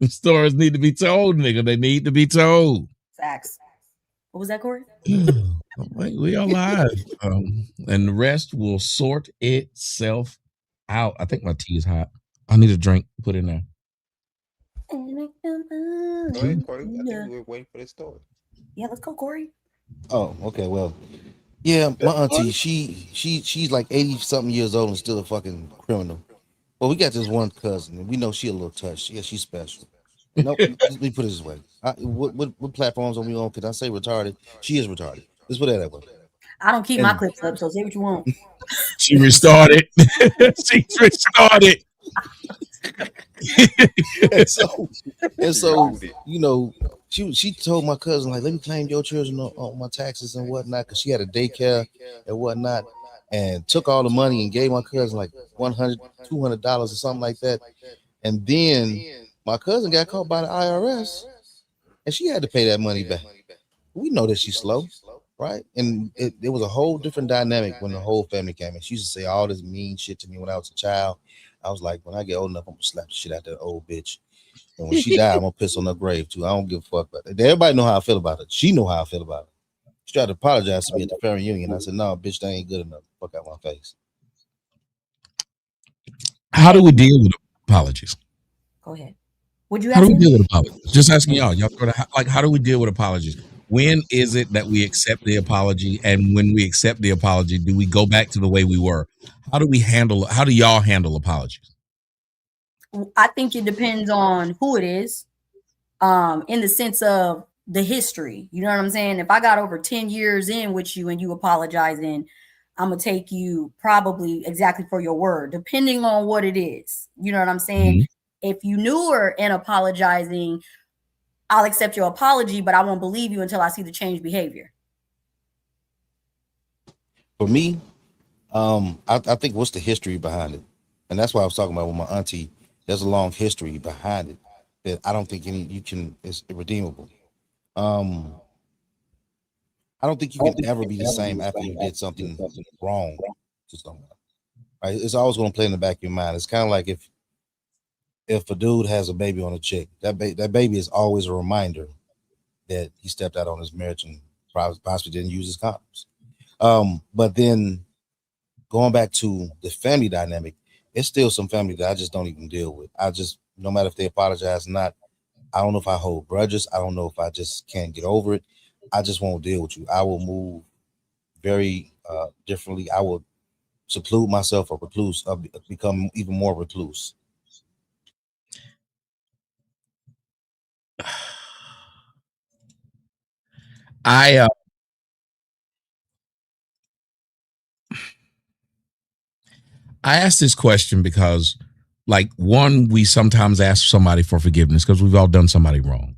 Stories need to be told, nigga. They need to be told. Facts. What was that, Corey? We are live. And the rest will sort itself out. I think my tea is hot. I need a drink. Put in there. Go ahead, Corey. I think we were waiting for this story. Yeah, let's go, Corey. Oh, okay. Well, yeah, my auntie, she's like 80 something years old and still a fucking criminal. Well, we got this one cousin, and we know she a little touched. Yeah, she's special. Nope. Let me put it this way. What platforms are we on? Can I say retarded? She is retarded. Let's put that way. I don't keep my clips up, so say what you want. She restarted. She restarted. and so, you know, she told my cousin, like, let me claim your children on my taxes and whatnot, because she had a daycare and whatnot, and took all the money and gave my cousin like $100, $200 or something like that. And then my cousin got caught by the IRS, and she had to pay that money back. We know that she's slow, right? And it was a whole different dynamic when the whole family came in. She used to say all this mean shit to me when I was a child. I was like, when I get old enough, I'm gonna slap the shit out that old bitch. And when she died, I'm gonna piss on her grave too. I don't give a fuck about it. Everybody know how I feel about it. She know how I feel about it. She tried to apologize to me at the family reunion. I said, no, bitch, that ain't good enough. Fuck out my face. How do we deal with apologies? Go ahead. Would you How ask do we me? deal with apologies? Just asking y'all. Y'all like, how do we deal with apologies? When is it that we accept the apology? And when we accept the apology, do we go back to the way we were? How do y'all handle apologies? I think it depends on who it is, in the sense of the history. You know what I'm saying? If I got over 10 years in with you and you apologizing, I'm gonna take you probably exactly for your word, depending on what it is. You know what I'm saying? Mm-hmm. If you newer and apologizing, I'll accept your apology, but I won't believe you until I see the changed behavior. For me, I think what's the history behind it, and that's why I was talking about with my auntie. There's a long history behind it that I don't think is irredeemable. Um, I don't think you can ever be the same after you did something wrong to someone. Right? It's always going to play in the back of your mind. It's kind of like if a dude has a baby on a chick, that baby is always a reminder that he stepped out on his marriage and possibly didn't use his condoms. But then going back to the family dynamic, it's still some family that I just don't even deal with. No matter if they apologize or not, I don't know if I hold grudges. I don't know if I just can't get over it. I just won't deal with you. I will move very differently. I will seclude myself or recluse, become even more recluse. I asked this question because, like, one, we sometimes ask somebody for forgiveness because we've all done somebody wrong.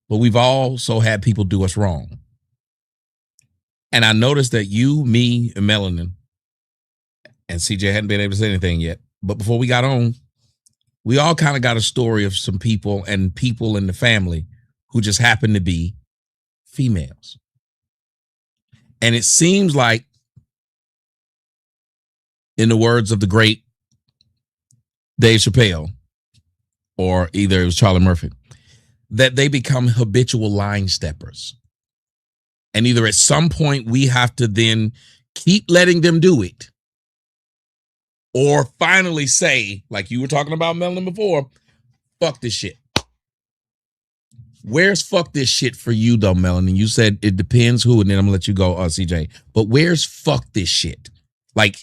But we've also had people do us wrong. And I noticed that you, me, and Melanin, and CJ hadn't been able to say anything yet. But before we got on, we all kind of got a story of some people and people in the family who just happen to be females. And it seems like, in the words of the great Dave Chappelle, or either it was Charlie Murphy, that they become habitual line steppers. And either at some point we have to then keep letting them do it, or finally say, like you were talking about, Melanin, before, fuck this shit. Where's fuck this shit for you, though, Melanin? You said it depends who, and then I'm going to let you go, CJ. But where's fuck this shit? Like,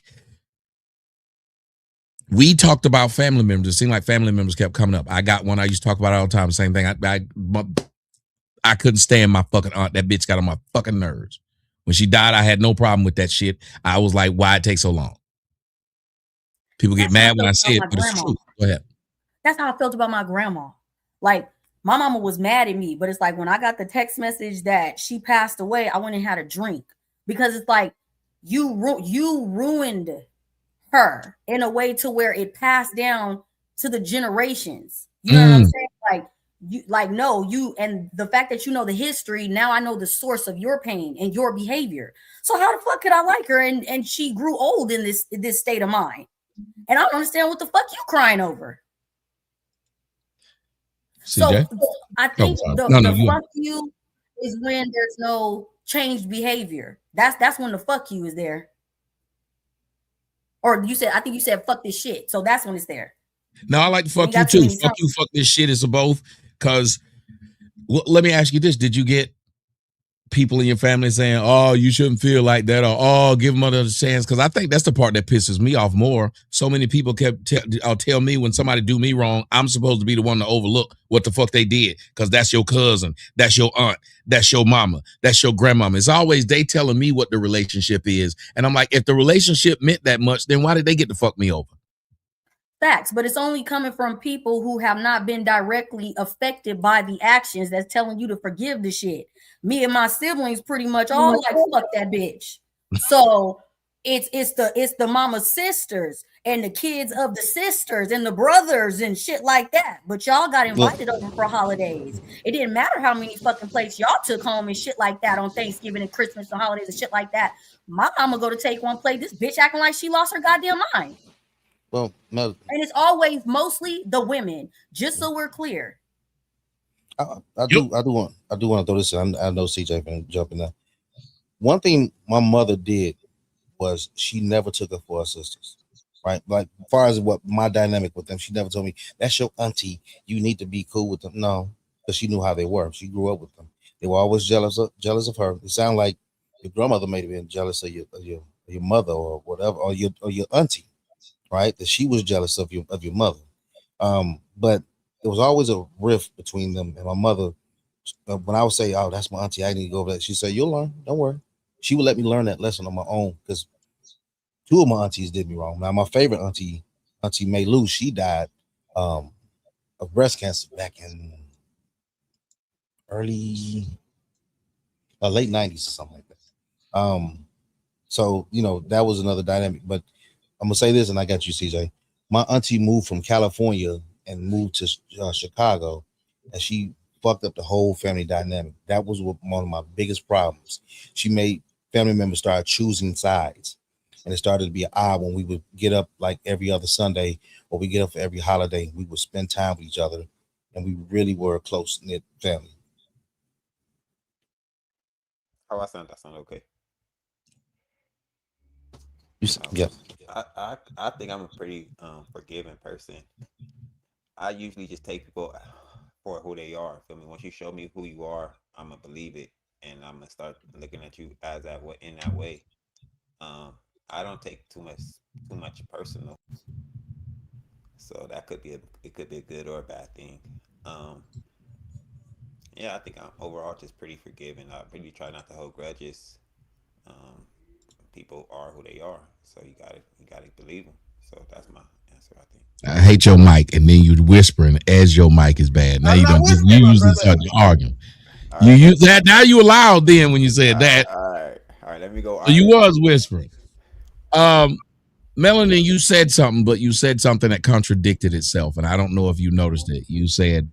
we talked about family members. It seemed like family members kept coming up. I got one I used to talk about all the time. Same thing. I couldn't stand my fucking aunt. That bitch got on my fucking nerves. When she died, I had no problem with that shit. I was like, why it take so long? People get mad when I say it, but it's true. Go ahead. That's how I felt about my grandma. Like, my mama was mad at me, but it's like when I got the text message that she passed away, I went and had a drink, because it's like you ruined her in a way to where it passed down to the generations. You know what I'm saying? And the fact that you know the history, now I know the source of your pain and your behavior. So how the fuck could I like her? And she grew old in this state of mind. And I don't understand what the fuck you crying over. So CJ? I think sorry. the No, fuck you is when there's no changed behavior. That's when the fuck you is there. Or I think you said fuck this shit. So that's when it's there. No, I like to You fuck ain't you got too too. many Fuck you, fuck this shit. It's a both. Because let me ask you this: did you get people in your family saying, "Oh, you shouldn't feel like that," or "Oh, give them another chance"? Because I think that's the part that pisses me off more. So many people kept tell me when somebody do me wrong, I'm supposed to be the one to overlook what the fuck they did, because that's your cousin, that's your aunt, that's your mama, that's your grandmama. It's always they telling me what the relationship is, and I'm like, if the relationship meant that much, then why did they get to fuck me over? Facts, but it's only coming from people who have not been directly affected by the actions that's telling you to forgive the shit. Me and my siblings pretty much all like fuck that bitch. So it's the mama's sisters and the kids of the sisters and the brothers and shit like that. But y'all got invited over for holidays. It didn't matter how many fucking plates y'all took home and shit like that on Thanksgiving and Christmas and holidays and shit like that. My mama go to take one plate. This bitch acting like she lost her goddamn mind. Well, no, and it's always mostly the women. Just so we're clear. I do want to throw this in. I know CJ can jump in there. One thing my mother did was she never took her for her sisters, right? Like, as far as what my dynamic with them, she never told me that's your auntie. You need to be cool with them. No, because she knew how they were. She grew up with them. They were always jealous of her. It sounded like your grandmother may have been jealous of your mother or whatever, or your auntie, right? That she was jealous of your mother. But there was always a rift between them. And my mother, when I would say, "Oh, that's my auntie, I need to go over that," she said, "You'll learn. Don't worry." She would let me learn that lesson on my own, because two of my aunties did me wrong. Now, my favorite auntie May Lou, she died of breast cancer back in early late 90s or something like that. So that was another dynamic. But I'm gonna say this, and I got you, CJ. My auntie moved from California and moved to Chicago, and she fucked up the whole family dynamic. That was one of my biggest problems. She made family members start choosing sides, and it started to be odd when we would get up like every other Sunday, or we get up for every holiday. We would spend time with each other, and we really were a close knit family. How I sound? I sound okay. Yeah. I think I'm a pretty forgiving person. I usually just take people for who they are. Feel me? Once you show me who you are, I'm gonna believe it, and I'm gonna start looking at you as that way, in that way. I don't take too much personal, so that could be it could be a good or a bad thing. Yeah, I think I'm overall just pretty forgiving. I really try not to hold grudges. People are who they are, so you gotta believe them. So that's my answer, I think. I hate your mic, and then you whispering as your mic is bad. Now you don't use it start arguing. You use that now. You allowed then when you said that. All right. Let me go. So you was whispering. Melanie, you said something, but you said something that contradicted itself, and I don't know if you noticed it. You said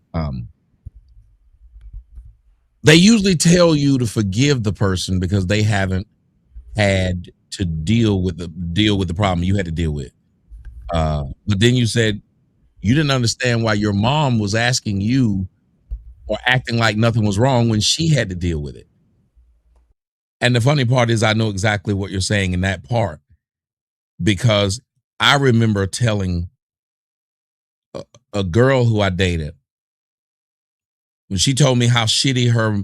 they usually tell you to forgive the person because they haven't had to deal with the problem you had to deal with. But then you said you didn't understand why your mom was asking you or acting like nothing was wrong when she had to deal with it. And the funny part is I know exactly what you're saying in that part, because I remember telling a girl who I dated, when she told me how shitty her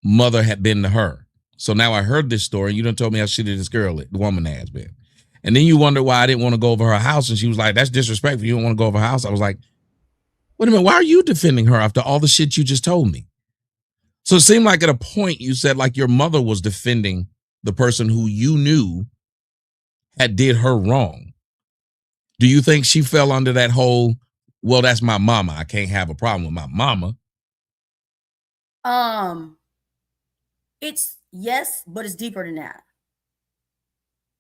mother had been to her. So now I heard this story. You done told me how shitty this girl, the woman, has been. And then you wonder why I didn't want to go over her house. And she was like, "That's disrespectful. You don't want to go over her house." I was like, wait a minute. Why are you defending her after all the shit you just told me? So it seemed like at a point you said like your mother was defending the person who you knew had did her wrong. Do you think she fell under that whole, well, that's my mama, I can't have a problem with my mama? It's yes, but it's deeper than that.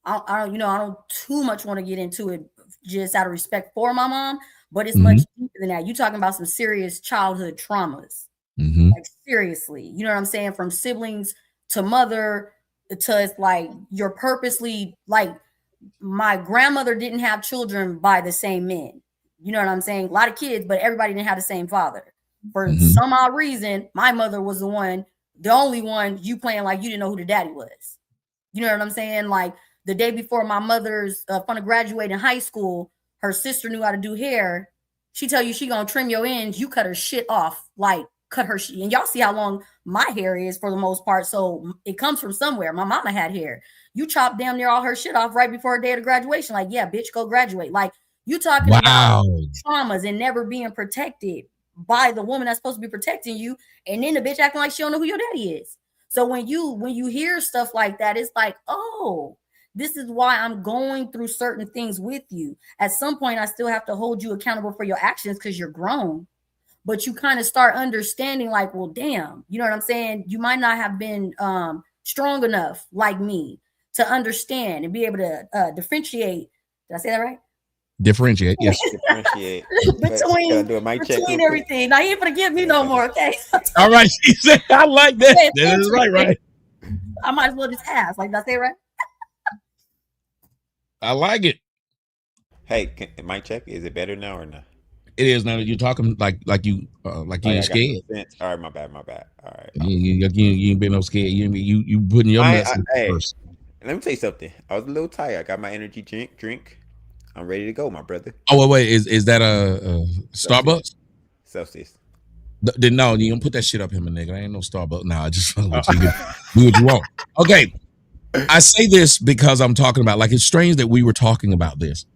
I don't too much want to get into it just out of respect for my mom, but it's much deeper than that. You're talking about some serious childhood traumas. Like, seriously, you know what I'm saying? From siblings to mother to, it's like you're purposely, like, my grandmother didn't have children by the same men. You know what I'm saying? A lot of kids, but everybody didn't have the same father. For Mhm. some odd reason, my mother was the only one you playing like you didn't know who the daddy was. You know what I'm saying? Like the day before my mother's fun to graduate in high school, her sister knew how to do hair. She tell you she gonna trim your ends, you cut her shit off, like cut her shit. And y'all see how long my hair is for the most part. So it comes from somewhere. My mama had hair. You chop damn near all her shit off right before her day of graduation. Like, yeah, bitch, go graduate. Like you talking about Wow. traumas and never being protected by the woman that's supposed to be protecting you, and then the bitch acting like she don't know who your daddy is. So when you hear stuff like that, it's like, oh, this is why I'm going through certain things with you. At some point, I still have to hold you accountable for your actions because you're grown. But you kind of start understanding, like, well, damn, you know what I'm saying? You might not have been strong enough like me to understand and be able to differentiate. Did I say that right? Differentiate, yes. Differentiate. between Do a mic check real quick. everything. Now you ain't gonna give me no more, okay? All right, she said, I like that. Pay That is attention. right. I might as well just ask. Like, did I say it right? I like it. Hey, mic check. Is it better now or not? It is now that you're talking like you Oh, ain't yeah, I got scared. no sense. All right, my bad. All right. You ain't been no scared. You putting your nuts in Hey, first. let me tell you something. I was a little tired. I got my energy drink. I'm ready to go, my brother. Oh wait, is that a Starbucks? Celsius. No, you don't put that shit up here, my nigga. I ain't no Starbucks. Nah, I just do what you want. Okay, I say this because I'm talking about, like, it's strange that we were talking about this,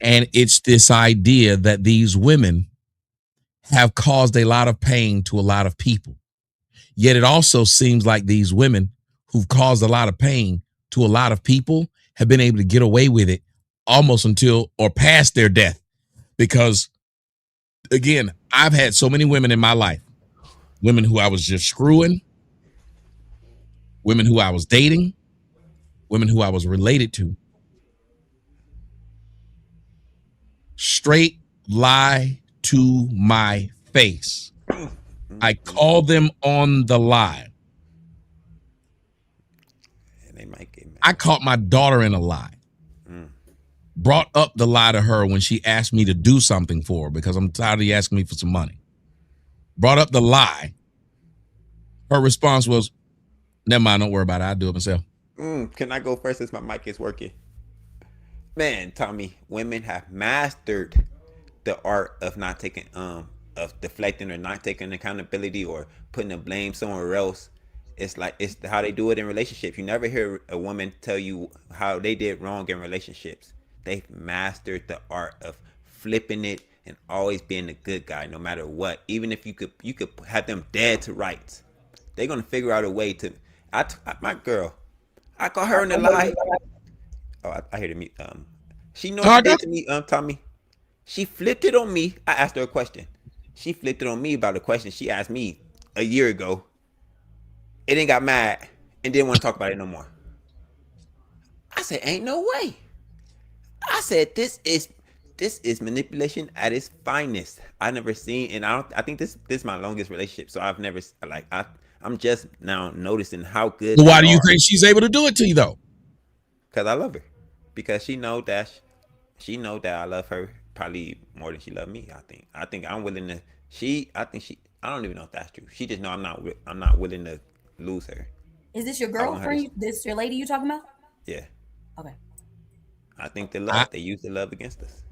and it's this idea that these women have caused a lot of pain to a lot of people. Yet it also seems like these women who've caused a lot of pain to a lot of people have been able to get away with it almost until or past their death. Because again, I've had so many women in my life, women who I was just screwing, women who I was dating, women who I was related to. Straight lie to my face. I call them on the lie. And they might get mad. I caught my daughter in a lie. Brought up the lie to her when she asked me to do something for her because I'm tired of you asking me for some money. Brought up the lie. Her response was, never mind, don't worry about it. I'll do it myself. Can I go first since my mic is working? Man, Tommy, women have mastered the art of not taking of deflecting or not taking accountability or putting the blame somewhere else. It's like it's how they do it in relationships. You never hear a woman tell you how they did wrong in relationships. They've mastered the art of flipping it and always being the good guy no matter what. Even if you could have them dead to rights. They're gonna figure out a way to my girl. I caught her in the lie. Oh, I hear the mute. She knows she did to me, Tommy. She flipped it on me. I asked her a question. She flipped it on me about a question she asked me a year ago. It then got mad and didn't want to talk about it no more. I said, ain't no way. I said, this is manipulation at its finest. I never seen, and I think this is my longest relationship. So I've never I'm just now noticing how good. Why do you think she's able to do it to you though? Because I love her. Because she know that I love her probably more than she loved me. I think I'm willing to. I don't even know if that's true. She just know I'm not willing to lose her. Is this your girlfriend? This your lady you talking about? Yeah. Okay. I think they use the love against us.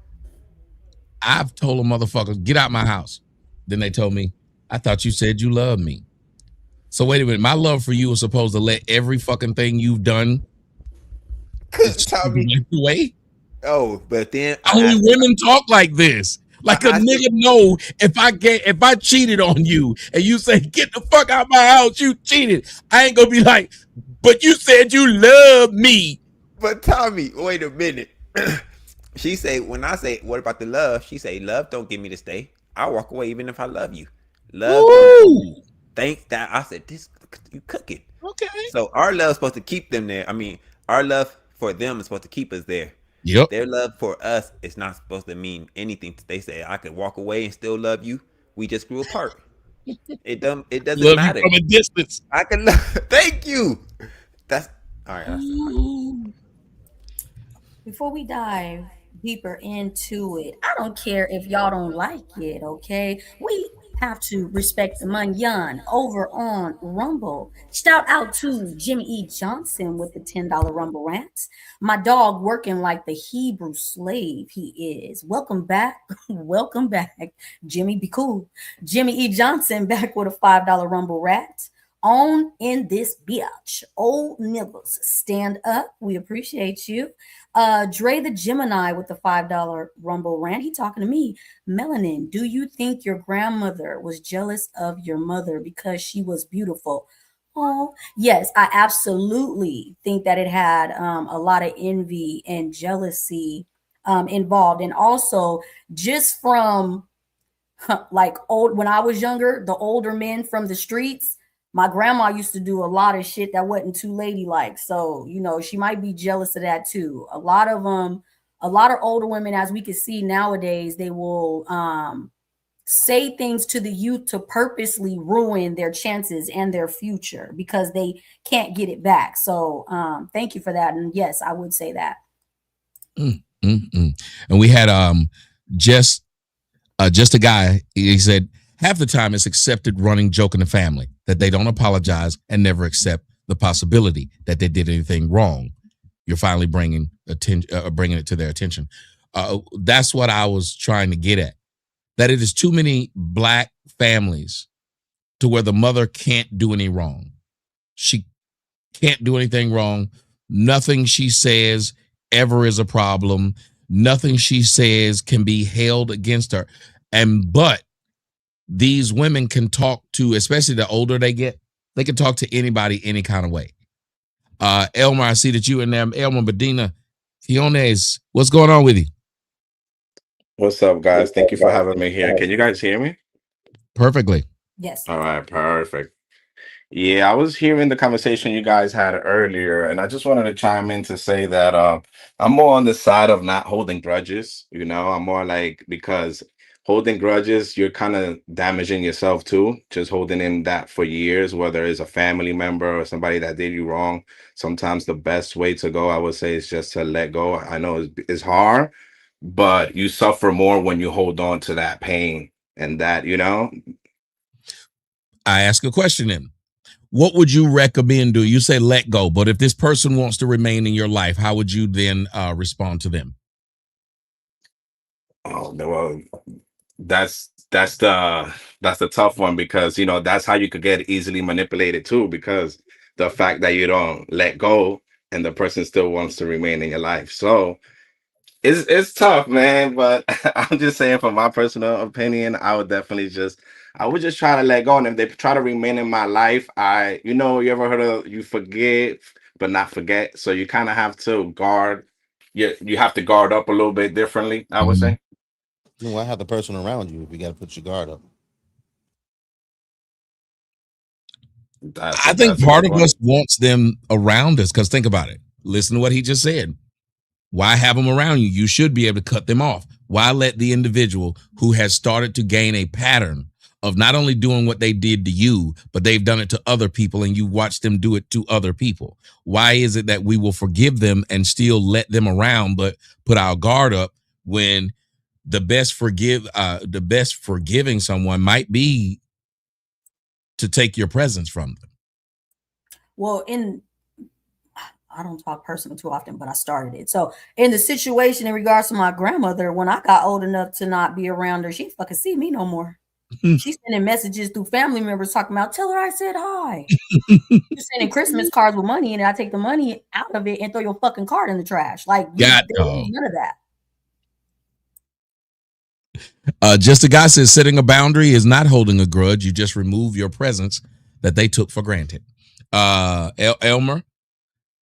I've told them motherfuckers, get out my house. Then they told me, I thought you said you loved me. So wait a minute, my love for you is supposed to let every fucking thing you've done away? Oh, but then only women talk like this. Like a nigga know if I cheated on you and you say, get the fuck out my house, you cheated. I ain't gonna be like, but you said you love me. But Tommy, wait a minute. She say, when I say, what about the love? She say, love don't get me to stay. I'll walk away even if I love you. Love don't think that. I said, this you cooking. Okay. So our love is supposed to keep them there. I mean, our love for them is supposed to keep us there. Yep. Their love for us is not supposed to mean anything. They say I could walk away and still love you. We just grew apart. It doesn't love matter. You from a distance. I can love. Thank you. That's all right. Before we dive deeper into it. I don't care if y'all don't like it, okay? We have to respect the Munyan over on Rumble. Shout out to Jimmy E. Johnson with the $10 Rumble rants. My dog working like the Hebrew slave he is. Welcome back. Welcome back. Jimmy, be cool. Jimmy E. Johnson back with a $5 Rumble rat. On in this bitch. Old niggas, stand up. We appreciate you. Dre the Gemini with the $5 Rumble rant. He talking to me. Melanin, do you think your grandmother was jealous of your mother because she was beautiful? Oh, yes, I absolutely think that it had a lot of envy and jealousy involved. And also, just from like old when I was younger, the older men from the streets, my grandma used to do a lot of shit that wasn't too ladylike. So, you know, she might be jealous of that too. A lot of older women, as we can see nowadays, they will say things to the youth to purposely ruin their chances and their future because they can't get it back. So thank you for that. And yes, I would say that. And we had just a guy. He said half the time it's accepted running joke in the family that they don't apologize and never accept the possibility that they did anything wrong. You're finally bringing it to their attention. That's what I was trying to get at. That it is too many Black families to where the mother can't do any wrong. She can't do anything wrong. Nothing she says ever is a problem. Nothing she says can be held against her. But these women can talk to, especially the older they get, they can talk to anybody any kind of way. Elmer, I see that you in there. Elmer Medina Quiones, what's going on with you? What's up, guys? Thank you for having me here. Can you guys hear me? Perfectly. Yes. All right, perfect. Yeah, I was hearing the conversation you guys had earlier, and I just wanted to chime in to say that I'm more on the side of not holding grudges. You know, I'm more like, because holding grudges, you're kind of damaging yourself too, just holding in that for years, whether it's a family member or somebody that did you wrong. Sometimes the best way to go, I would say, is just to let go. I know it's hard, but you suffer more when you hold on to that pain and that, you know. I ask a question then. What would you recommend do? You say let go, but if this person wants to remain in your life, how would you then respond to them? Oh, well, that's the tough one, because you know that's how you could get easily manipulated too, because the fact that you don't let go and the person still wants to remain in your life. So it's tough, man. But I'm just saying, from my personal opinion, I would just try to let go. And if they try to remain in my life, you ever heard of you forgive but not forget? So you kind of have to guard. You have to guard up a little bit differently, I would say. You know, why have the person around you if you got to put your guard up? I think part of us wants them around us, because think about it. Listen to what he just said. Why have them around you? You should be able to cut them off. Why let the individual who has started to gain a pattern of not only doing what they did to you, but they've done it to other people, and you watch them do it to other people? Why is it that we will forgive them and still let them around, but put our guard up when the best forgiving someone might be to take your presence from them? Well, I don't talk personal too often, but I started it. So in the situation in regards to my grandmother, when I got old enough to not be around her, she didn't fucking see me no more. She's sending messages through family members talking about, tell her I said hi. You're sending Christmas cards with money in it. I take the money out of it and throw your fucking card in the trash. Like, none of that. Just a guy says setting a boundary is not holding a grudge. You just remove your presence that they took for granted. Elmer,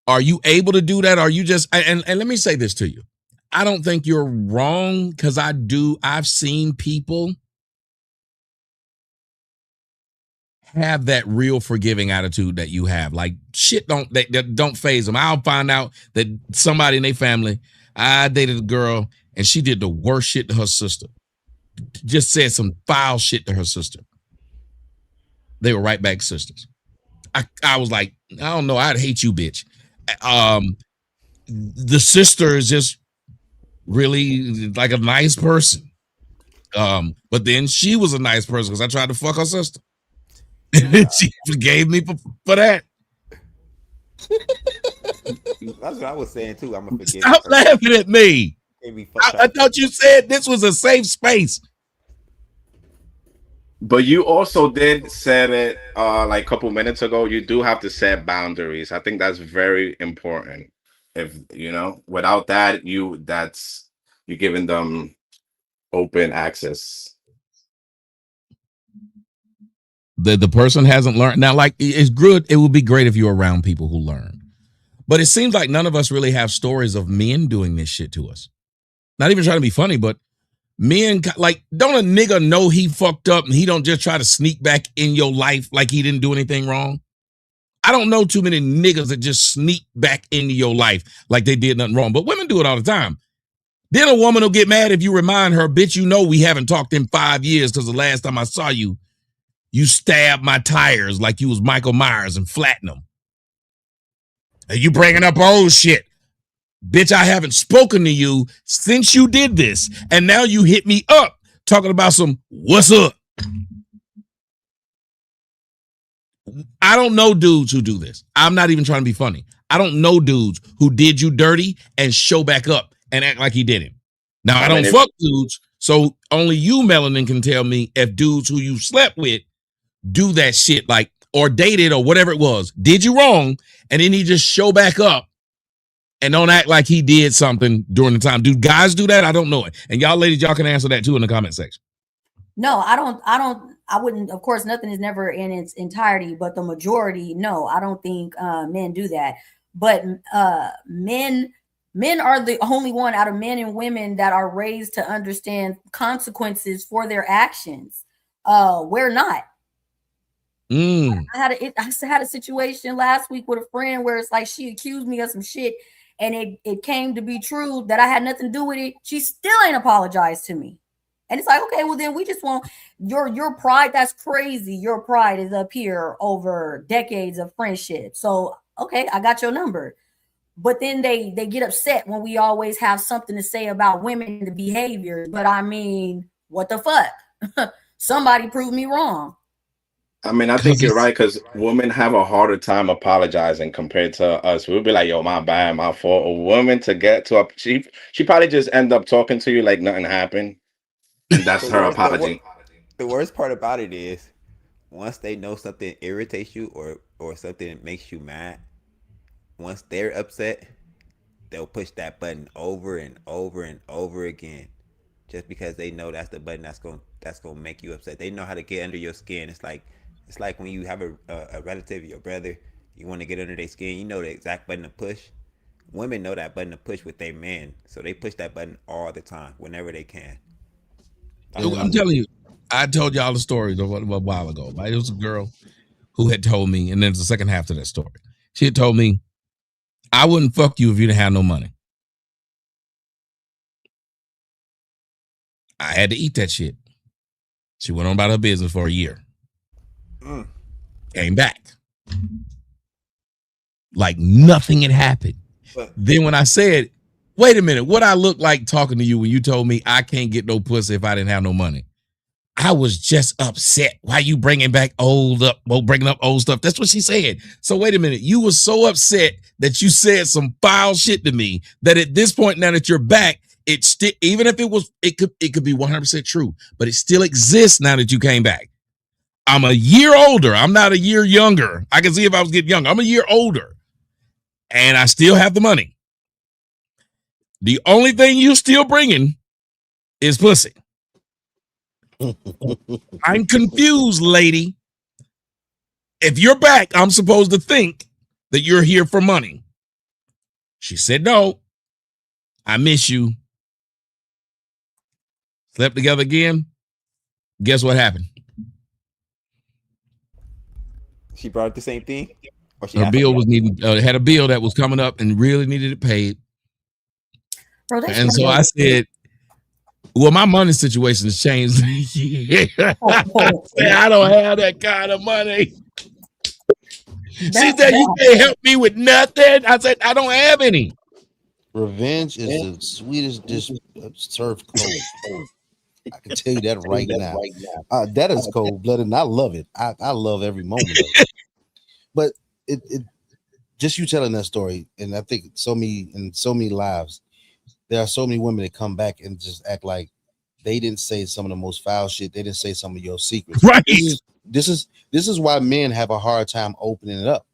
are you able to do that? Are you just, and let me say this to you. I don't think you're wrong, because I've seen people have that real forgiving attitude that you have. Like, shit don't phase them. I'll find out that somebody in their family, I dated a girl and she did the worst shit to her sister. Just said some foul shit to her sister. They were right back sisters. I was like, I don't know, I'd hate you, bitch. The sister is just really like a nice person. But then she was a nice person because I tried to fuck her sister. She forgave me for that. That's what I was saying too. I'm a forgiving Stop person. laughing at me. Can't be I thought you said this was a safe space. But you also did said it like a couple minutes ago. You do have to set boundaries. I think that's very important. If you know, without that, you're giving them open access. The person hasn't learned. Now, like, it's good. It would be great if you're around people who learn. But it seems like none of us really have stories of men doing this shit to us. Not even trying to be funny, but men, like, don't a nigga know he fucked up and he don't just try to sneak back in your life like he didn't do anything wrong? I don't know too many niggas that just sneak back into your life like they did nothing wrong. But women do it all the time. Then a woman will get mad if you remind her, bitch, you know we haven't talked in 5 years because the last time I saw you, you stabbed my tires like you was Michael Myers and flattened them. And you bringing up old shit. Bitch, I haven't spoken to you since you did this. And now you hit me up talking about some what's up. I don't know dudes who do this. I'm not even trying to be funny. I don't know dudes who did you dirty and show back up and act like he didn't. Now, I don't fuck dudes, so only you, Melanin, can tell me if dudes who you slept with do that shit, like, or dated or whatever it was, did you wrong, and then he just show back up and don't act like he did something during the time. Do guys do that? I don't know it. And y'all ladies, y'all can answer that too in the comment section. No, I wouldn't, of course, nothing is never in its entirety, but the majority, no, I don't think men do that. But men are the only one out of men and women that are raised to understand consequences for their actions. We're not. I had a situation last week with a friend where it's like she accused me of some shit and it came to be true that I had nothing to do with it. She still ain't apologized to me. And it's like, okay, well then we just want your pride. That's crazy. Your pride is up here over decades of friendship. So, okay, I got your number. But then they get upset when we always have something to say about women and the behavior. But I mean, what the fuck? Somebody prove me wrong. I mean, I think you're right because women have a harder time apologizing compared to us. We'll be like, yo, my bad, my fault. A woman to get to she probably just end up talking to you like nothing happened. And that's her apology. The worst part about it is once they know something irritates you or something makes you mad, once they're upset, they'll push that button over and over and over again. Just because they know that's the button that's gonna make you upset. They know how to get under your skin. It's like when you have a relative, your brother, you want to get under their skin, you know the exact button to push. Women know that button to push with their men, so they push that button all the time, whenever they can. I'm telling you, I told y'all the story a while ago. Right? It was a girl who had told me, and then there's the second half to that story. She had told me, I wouldn't fuck you if you didn't have no money. I had to eat that shit. She went on about her business for a year. Came back. Like nothing had happened. Then when I said, wait a minute, what I look like talking to you when you told me I can't get no pussy if I didn't have no money? I was just upset. Why you bringing up old stuff? That's what she said. So wait a minute. You were so upset that you said some foul shit to me that at this point, now that you're back, even if it could be 100% true, but it still exists now that you came back. I'm a year older. I'm not a year younger. I can see if I was getting younger. I'm a year older. And I still have the money. The only thing you still bringing is pussy. I'm confused, lady. If you're back, I'm supposed to think that you're here for money. She said, no, I miss you. Slept together again. Guess what happened? She brought up the same thing? Or she her bill was needing, had a bill that was coming up and really needed it paid. Bro, and so I said, well, my money situation has changed. I don't have that kind of money. She said, you can't help me with nothing. I said, I don't have any. Revenge is the sweetest dish served cold. I can tell you that right now. That is cold blooded, and I love it. I love every moment of it. But it just you telling that story, and I think so many lives, there are so many women that come back and just act like they didn't say some of the most foul shit. They didn't say some of your secrets. Right. This is why men have a hard time opening it up.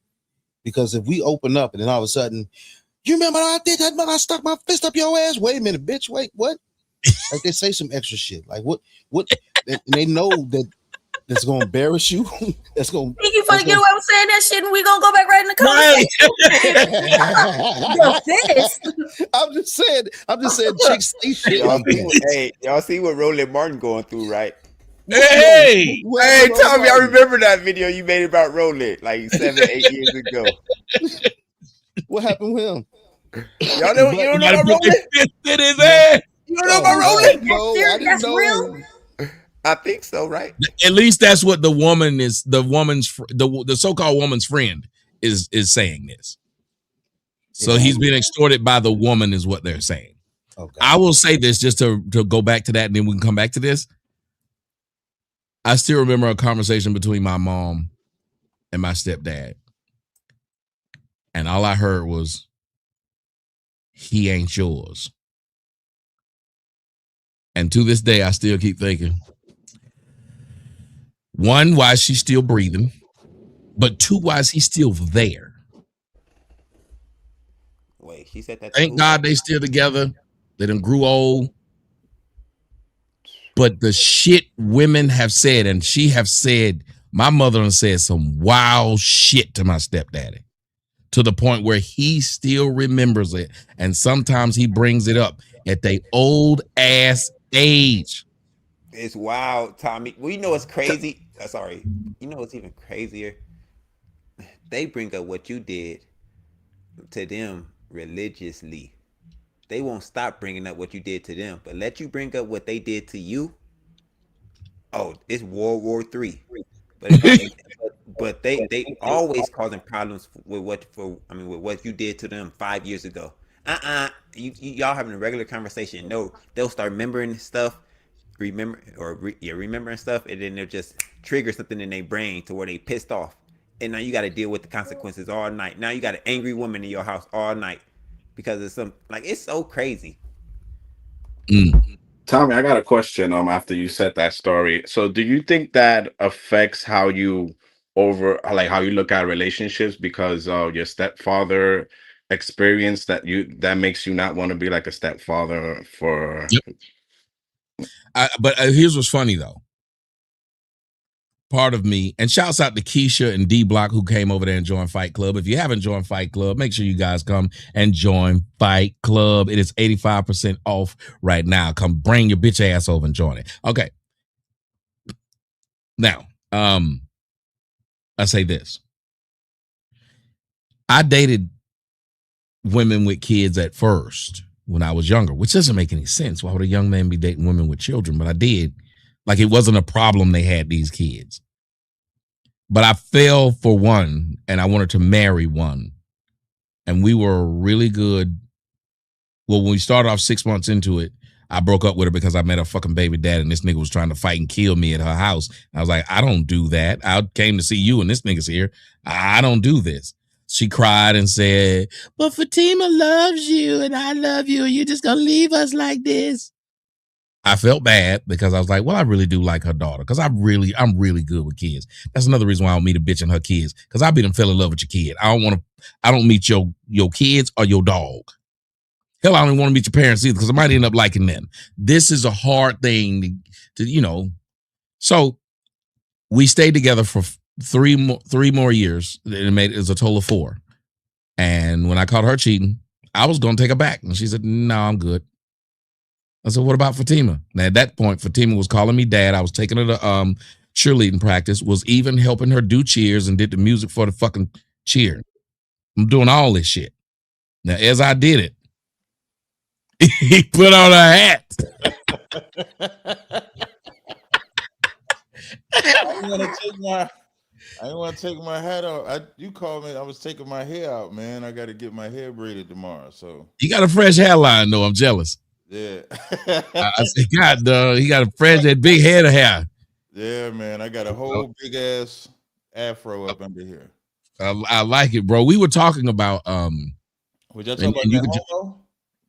Because if we open up and then all of a sudden, you remember I did that, but I stuck my fist up your ass. Wait a minute, bitch. Wait, what? Like they say some extra shit. Like what? And they know that's gonna embarrass you. That's gonna. Think you finna get away with saying that shit, and we gonna go back right in the conversation. I'm just saying, chicks say shit Y'all like that. hey, y'all see what Roland Martin going through, right? Hey, Hey, Tommy, I remember that video you made about Roland like 7-8 years ago. What happened with him? Y'all know, you don't know about Roland? in his ass. You don't know about Roland? No, I didn't That's know. real? I think so, right? At least that's what the woman is. The so-called woman's friend is saying this. So he's being extorted by the woman, is what they're saying. Okay. I will say this just to go back to that, and then we can come back to this. I still remember a conversation between my mom and my stepdad. And all I heard was, he ain't yours. And to this day, I still keep thinking, one, why is she still breathing? But two, why is he still there? Wait, she said that. Thank God they still together. They done grew old. But the shit women have said, and she have said, my mother done said some wild shit to my stepdaddy, to the point where he still remembers it. And sometimes he brings it up at their old ass age. It's wild, Tommy. Well, you know what's crazy? Sorry. You know what's even crazier? They bring up what you did to them religiously. They won't stop bringing up what you did to them, but let you bring up what they did to you. Oh, it's World War III. But they always causing problems with what you did to them 5 years ago. Y'all having a regular conversation. No, they'll start remembering stuff, remembering stuff, and then they'll just trigger something in their brain to where they pissed off, and now you got to deal with the consequences all night. Now you got an angry woman in your house all night because of some, like, it's so crazy. Tommy, I got a question. After you said that story, so do you think that affects how you how you look at relationships because your stepfather experience that makes you not want to be like a stepfather for? Yep. But here's what's funny though. Part of me, and shouts out to Keisha and D Block who came over there and joined Fight Club. If you haven't joined Fight Club, make sure you guys come and join Fight Club. It is 85% off right now. Come bring your bitch ass over and join it. Okay. Now, I say this. I dated women with kids at first when I was younger, which doesn't make any sense. Why would a young man be dating women with children? But I did. Like, it wasn't a problem they had these kids. But I fell for one, and I wanted to marry one. And we were really good. Well, when we started off 6 months into it, I broke up with her because I met her fucking baby dad, and this nigga was trying to fight and kill me at her house. And I was like, I don't do that. I came to see you, and this nigga's here. I don't do this. She cried and said, but Fatima loves you, and I love you, and you're just going to leave us like this. I felt bad because I was like, well, I really do like her daughter because I'm really good with kids. That's another reason why I don't meet a bitch and her kids, because I be done fell in love with your kid. I don't meet your kids or your dog. Hell, I don't even want to meet your parents either because I might end up liking them. This is a hard thing to. So we stayed together for three more years. It was a total of 4. And when I caught her cheating, I was going to take her back. And she said, no, I'm good. I said, what about Fatima? Now, at that point, Fatima was calling me dad. I was taking her to cheerleading practice, was even helping her do cheers and did the music for the fucking cheer. I'm doing all this shit. Now, as I did it, he put on a hat. I didn't want to take my hat off. You called me. I was taking my hair out, man. I got to get my hair braided tomorrow. So You got a fresh hairline, though. I'm jealous. yeah, I said, God, he got a fresh, that big head of hair. yeah, man. I got a whole big ass afro up under here. I like it, bro. We were talking about Would y'all talk about that homo?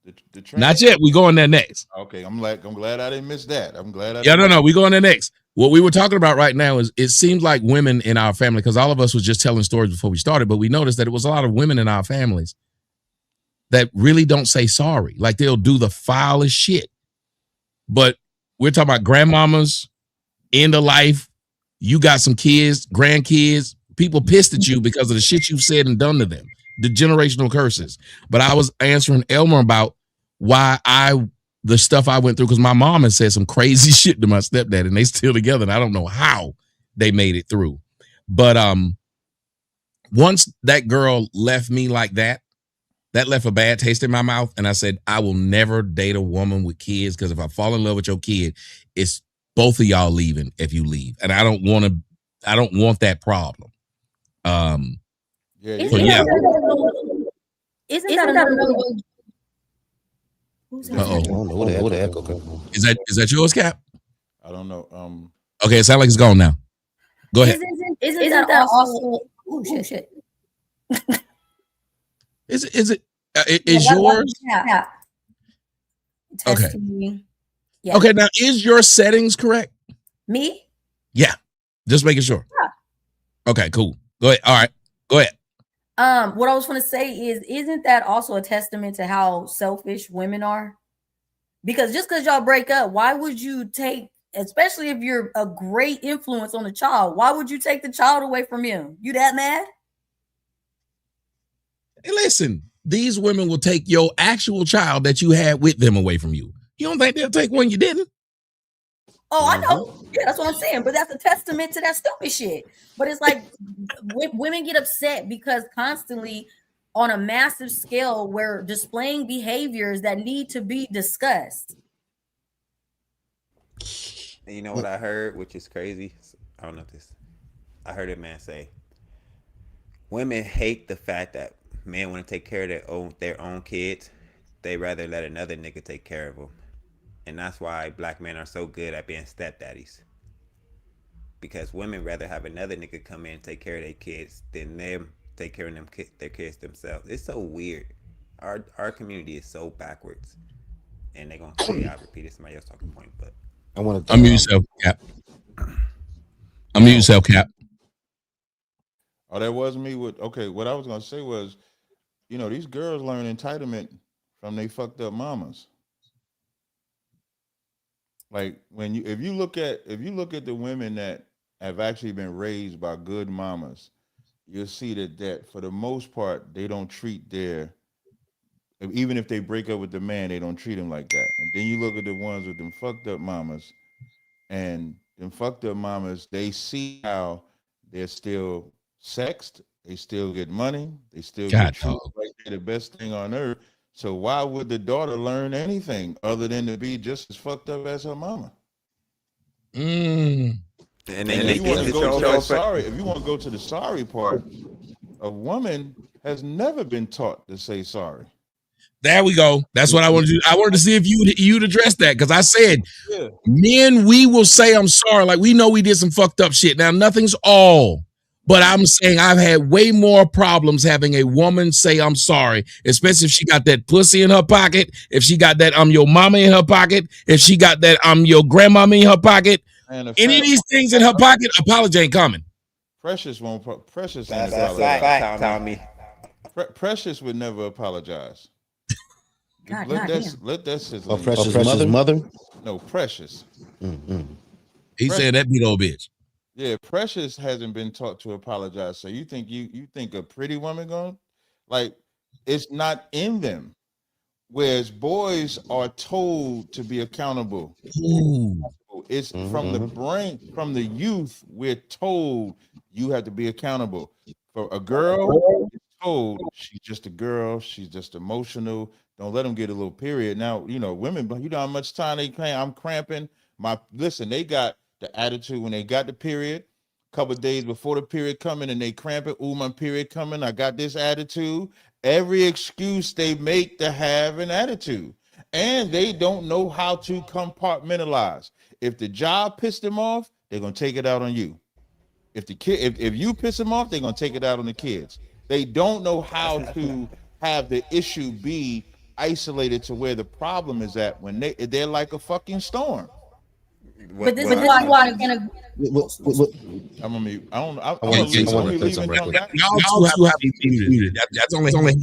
The not yet. We going there next. Okay, I'm glad I didn't miss that. I'm glad I no. We going there next. What we were talking about right now is it seems like women in our family, because all of us was just telling stories before we started, but we noticed that it was a lot of women in our families that really don't say sorry. Like they'll do the foulest shit. But we're talking about grandmamas, end of life. You got some kids, grandkids, people pissed at you because of the shit you've said and done to them, the generational curses. But I was answering Elmer about why the stuff I went through, because my mom has said some crazy shit to my stepdad and they still together. And I don't know how they made it through. But once that girl left me like that left a bad taste in my mouth. And I said, I will never date a woman with kids, because if I fall in love with your kid, it's both of y'all leaving if you leave. And I don't want that problem. Isn't that another one? I don't know where the echo comes from. Is that yours, Cap? I don't know. Okay, it sounds like it's gone now. Go ahead. Isn't that also? Oh shit. Is yours? Yeah. Okay. Testing. Yeah. Okay, now is your settings correct? Me? Yeah. Just making sure. Yeah. Okay, cool. Go ahead. All right. Go ahead. What I was going to say is, isn't that also a testament to how selfish women are? Because just because y'all break up, why would you take, especially if you're a great influence on the child, why would you take the child away from him? You that mad? Hey, listen, these women will take your actual child that you had with them away from you. You don't think they'll take one you didn't? Oh, I know. Yeah, that's what I'm saying. But that's a testament to that stupid shit. But it's like women get upset because constantly on a massive scale we're displaying behaviors that need to be discussed. And you know what I heard, which is crazy? I don't know this. I heard a man say, women hate the fact that men want to take care of their own kids. They rather let another nigga take care of them. And that's why black men are so good at being stepdaddies. Because women rather have another nigga come in and take care of their kids than them take care of their kids themselves. It's so weird. Our community is so backwards. And they're going to say, I repeated somebody else talking point, but. I want to Unmute yourself, Cap. Unmute yourself, Cap. Oh, that was me. Okay, what I was going to say was, these girls learn entitlement from they fucked up mamas. Like if you look at the women that have actually been raised by good mamas, you'll see that for the most part they don't treat even if they break up with the man, they don't treat him like that. And then you look at the ones with them fucked up mamas, and them fucked up mamas, they see how they're still sexed, they still get money, they still get treated like they're the best thing on earth. So why would the daughter learn anything other than to be just as fucked up as her mama? And if you want to go to the sorry part, a woman has never been taught to say sorry. There we go. That's what I wanted to do. I wanted to see if you'd address that, because I said, men, we will say I'm sorry. Like, we know we did some fucked up shit. Now, nothing's all. But I'm saying I've had way more problems having a woman say I'm sorry, especially if she got that pussy in her pocket, if she got that I'm your mama in her pocket, if she got that I'm your grandmama in her pocket. Any of these things in her pocket, apology ain't coming. Precious won't. Precious ain't apologize. Tommy. Precious would never apologize. Let that sizzle. Precious mother? No, Precious. Mm-hmm. He said that beat old bitch. Yeah, Precious hasn't been taught to apologize. So you think a pretty woman going, like, it's not in them. Whereas boys are told to be accountable. Ooh. It's from the brain, from the youth, we're told you have to be accountable. For a girl, it's told she's just a girl, she's just emotional. Don't let them get a little period. Now, women, you know how much time they claim I'm cramping. They got the attitude when they got the period. couple days before the period coming and they cramping. Ooh, my period coming. I got this attitude. Every excuse they make to have an attitude. And they don't know how to compartmentalize. If the job pissed them off, they're gonna take it out on you. If the kid, if you piss them off, they're gonna take it out on the kids. They don't know how to have the issue be isolated to where the problem is at when they're like a fucking storm. But this is why I'm gonna. I'm gonna mute. I don't. I'm wanna gonna leave. say Let me leave something and come right back. Y'all two have to be muted. That's only.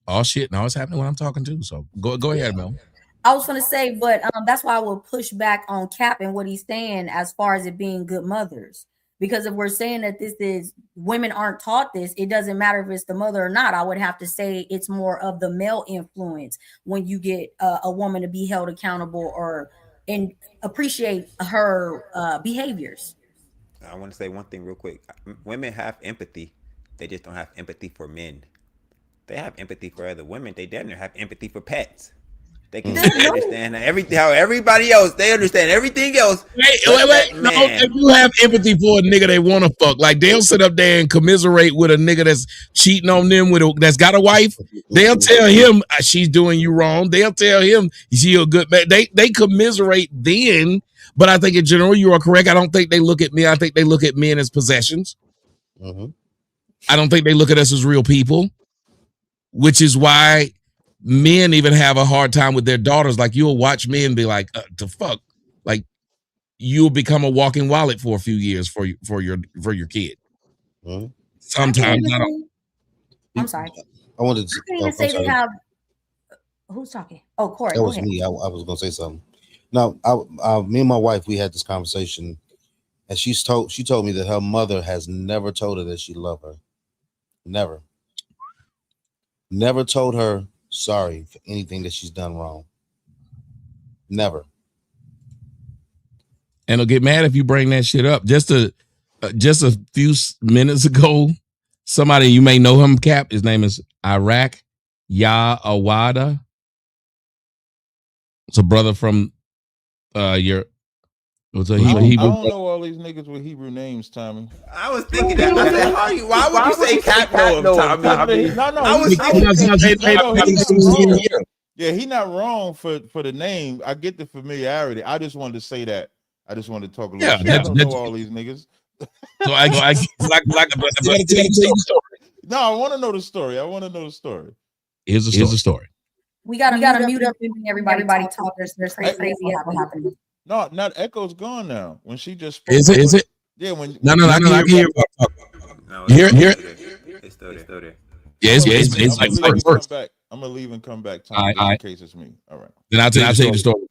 Oh shit! No, it's happening when I'm talking too. So go ahead, Mel. I was gonna say, but that's why I will push back on Cap and what he's saying as far as it being good mothers. Because if we're saying that this is women aren't taught this, it doesn't matter if it's the mother or not. I would have to say it's more of the male influence when you get a woman to be held accountable or and appreciate her behaviors. I want to say one thing real quick. Women have empathy. They just don't have empathy for men. They have empathy for other women. They damn near have empathy for pets. They can understand everything. How everybody else, they understand everything else. Wait. No, if you have empathy for a nigga they want to fuck, like they'll sit up there and commiserate with a nigga that's cheating on them that's got a wife. They'll tell him she's doing you wrong. They'll tell him she a good man. They commiserate then. But I think in general you are correct. I don't think they look at me. I think they look at men as possessions. Mm-hmm. I don't think they look at us as real people, which is why men even have a hard time with their daughters. Like you'll watch men be like, "The fuck," like you'll become a walking wallet for a few years for your kid. Mm-hmm. Sometimes I don't. I'm sorry. I wanted to. I can't even say they have. Who's talking? Oh, Corey. That was me. I was gonna say something. Now, me and my wife, we had this conversation, and she told me that her mother has never told her that she loved her. Never told her sorry for anything that she's done wrong. Never. And they'll get mad if you bring that shit up. Just a few minutes ago, somebody, you may know him, Cap. His name is Iraq Awada. It's a brother from I don't know all these niggas with Hebrew names, Tommy. I was thinking that. Why would you say Cap know him, Tommy? No. I was thinking. Yeah, he not wrong for the name. I get the familiarity. I just wanted to say that. I just wanted to talk a little shit. I don't know all these niggas. So I gotta tell you the story. No, I want to know the story. Here's the story. We gotta mute up and everybody talk. There's crazy what happening. No, not Echo's gone now. When she just spoke, is it? Yeah, when no, I can hear. It's still there. Yeah, it's like first. I'm gonna leave and come back. Tommy, in case it's me. All right. Then I'll tell you the story.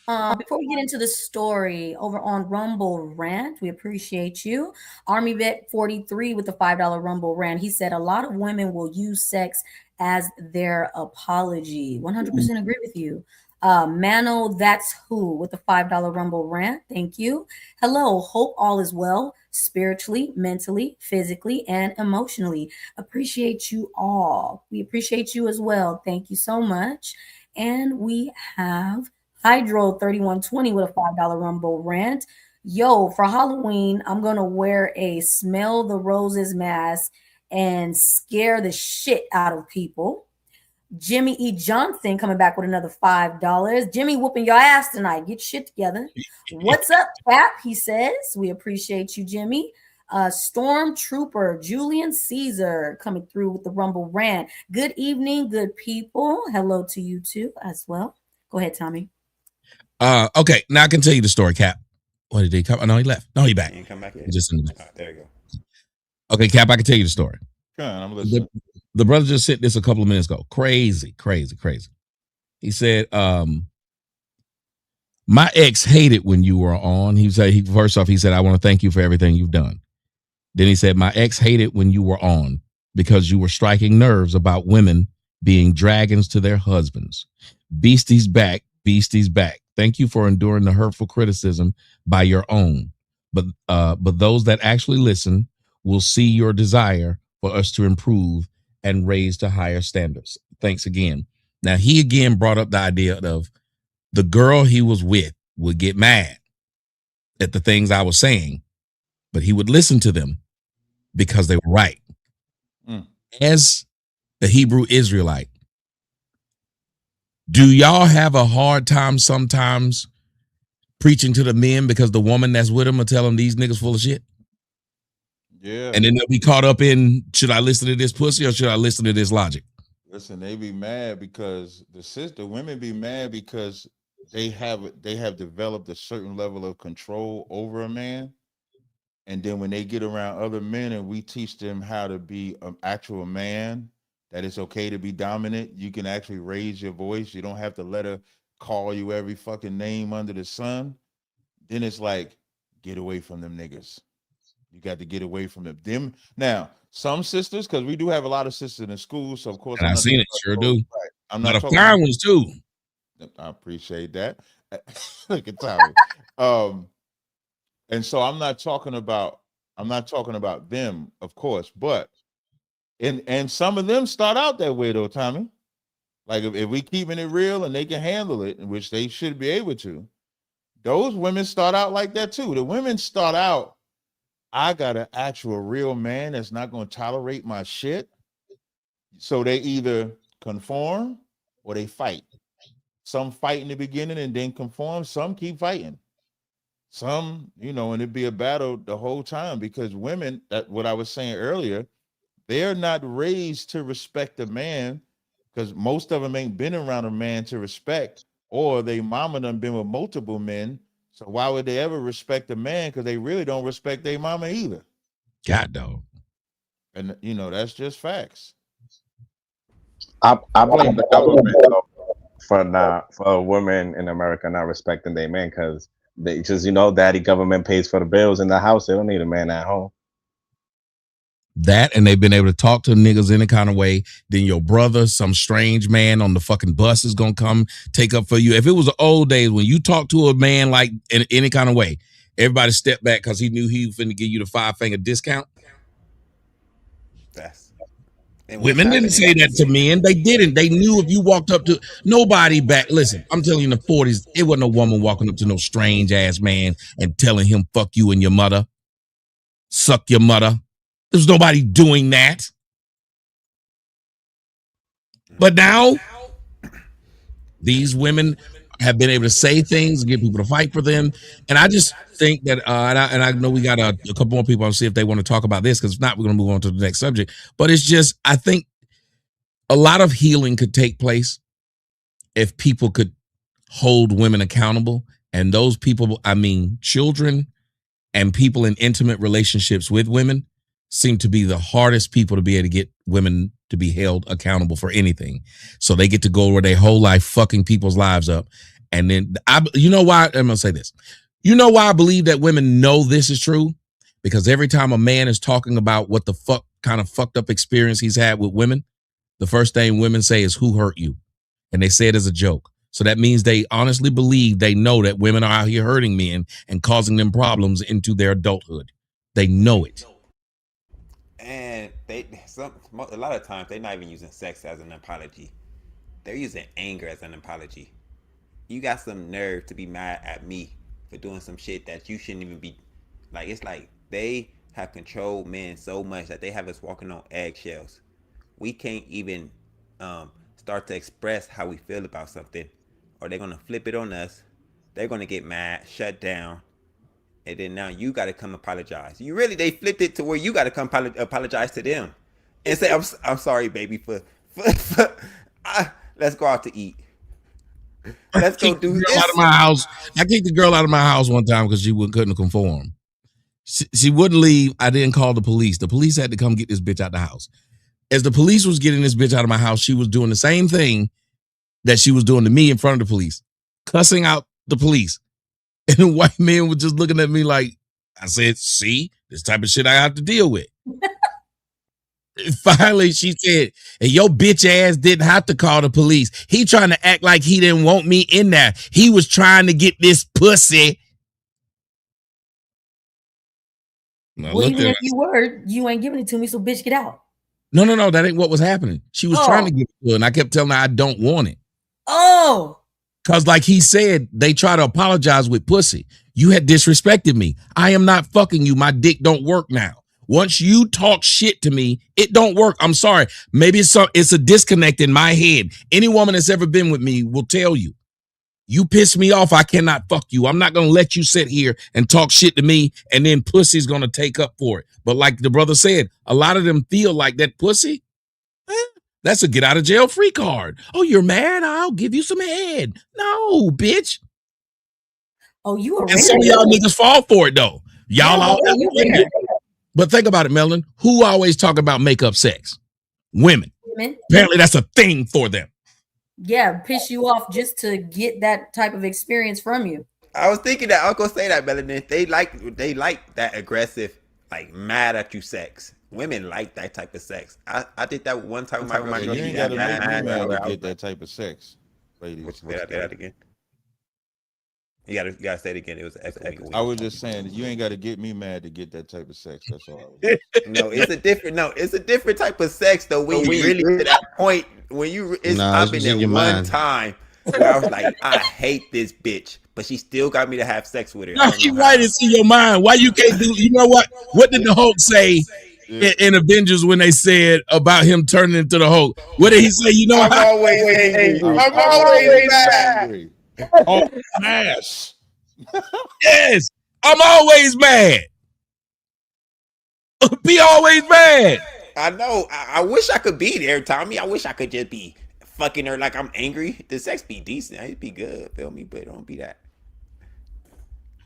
Before we get into the story over on Rumble Rant, we appreciate you. Army Vet 43 with the $5 Rumble Rant. He said a lot of women will use sex as their apology. 100% agree with you. Mano, that's who with the $5 Rumble Rant. Thank you. Hello, hope all is well, spiritually, mentally, physically, and emotionally. Appreciate you all. We appreciate you as well. Thank you so much. And we have Hydro 3120 with a $5 Rumble Rant. Yo, for Halloween, I'm gonna wear a Smell the Roses mask and scare the shit out of people. Jimmy E. Johnson coming back with another $5. Jimmy whooping your ass tonight. Get shit together. What's up, Cap? He says. We appreciate you, Jimmy. Stormtrooper Julian Caesar coming through with the Rumble Rant. Good evening, good people. Hello to you too as well. Go ahead, Tommy. Okay, now I can tell you the story, Cap. What did he come? Oh, no, he left. No, he back. He didn't come back yet. Just in the back. There you go. Okay, Cap, I can tell you the story. I'm listening. The brother just said this a couple of minutes ago. Crazy. He said, my ex hated when you were on. First off, he said, I want to thank you for everything you've done. Then he said, my ex hated when you were on because you were striking nerves about women being dragons to their husbands. Beastie's back. Thank you for enduring the hurtful criticism by your own. But those that actually listen will see your desire for us to improve and raise to higher standards. Thanks again. Now, he again brought up the idea of the girl he was with would get mad at the things I was saying but he would listen to them because they were right. Mm. As a Hebrew Israelite, do y'all have a hard time sometimes preaching to the men because the woman that's with them will tell them these niggas full of shit? Yeah. And then they'll be caught up in, should I listen to this pussy or should I listen to this logic? Listen, they be mad because the women be mad because they have developed a certain level of control over a man. And then when they get around other men and we teach them how to be an actual man, that it's okay to be dominant, you can actually raise your voice. You don't have to let her call you every fucking name under the sun. Then it's like, get away from them niggas. You got to get away from them. Now, some sisters, because we do have a lot of sisters in school, so of course, And I've seen it, sure do. Right. I'm Not not a talking fine ones too. I appreciate that. Look at Tommy. And so I'm not talking about them, of course, but and some of them start out that way though, Tommy. Like if we keeping it real and they can handle it, which they should be able to, those women start out like that too. The women start out, I got an actual real man that's not going to tolerate my shit. So they either conform or they fight. Some fight in the beginning and then conform. Some keep fighting. Some, and it'd be a battle the whole time because women, that what I was saying earlier, they're not raised to respect a man because most of them ain't been around a man to respect, or they mama done been with multiple men. So why would they ever respect a man? Because they really don't respect their mama either. God, dog. And that's just facts. I blame the government though, for women in America not respecting their men because they just daddy government pays for the bills in the house. They don't need a man at home. That, and they've been able to talk to niggas any kind of way. Then your brother, some strange man on the fucking bus is gonna come take up for you. If it was the old days when you talk to a man like in any kind of way, everybody stepped back because he knew he was finna give you the 5-finger discount. Women didn't say that to men. They didn't. They knew if you walked up to nobody back. Listen, I'm telling you, in the 40s, it wasn't a woman walking up to no strange ass man and telling him, fuck you and your mother, suck your mother. There's nobody doing that. But now, these women have been able to say things, get people to fight for them. And I just think that, and I know we got a couple more people to see if they want to talk about this, because if not, we're going to move on to the next subject. But it's just, I think a lot of healing could take place if people could hold women accountable. And those people, I mean, children and people in intimate relationships with women seem to be the hardest people to be able to get women to be held accountable for anything. So they get to go over their whole life fucking people's lives up. And then, you know why? I'm going to say this. You know why I believe that women know this is true? Because every time a man is talking about what the fuck kind of fucked up experience he's had with women, the first thing women say is, who hurt you? And they say it as a joke. So that means they honestly believe, they know that women are out here hurting men and causing them problems into their adulthood. They know it. And a lot of times they're not even using sex as an apology. They're using anger as an apology. You got some nerve to be mad at me for doing some shit that you shouldn't even be. Like, it's like they have controlled men so much that they have us walking on eggshells. We can't even start to express how we feel about something, or they're gonna flip it on us. They're gonna get mad, shut down, and then now you got to come apologize. They flipped it to where you got to come apologize to them and say, I'm sorry, baby, for let's go out to eat. Let's go do this. Out of my house. I kicked the girl out of my house one time because she couldn't conform. She wouldn't leave. I didn't call the police. The police had to come get this bitch out of the house. As the police was getting this bitch out of my house, she was doing the same thing that she was doing to me in front of the police, cussing out the police. And the white man was just looking at me like, I said, see, this type of shit I have to deal with. Finally, she said, and your bitch ass didn't have to call the police. He trying to act like he didn't want me in there. He was trying to get this pussy. Well, even if you were, you ain't giving it to me, so bitch, get out. No, that ain't what was happening. She was trying to give it to her, and I kept telling her I don't want it. Oh. Because like he said, they try to apologize with pussy. You had disrespected me. I am not fucking you. My dick don't work now. Once you talk shit to me, it don't work. I'm sorry. Maybe it's a disconnect in my head. Any woman that's ever been with me will tell you. You piss me off, I cannot fuck you. I'm not going to let you sit here and talk shit to me and then pussy's going to take up for it. But like the brother said, a lot of them feel like that pussy, that's a get out of jail free card. Oh, you're mad? I'll give you some head. No, bitch. Oh, you a And some of y'all niggas fall for it though. Y'all all But think about it, Melon. Who always talk about makeup sex? Women. Apparently that's a thing for them. Yeah, piss you off just to get that type of experience from you. I was thinking that I was gonna say that, Melanin. They like that aggressive, like mad at you sex. Women like that type of sex. I did that one time with my girl. You ain't gotta make me mad to get that type of sex, ladies. Say that again. You gotta say it again. It was echo. I was just saying you ain't gotta get me mad to get that type of sex. That's all. It's a different type of sex though. When you really get to that point, when you I've been there one time where I was like, I hate this bitch, but she still got me to have sex with her. No, you right, it's in your mind. Why you can't do? You know what? What did the Hulk say in Avengers when they said about him turning into the Hulk? What did he say? You know, I'm always angry. I'm always mad. Oh, ass. Yes, I'm always mad. Be always mad. I know. I wish I could be there, Tommy. I wish I could just be fucking her like I'm angry. The sex be decent. It'd be good. Feel me? But don't be that.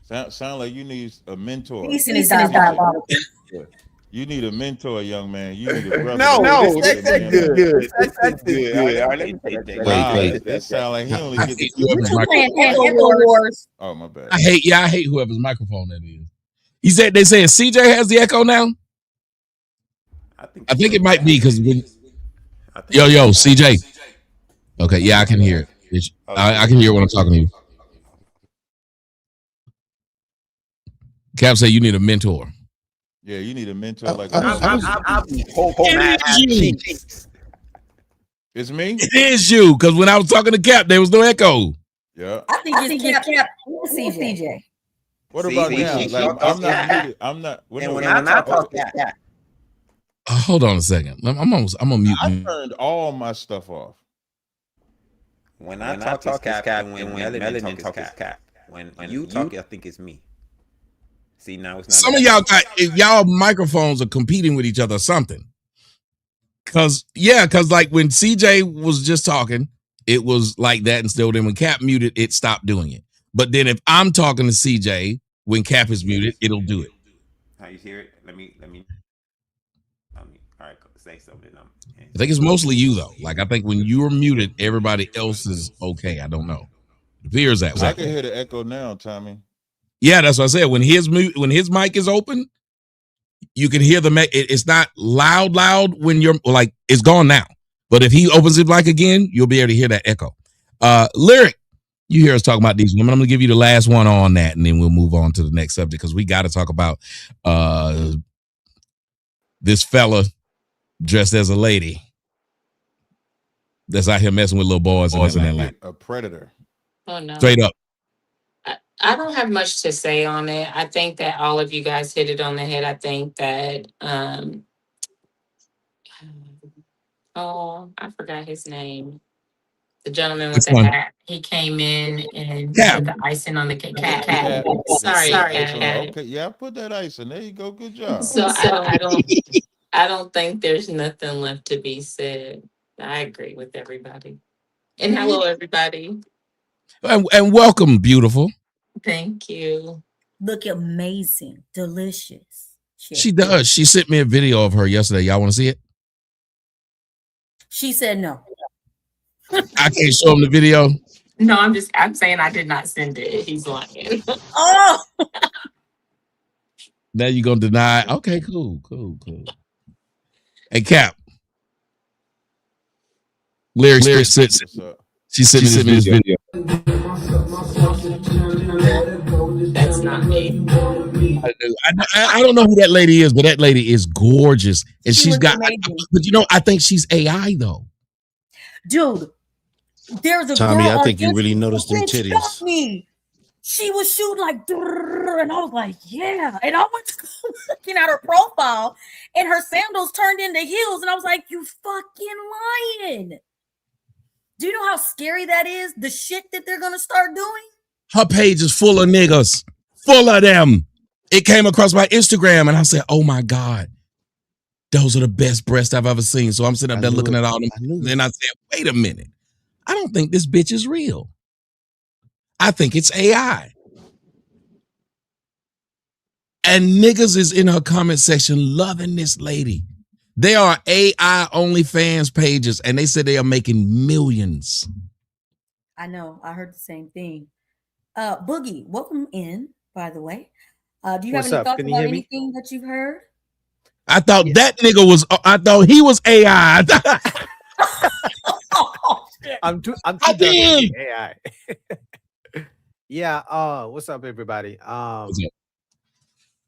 Sound like you need a mentor. Decent is diabolical. You need a mentor, young man. You need a brother. No, that's good. That's good. All right, let me take that. Wait. That sound like he only I gets. hate whoever's Echo Wars. Oh, my bad. I hate whoever's microphone that is. He said they saying CJ has the echo now. I think it might be because yo CJ. Okay, yeah, I can hear it. I can hear when I'm talking to you. Cap said you need a mentor. Yeah, you need a mentor like It's me? It is you, because when I was talking to Cap, there was no echo. Yeah. I think it's Cap CJ. What about now? Like, I'm not muted. I'm not. When I talk, Hold on a second. I'm gonna mute. I turned all my stuff off. When I talk, Cap, and when Melanin talk, is Cap. When you talk, I think it's me. See, now it's not. Some of y'all microphones are competing with each other or something. Cause like when CJ was just talking, it was like that, and still then when Cap muted, it stopped doing it. But then if I'm talking to CJ when Cap is muted, it'll do it. How you hear it? Let me. All right, say something. I think it's mostly you though. Like I think when you're muted, everybody else is okay. I don't know. It appears that way. I can hear the echo now, Tommy. Yeah, that's what I said. When his mic is open, you can hear it's not loud when you're like it's gone now. But if he opens his mic again, you'll be able to hear that echo. Lyric, you hear us talking about these women. I'm gonna give you the last one on that, and then we'll move on to the next subject because we got to talk about this fella dressed as a lady that's out here messing with little boys in Atlanta. A predator. Oh no. Straight up. I don't have much to say on it. I think that all of you guys hit it on the head. I think that I forgot his name. The gentleman with the hat. He came in and put the icing on the cake. Cat. Sorry. Okay, yeah, put that icing. There you go. Good job. So I don't think there's nothing left to be said. I agree with everybody. And hello, everybody. And welcome, beautiful. Thank you. Look amazing, delicious. She does. She sent me a video of her yesterday. Y'all want to see it? She said no. I can't show him the video. No, I'm saying I did not send it. He's lying. Oh, Now you're gonna deny. Okay, cool. Hey, Cap. Lyric sits. She sent me this video. That's not me. I don't know who that lady is, but that lady is gorgeous, and she's got. But I think she's AI though. dude, There's a Tommy, girl I on think you really Instagram noticed them that shot titties. me. She was shooting like, "Drrrr," and I was like, yeah. And I went to go looking at her profile, and her sandals turned into heels, and I was like, you fucking lying. Do you know how scary that is? The shit that they're gonna start doing. Her page is full of niggas, full of them. It came across my Instagram, and I said, "Oh my god, those are the best breasts I've ever seen." So I'm sitting up I there knew looking it. at all them. I knew Then I said, "Wait a minute, I don't think this bitch is real. I think it's AI." And niggas is in her comment section loving this lady. There are AI OnlyFans pages, and they said they are making millions. I know. I heard the same thing. Boogie, welcome in. By the way, do you have What's any up? thoughts Can you about hear me? anything that you've heard? I thought Yeah. that nigga was. I thought he was AI. I'm too I dark to did. be AI. Yeah, what's up everybody? What's up?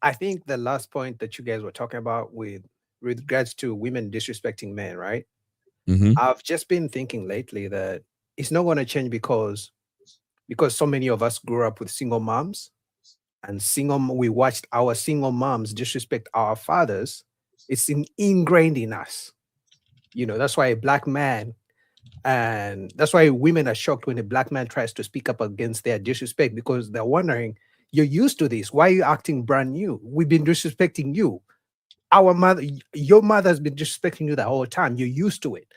I think the last point that you guys were talking about with regards to women disrespecting men, right? Mhm. I've just been thinking lately that it's not going to change because so many of us grew up with single moms, and we watched our single moms disrespect our fathers. It's ingrained in us. You know, that's why a black man, and that's why women are shocked when a black man tries to speak up against their disrespect, because they're wondering, you're used to this. Why are you acting brand new? We've been disrespecting you. Your mother has been disrespecting you the whole time. You're used to it.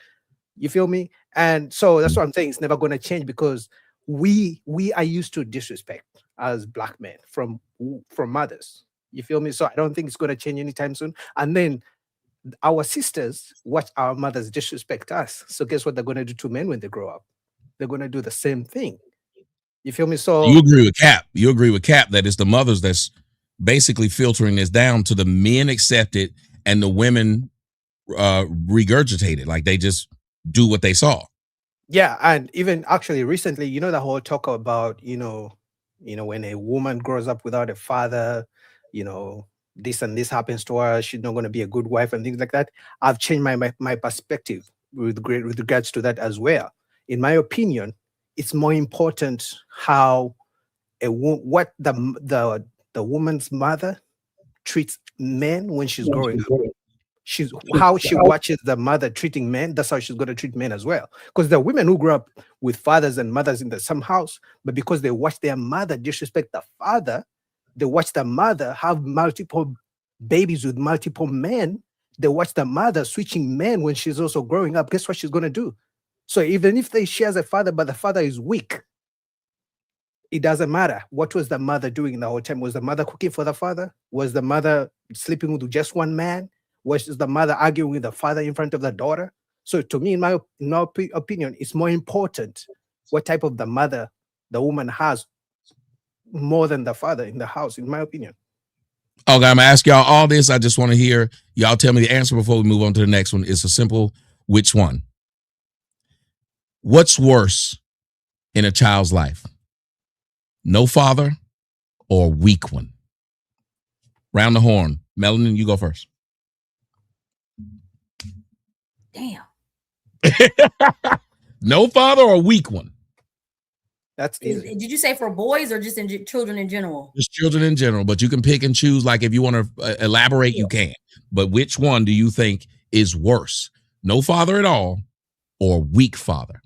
You feel me? And so that's what I'm saying. It's never going to change because we are used to disrespect as black men from mothers. You feel me? So I don't think it's going to change anytime soon. And then our sisters watch our mothers disrespect us. So guess what they're going to do to men when they grow up? They're going to do the same thing. You feel me? You So agree with Cap? You agree with Cap that it's the mothers that's basically filtering this down to the men accept it and the women regurgitate it, like they just do what they saw. yeah, and even actually recently, you know, the whole talk about, when a woman grows up without a father, this and this happens to her, she's not going to be a good wife and things like that. I've changed my perspective with regards to that as well. In my opinion, it's more important how what the woman's mother treats men when she's growing up. How she watches the mother treating men, that's how she's going to treat men as well. Because there are women who grew up with fathers and mothers in the same house, but because they watch their mother disrespect the father, they watch the mother have multiple babies with multiple men, they watch the mother switching men when she's also growing up. Guess what she's going to do? So even if she has a father, but the father is weak, it doesn't matter. What was the mother doing the whole time? Was the mother cooking for the father? Was the mother sleeping with just one man? Was the mother arguing with the father in front of the daughter? So to me, in my opinion, it's more important what type of the mother the woman has more than the father in the house, in my opinion. Okay, I'm gonna ask y'all all this. I just want to hear y'all tell me the answer before we move on to the next one. It's a simple which one? What's worse in a child's life? No father or weak one? Round the horn. Melanin, you go first. Damn. No father or weak one? That's easy. Did you say for boys or just in children in general? Just children in general, but you can pick and choose. Like if you want to elaborate, you can. But which one do you think is worse? No father at all or weak father?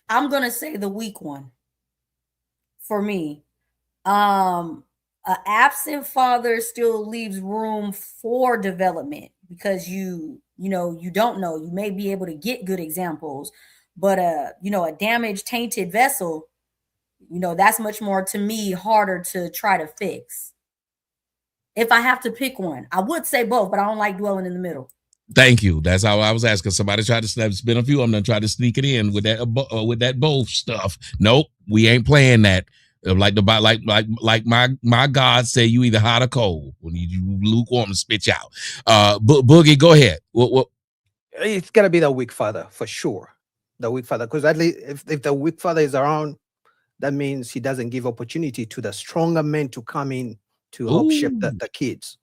I'm gonna say the weak one. For me, an absent father still leaves room for development because you don't know. You may be able to get good examples, but a damaged, tainted vessel, that's much more, to me, harder to try to fix. If I have to pick one, I would say both, but I don't like dwelling in the middle. Thank you. That's how I was asking. Somebody tried to spin a few of them, tried to sneak it in with that both stuff. Nope, we ain't playing that. Like my God said, you either hot or cold. When you lukewarm, spit you out. Boogie, go ahead. What? It's gotta be the weak father for sure. The weak father, because at least if the weak father is around, that means he doesn't give opportunity to the stronger men to come in to help shape the kids.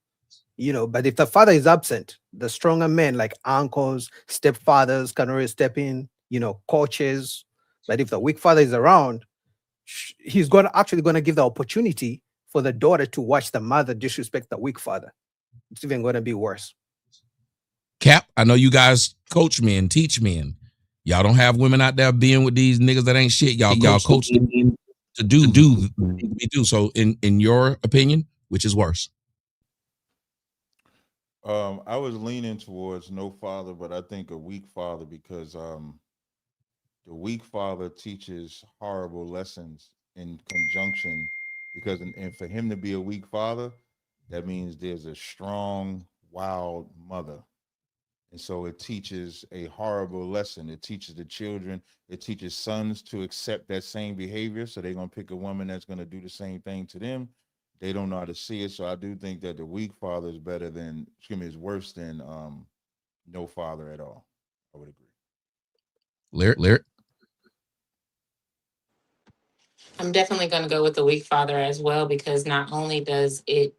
But if the father is absent, the stronger men like uncles, stepfathers can already step in, coaches, But if the weak father is around, he's actually going to give the opportunity for the daughter to watch the mother disrespect the weak father. It's even going to be worse. Cap, I know you guys coach men, teach men. Y'all don't have women out there being with these niggas that ain't shit. Y'all coach them to do. So in your opinion, which is worse? I was leaning towards no father, but I think a weak father, because the weak father teaches horrible lessons in conjunction, because and for him to be a weak father, that means there's a strong, wild mother. And so it teaches a horrible lesson. It teaches the children, it teaches sons to accept that same behavior. So they're going to pick a woman that's going to do the same thing to them. They don't know how to see it. So I do think that the weak father is better than, is worse than no father at all. I would agree. Lyric. I'm definitely going to go with the weak father as well, because not only does it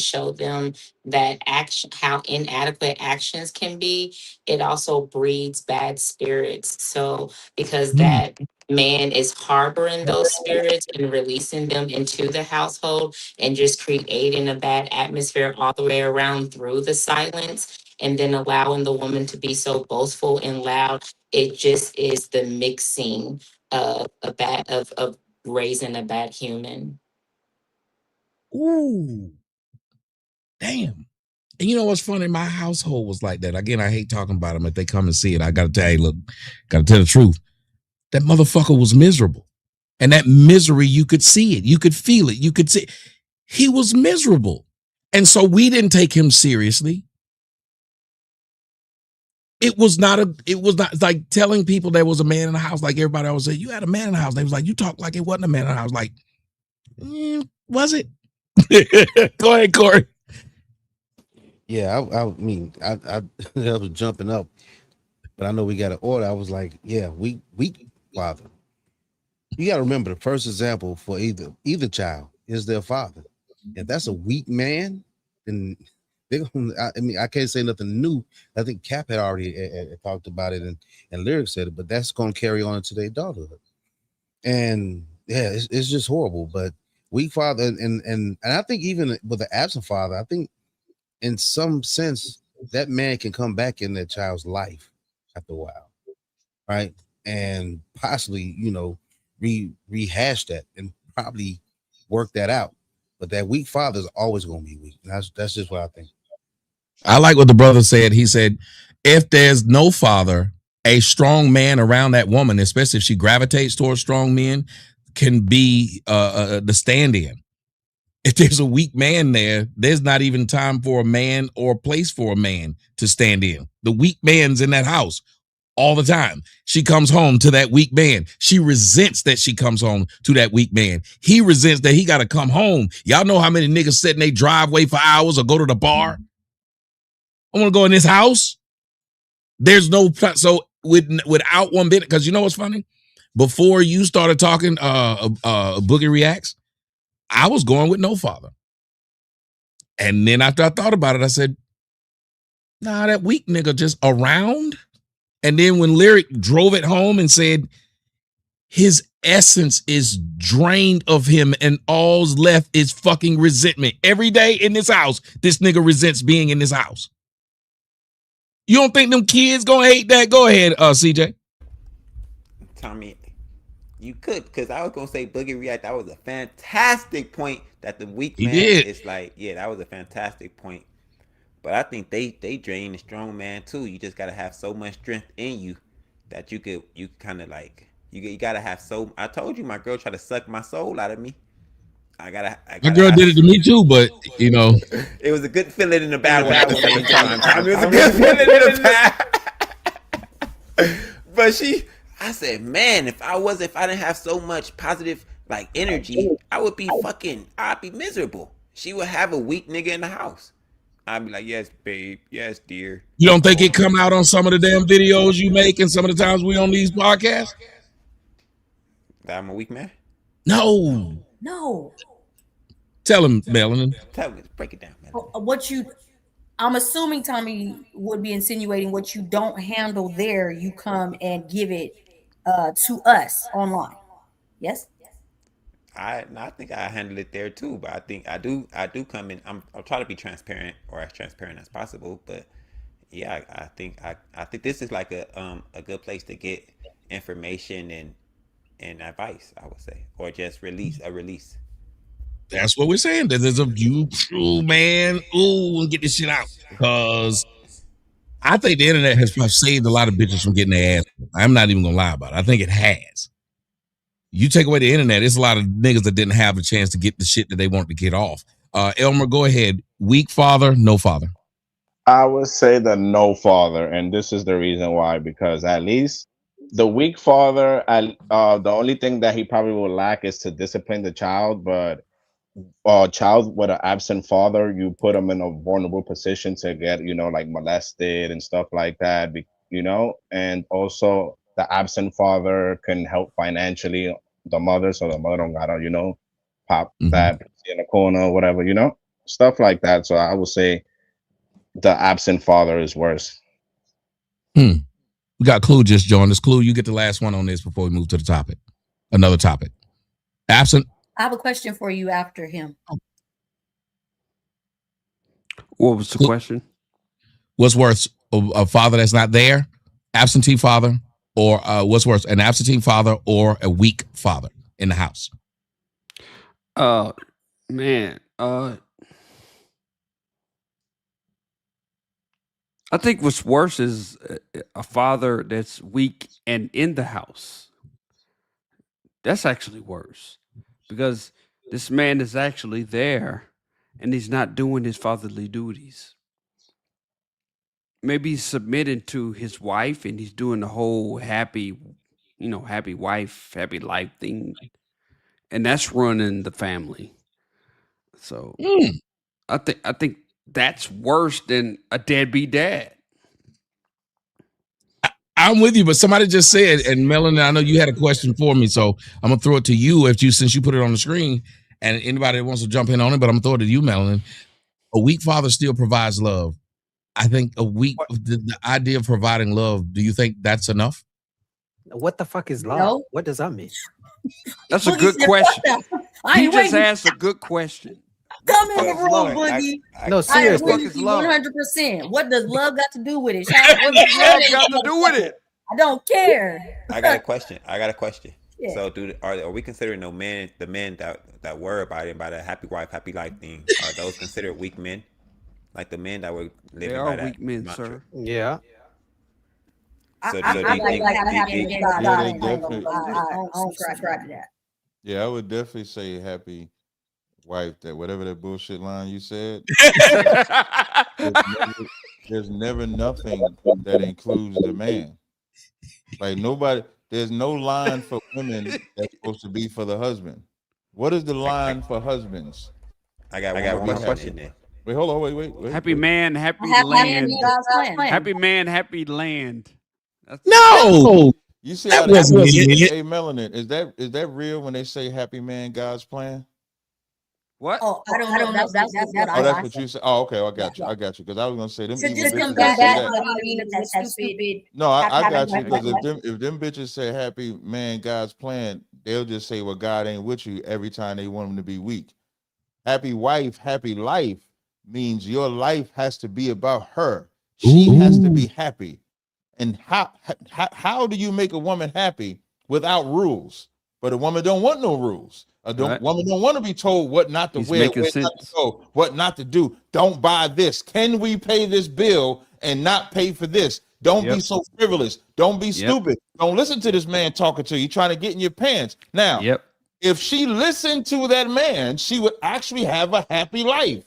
show them that action, how inadequate actions can be, it also breeds bad spirits. So because that man is harboring those spirits and releasing them into the household and just creating a bad atmosphere all the way around through the silence, and then allowing the woman to be so boastful and loud, it just is the mixing of raising a bad human. Ooh, damn. And you know what's funny? My household was like that. Again, I hate talking about them. If they come and see it, I gotta tell you, look, gotta tell the truth. That motherfucker was miserable. And that misery, you could see it, you could feel it, you could see it. He was miserable. And so we didn't take him seriously. It was not like telling people there was a man in the house. Like everybody always said, you had a man in the house. They was like, you talk like it wasn't a man in the house. Like, was it? Go ahead, Corey. Yeah, I mean, I was jumping up, but I know we got an order. I was like, yeah, weak father. You got to remember, the first example for either child is their father. If that's a weak man, then I can't say nothing new. I think Cap had already talked about it, and Lyric said it, but that's going to carry on into their adulthood. And yeah, it's just horrible. But weak father, and I think even with the absent father, I think in some sense that man can come back in that child's life after a while, right? And possibly, rehash that and probably work that out. But that weak father is always going to be weak. That's just what I think. I like what the brother said. He said, if there's no father, a strong man around that woman, especially if she gravitates towards strong men, can be the stand-in. If there's a weak man there, there's not even time for a man or place for a man to stand in. The weak man's in that house all the time. She comes home to that weak man. She resents that she comes home to that weak man. He resents that he got to come home. Y'all know how many niggas sit in their driveway for hours or go to the bar? I want to go in this house. There's no, so without one bit, because you know what's funny? Before you started talking Boogie Reacts, I was going with no father. And then after I thought about it, I said, nah, that weak nigga just around. And then when Lyric drove it home and said his essence is drained of him and all's left is fucking resentment. Every day in this house, this nigga resents being in this house. You don't think them kids gonna hate that? Go ahead, CJ. Tommy, you could, because I was gonna say Boogie React. That was a fantastic point. That the weak man is like, yeah, that was a fantastic point. But I think they drain the strong man too. You just gotta have so much strength in you that you kind of like you gotta have so. I told you my girl tried to suck my soul out of me. I gotta my girl did it to me too, but it was a good feeling in the bad one at the same time. It was a good feeling in the bad. But I said, man, if I didn't have so much positive like energy, I'd be miserable. She would have a weak nigga in the house. I'd be like, yes, babe, yes, dear. You don't think it come out on some of the damn videos you make and some of the times we on these podcasts? That I'm a weak man? No. Tell him, Melanin. Tell me, break it down, man. I'm assuming Tommy would be insinuating what you don't handle there, you come and give it to us online. Yes. I think I handle it there too, but I do come in. I'll try to be transparent or as transparent as possible. But yeah, I think this is like a good place to get information and advice. I would say, or just release. That's what we're saying. That there's a man. Ooh, get this shit out because I think the internet has saved a lot of bitches from getting their ass. I'm not even gonna lie about it. I think it has. You take away the internet, it's a lot of niggas that didn't have a chance to get the shit that they want to get off. Elmer, go ahead. Weak father, no father. I would say the no father, and this is the reason why. Because at least the weak father, the only thing that he probably will lack is to discipline the child. But child with an absent father, you put them in a vulnerable position to get, like molested and stuff like that, and also the absent father can help financially the mother, so the mother don't gotta, pop that in the corner or whatever, stuff like that. So I would say the absent father is worse. We got Clue just joined us. Clue, you get the last one on this before we move to the topic. Another topic. Absent. I have a question for you after him. What was the question? What's worse, a father that's not there, absentee father, or what's worse, an absentee father or a weak father in the house? Man, I think what's worse is a father that's weak and in the house. That's actually worse because this man is actually there and he's not doing his fatherly duties. Maybe he's submitting to his wife and he's doing the whole happy wife, happy life thing. And that's running the family. So I think that's worse than a deadbeat dad. I'm with you, but somebody just said, and Melanie, I know you had a question for me, so I'm gonna throw it to you since you put it on the screen, and anybody that wants to jump in on it, but I'm gonna throw it to you, Melanie. A weak father still provides love. I think the idea of providing love, do you think that's enough? What the fuck is love? No. What does that mean? That's a good question. I You ain't just waiting. asked a good question. Come in the Fuck is room, love? Boogie. No, I seriously. agree with you 100%. What does love got to do with it? What does love got to do with it? I don't care. I got a question. Yeah. So, are we considering the men that were abiding by the happy wife, happy life thing? Are those considered weak men? Like the men that were living They by are that weak men, mantra? sir. Yeah. So, I do you like think? how to have it. Yeah, they definitely. I don't subscribe to that. Yeah, I would definitely say happy wife. That whatever that bullshit line you said. There's never nothing that includes the man. Like nobody. There's no line for women that's supposed to be for the husband. What is the line for husbands? I got wanna one be more happy. question then. Wait, hold on. Wait. Happy man, happy Happy land. man, God's plan. Happy man, happy land. No, You see that how they wasn't it. Hey, Melanin, is that real when they say happy man, God's plan? What? Oh, I don't know. That's what Oh, that's what you said. Oh, okay. I got you. Because I was gonna say them So evil just come bitches back that say to that. how you know that stupid. No, I got you. happy Because wife. if them bitches say happy man, God's plan, they'll just say, well, God ain't with you every time they want him to be weak. Happy wife, happy life means your life has to be about her. She has to be happy. And how do you make a woman happy without rules? But a woman don't want no rules. Woman don't want to be told what not to wear, where not to go, what not to do. Don't buy this. Can we pay this bill and not pay for this? Don't be so frivolous. Don't be stupid. Don't listen to this man talking to you, trying to get in your pants. Now, if she listened to that man, she would actually have a happy life.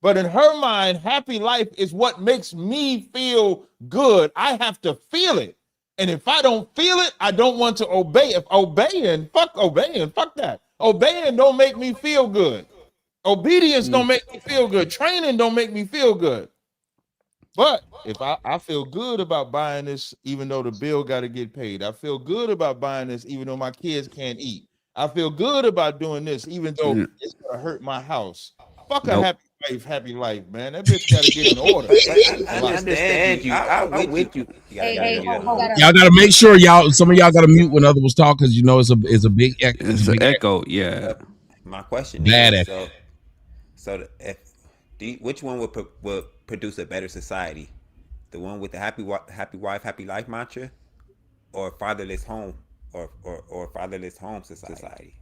But in her mind, happy life is what makes me feel good. I have to feel it. And if I don't feel it, I don't want to obey. If fuck that. Obeying don't make me feel good. Obedience don't make me feel good. Training don't make me feel good. But if I feel good about buying this, even though the bill got to get paid, I feel good about buying this, even though my kids can't eat. I feel good about doing this, even though it's going to hurt my house. Fuck a happy happy life, man. That bitch got to get in order. I understand you. I'm with you. Hey, hold on. Y'all got to make sure some of y'all got to mute when other was talking because you know it's a big echo. It's an echo. Yeah. My question Bad is, echo. which one would produce a better society? The one with the happy wife, happy life mantra, or fatherless home, or fatherless home society?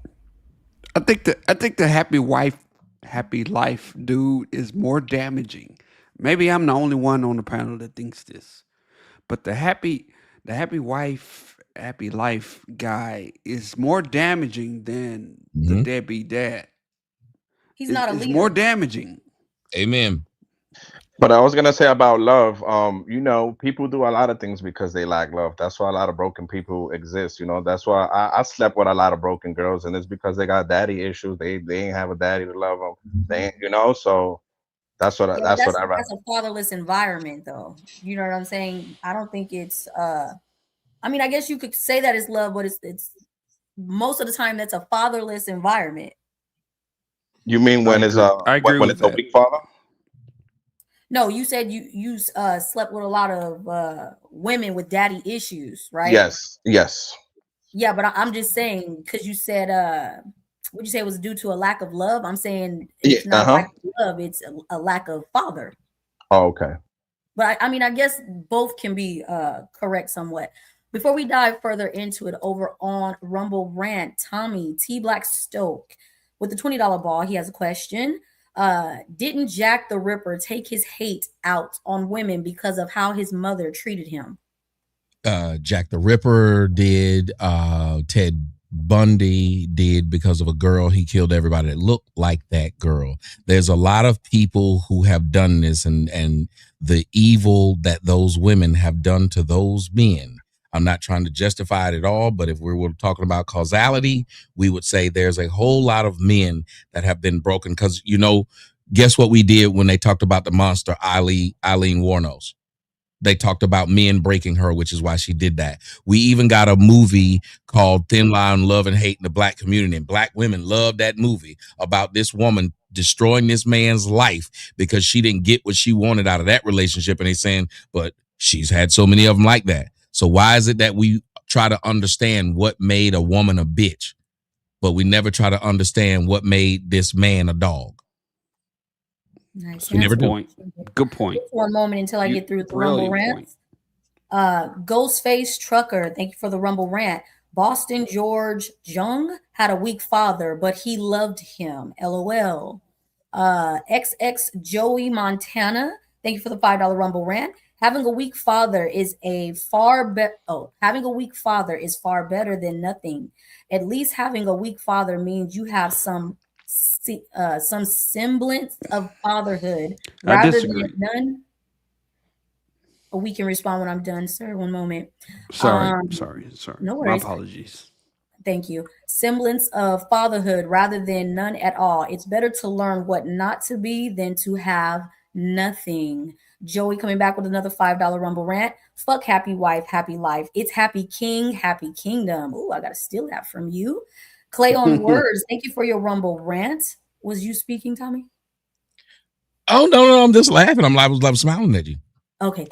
I think the happy wife, happy life dude is more damaging. Maybe I'm the only one on the panel that thinks this, but the happy wife, happy life guy is more damaging than the deadbeat dad. He's not a It's leader. more damaging. Amen. But I was gonna say about love, people do a lot of things because they lack love. That's why a lot of broken people exist. That's why I slept with a lot of broken girls, and it's because they got daddy issues. They ain't have a daddy to love them. They ain't, so that's what Yeah, that's what I that's a fatherless environment, though. You know what I'm saying? I don't think it's. I mean, I guess you could say that it's love, but it's most of the time that's a fatherless environment. You mean when it's I agree when with it's that. a weak father? No, you said you slept with a lot of women with daddy issues, right? Yes. Yeah, but I'm just saying because you said would you say it was due to a lack of love? I'm saying it's not lack of love; it's a lack of father. Oh, okay. But I mean, I guess both can be correct somewhat. Before we dive further into it, over on Rumble Rant, Tommy T Black Stoke with the $20 ball, he has a question. Didn't Jack the Ripper take his hate out on women because of how his mother treated him? Jack the Ripper did. Ted Bundy did because of a girl. He killed everybody that looked like that girl. There's a lot of people who have done this, and the evil that those women have done to those men. I'm not trying to justify it at all, but if we were talking about causality, we would say there's a whole lot of men that have been broken. Because, guess what we did when they talked about the monster, Eileen Wuornos? They talked about men breaking her, which is why she did that. We even got a movie called Thin Line, Love and Hate in the Black community. And Black women love that movie about this woman destroying this man's life because she didn't get what she wanted out of that relationship. And they saying, but she's had so many of them like that. So why is it that we try to understand what made a woman a bitch, but we never try to understand what made this man a dog? Nice. We never do. Good point. Just one moment until I get through with the Rumble Rant. Ghostface Trucker, thank you for the Rumble Rant. Boston George Jung had a weak father, but he loved him. LOL. XX Joey Montana, thank you for the $5 Rumble Rant. Having a weak father is having a weak father is far better than nothing. At least having a weak father means you have some semblance of fatherhood rather than none. We can respond when I'm done, sir. One moment. Sorry. No worries. My apologies. Thank you. Semblance of fatherhood rather than none at all. It's better to learn what not to be than to have nothing. Joey coming back with another $5 Rumble Rant. Fuck happy wife, happy life. It's happy king, happy kingdom. Oh, I gotta steal that from you. Clay on Words, thank you for your Rumble Rant. Was you speaking, Tommy? Oh, no, I'm just laughing. I'm smiling at you. Okay.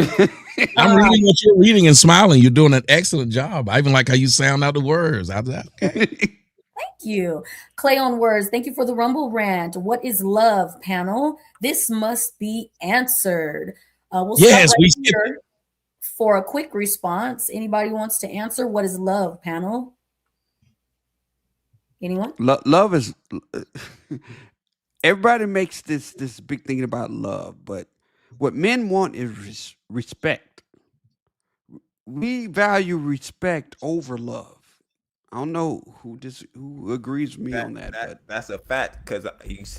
I'm reading what you're reading and smiling. You're doing an excellent job. I even like how you sound out the words. Okay. Thank you. Clay on Words, thank you for the Rumble Rant. What is love, panel? This must be answered. We'll start right here for a quick response. Anybody wants to answer? What is love, panel? Anyone? Love is everybody makes this big thing about love, but what men want is respect. We value respect over love. I don't know who agrees with me on that, but that's a fact. Because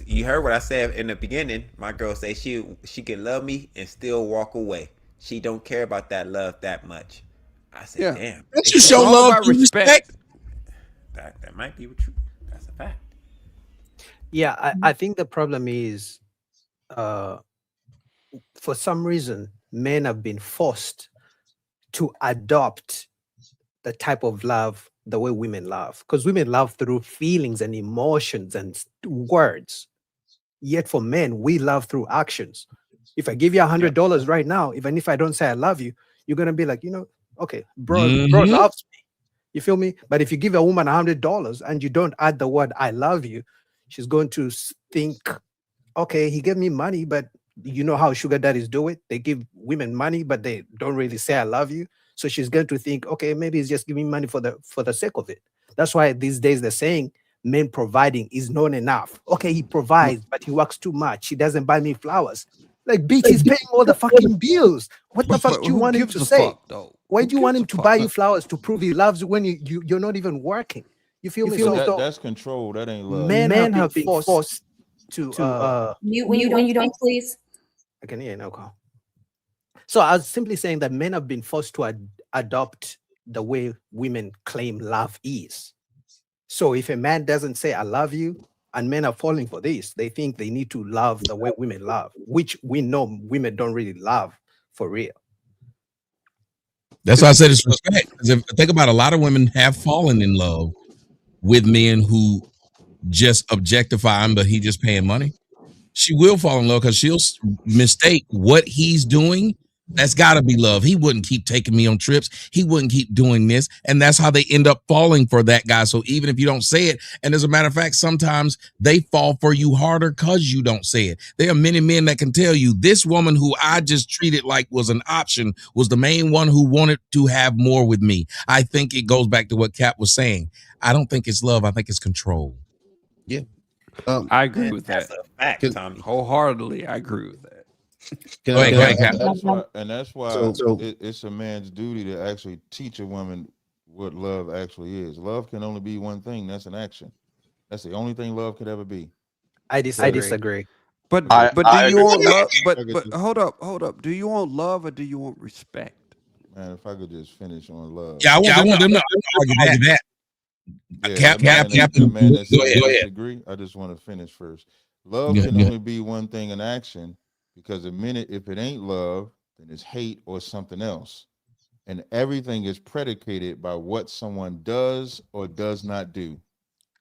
you heard what I said in the beginning. My girl say she can love me and still walk away. She don't care about that love that much. I said, damn. That you show love and respect. That might be true. That's a fact. Yeah, I think the problem is, for some reason, men have been forced to adopt the type of love the way women love, because women love through feelings and emotions and words. Yet for men, we love through actions. If I give you $100 right now, even if I don't say I love you, you're gonna be like, okay, bro Mhm. loves me. You feel me? But if you give a woman $100 and you don't add the word "I love you," she's going to think, okay, he gave me money, but you know how sugar daddies do it? They give women money, but they don't really say "I love you." So she's going to think, okay, maybe he's just giving money for the sake of it. That's why these days they're saying men providing is not enough. Okay, he provides, but he works too much. He doesn't buy me flowers. Like, bitch, he's paying all the fucking bills. What the fuck But do you who want him gives to a say? fuck though? Why Who do you want gives him a to fuck? buy you flowers to prove he loves you when you're not even working? You feel me? So That's control. That ain't love. men have been forced to Mute when you don't, please. I can hear now, Carl. So I was simply saying that men have been forced to adopt the way women claim love is. So if a man doesn't say "I love you," and men are falling for this, they think they need to love the way women love, which we know women don't really love for real. That's why I said it's respect. Because if think about it, a lot of women have fallen in love with men who just objectify him, but he just paying money. She will fall in love because she'll mistake what he's doing. That's got to be love. He wouldn't keep taking me on trips. He wouldn't keep doing this. And that's how they end up falling for that guy. So even if you don't say it, and as a matter of fact, sometimes they fall for you harder because you don't say it. There are many men that can tell you this woman who I just treated like was an option was the main one who wanted to have more with me. I think it goes back to what Cap was saying. I don't think it's love. I think it's control. Yeah. I agree with that. That's a fact, Tommy. Wholeheartedly, I agree with that. Go ahead, Cap. That's why So- it's a man's duty to actually teach a woman what love actually is. Love can only be one thing. That's an action. That's the only thing love could ever be. I disagree. But I do you agree want with love? I But get hold up. Do you want love or do you want respect? Man, if I could just finish on love. Yeah, I want them to argue that. Yeah, Cap, the man that go said ahead. disagree. I just want to finish first. Love Yeah, can yeah. only be one thing in action, because the minute if it ain't love, then it's hate or something else. And everything is predicated by what someone does or does not do.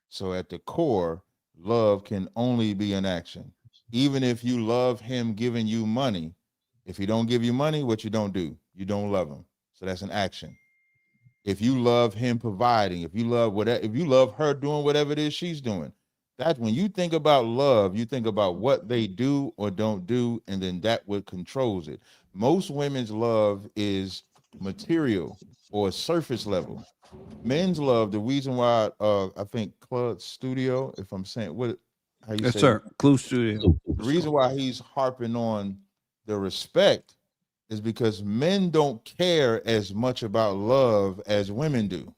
So at the core, love can only be an action. Even if you love him giving you money, if he don't give you money, what you don't do, you don't love him. So that's an action. If you love him providing, if you love her doing whatever it is she's doing, that's when you think about love, you think about what they do or don't do, and then that what controls it. Most women's love is material or surface level. Men's love, the reason why I think Club Studio, if I'm saying what how you Yes, say sir. Clue Studio. the reason why he's harping on the respect is because men don't care as much about love as women do.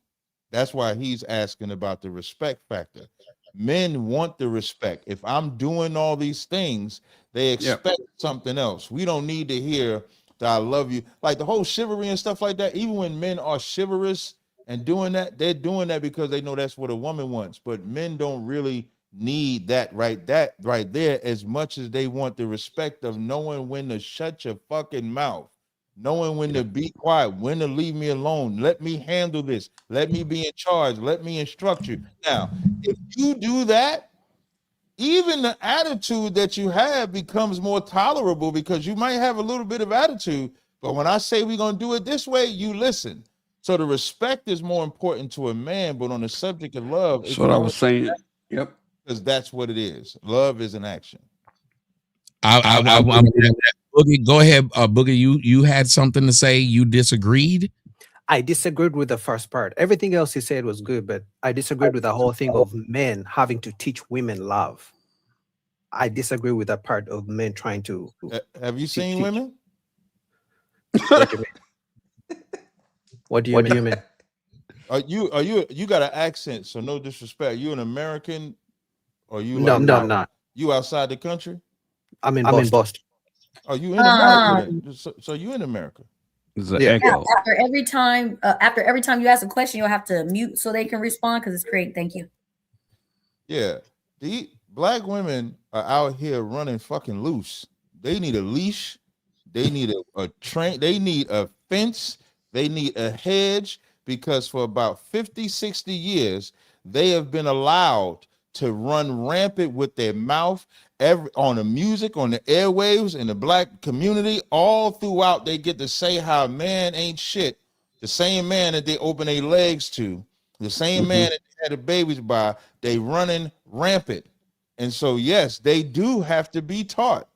That's why he's asking about the respect factor. Men want the respect. If I'm doing all these things, they expect something else. We don't need to hear that I love you. Like the whole chivalry and stuff like that, even when men are chivalrous and doing that, they're doing that because they know that's what a woman wants. But men don't really need that right there as much as they want the respect of knowing when to shut your fucking mouth, knowing when to be quiet, when to leave me alone, let me handle this, let me be in charge, let me instruct you. Now if you do that, even the attitude that you have becomes more tolerable, because you might have a little bit of attitude, but when I say we're going to do it this way, you listen. So the respect is more important to a man, but on the subject of love, That's what I was saying. Yep. because that's what it is. Love is an action. Boogie, go ahead, Boogie. You had something to say. You disagreed. I disagreed with the first part. Everything else he said was good, but I disagreed with the whole thing of men having to teach women love. I disagree with that part of men trying to. Have you seen women? What do you mean? You got an accent, so no disrespect. You an American, or you No, like, I'm not. You outside the country? I'm in Boston. Oh, you in America? Then? So you in America? It's an Yeah. echo. After every time you ask a question, you'll have to mute so they can respond because it's great. Thank you. Yeah. The black women are out here running fucking loose. They need a leash. They need a train. They need a fence. They need a hedge, because for about 50, 60 years, they have been allowed to run rampant with their mouth on the music, on the airwaves, in the black community, all throughout. They get to say how a man ain't shit. The same man that they open their legs to, the same man that they had the babies by, they running rampant. And so, yes, they do have to be taught.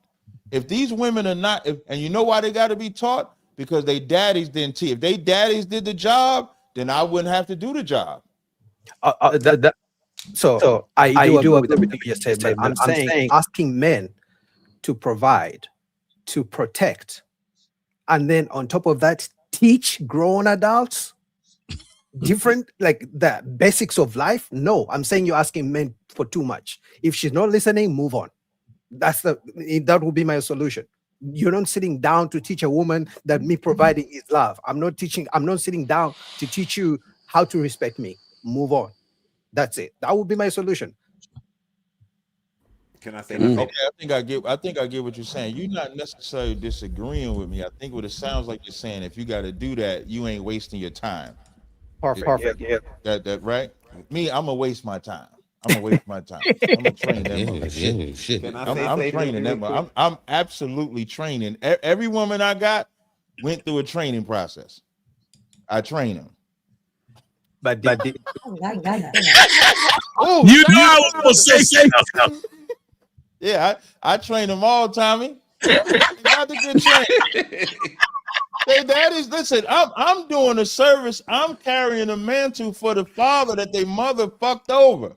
If these women are not, and you know why they got to be taught? Because they daddies didn't teach. If they daddies did the job, then I wouldn't have to do the job. So I do agree with everything you said, but I'm saying asking men to provide, to protect, and then on top of that, teach grown adults different, like the basics of life. No, I'm saying you're asking men for too much. If she's not listening, move on. That will be my solution. You're not sitting down to teach a woman that me providing is love. I'm not sitting down to teach you how to respect me. Move on. That's it. That would be my solution. Can I say my Okay, I think I get what you're saying. You're not necessarily disagreeing with me. I think what it sounds like you're saying, if you got to do that, you ain't wasting your time. Perfect. Yeah. That right? Me, I'm gonna waste my time. I'm gonna waste my time. I'm gonna train them. Shit. I'm training them. I'm absolutely training. Every woman I got went through a training process. I train them. But you know I was gonna say something. Yeah, I train them all, Tommy. Not the good train. Hey, daddies, listen, I'm doing a service. I'm carrying a mantle for the father that they mother fucked over.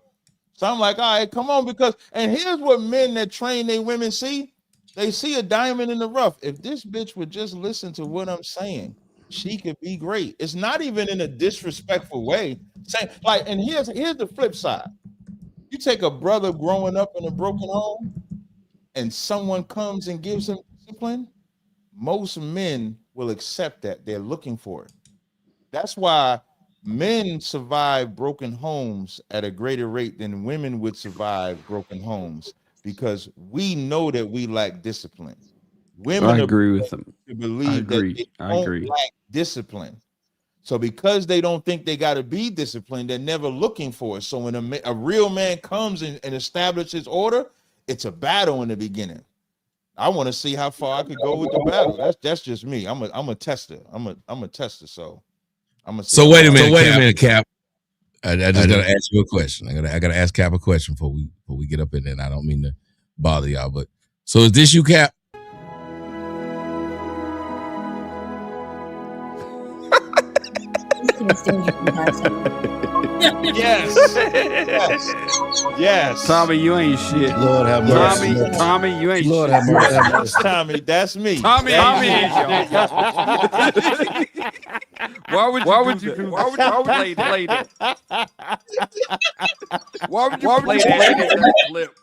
So I'm like, all right, come on, and here's what men that train their women see. They see a diamond in the rough. If this bitch would just listen to what I'm saying, she could be great. It's not even in a disrespectful way. And here's the flip side. You take a brother growing up in a broken home and someone comes and gives him discipline, most men will accept that. They're looking for it. That's why men survive broken homes at a greater rate than women would survive broken homes, because we know that we lack discipline. Women agree with them. To believe that they don't lack discipline. So because they don't think they got to be disciplined, they're never looking for it. So when a real man comes and establishes order, it's a battle in the beginning. I want to see how far I could go with the battle. That's just me. I'm a tester. I'm a tester. So I'm gonna. So wait a minute, Cap. I just gotta ask you a question. I gotta ask Cap a question before we get up in there. And I don't mean to bother y'all, but so is this you, Cap? Yes. Tommy, you ain't shit. Lord have mercy. Tommy, you ain't Lord shit. have mercy. Tommy, that's me. Tommy is y'all. Why would you play that? Why would you play that clip?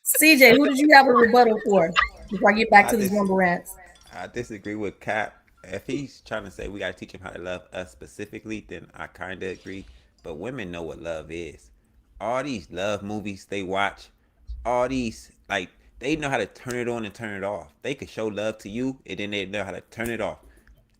CJ, who did you have a rebuttal for before I get back to these rumble rants? I disagree with Cap. If he's trying to say we got to teach him how to love us specifically, then I kind of agree. But women know what love is. All these love movies they watch, all these, like, they know how to turn it on and turn it off. They could show love to you, and then they know how to turn it off.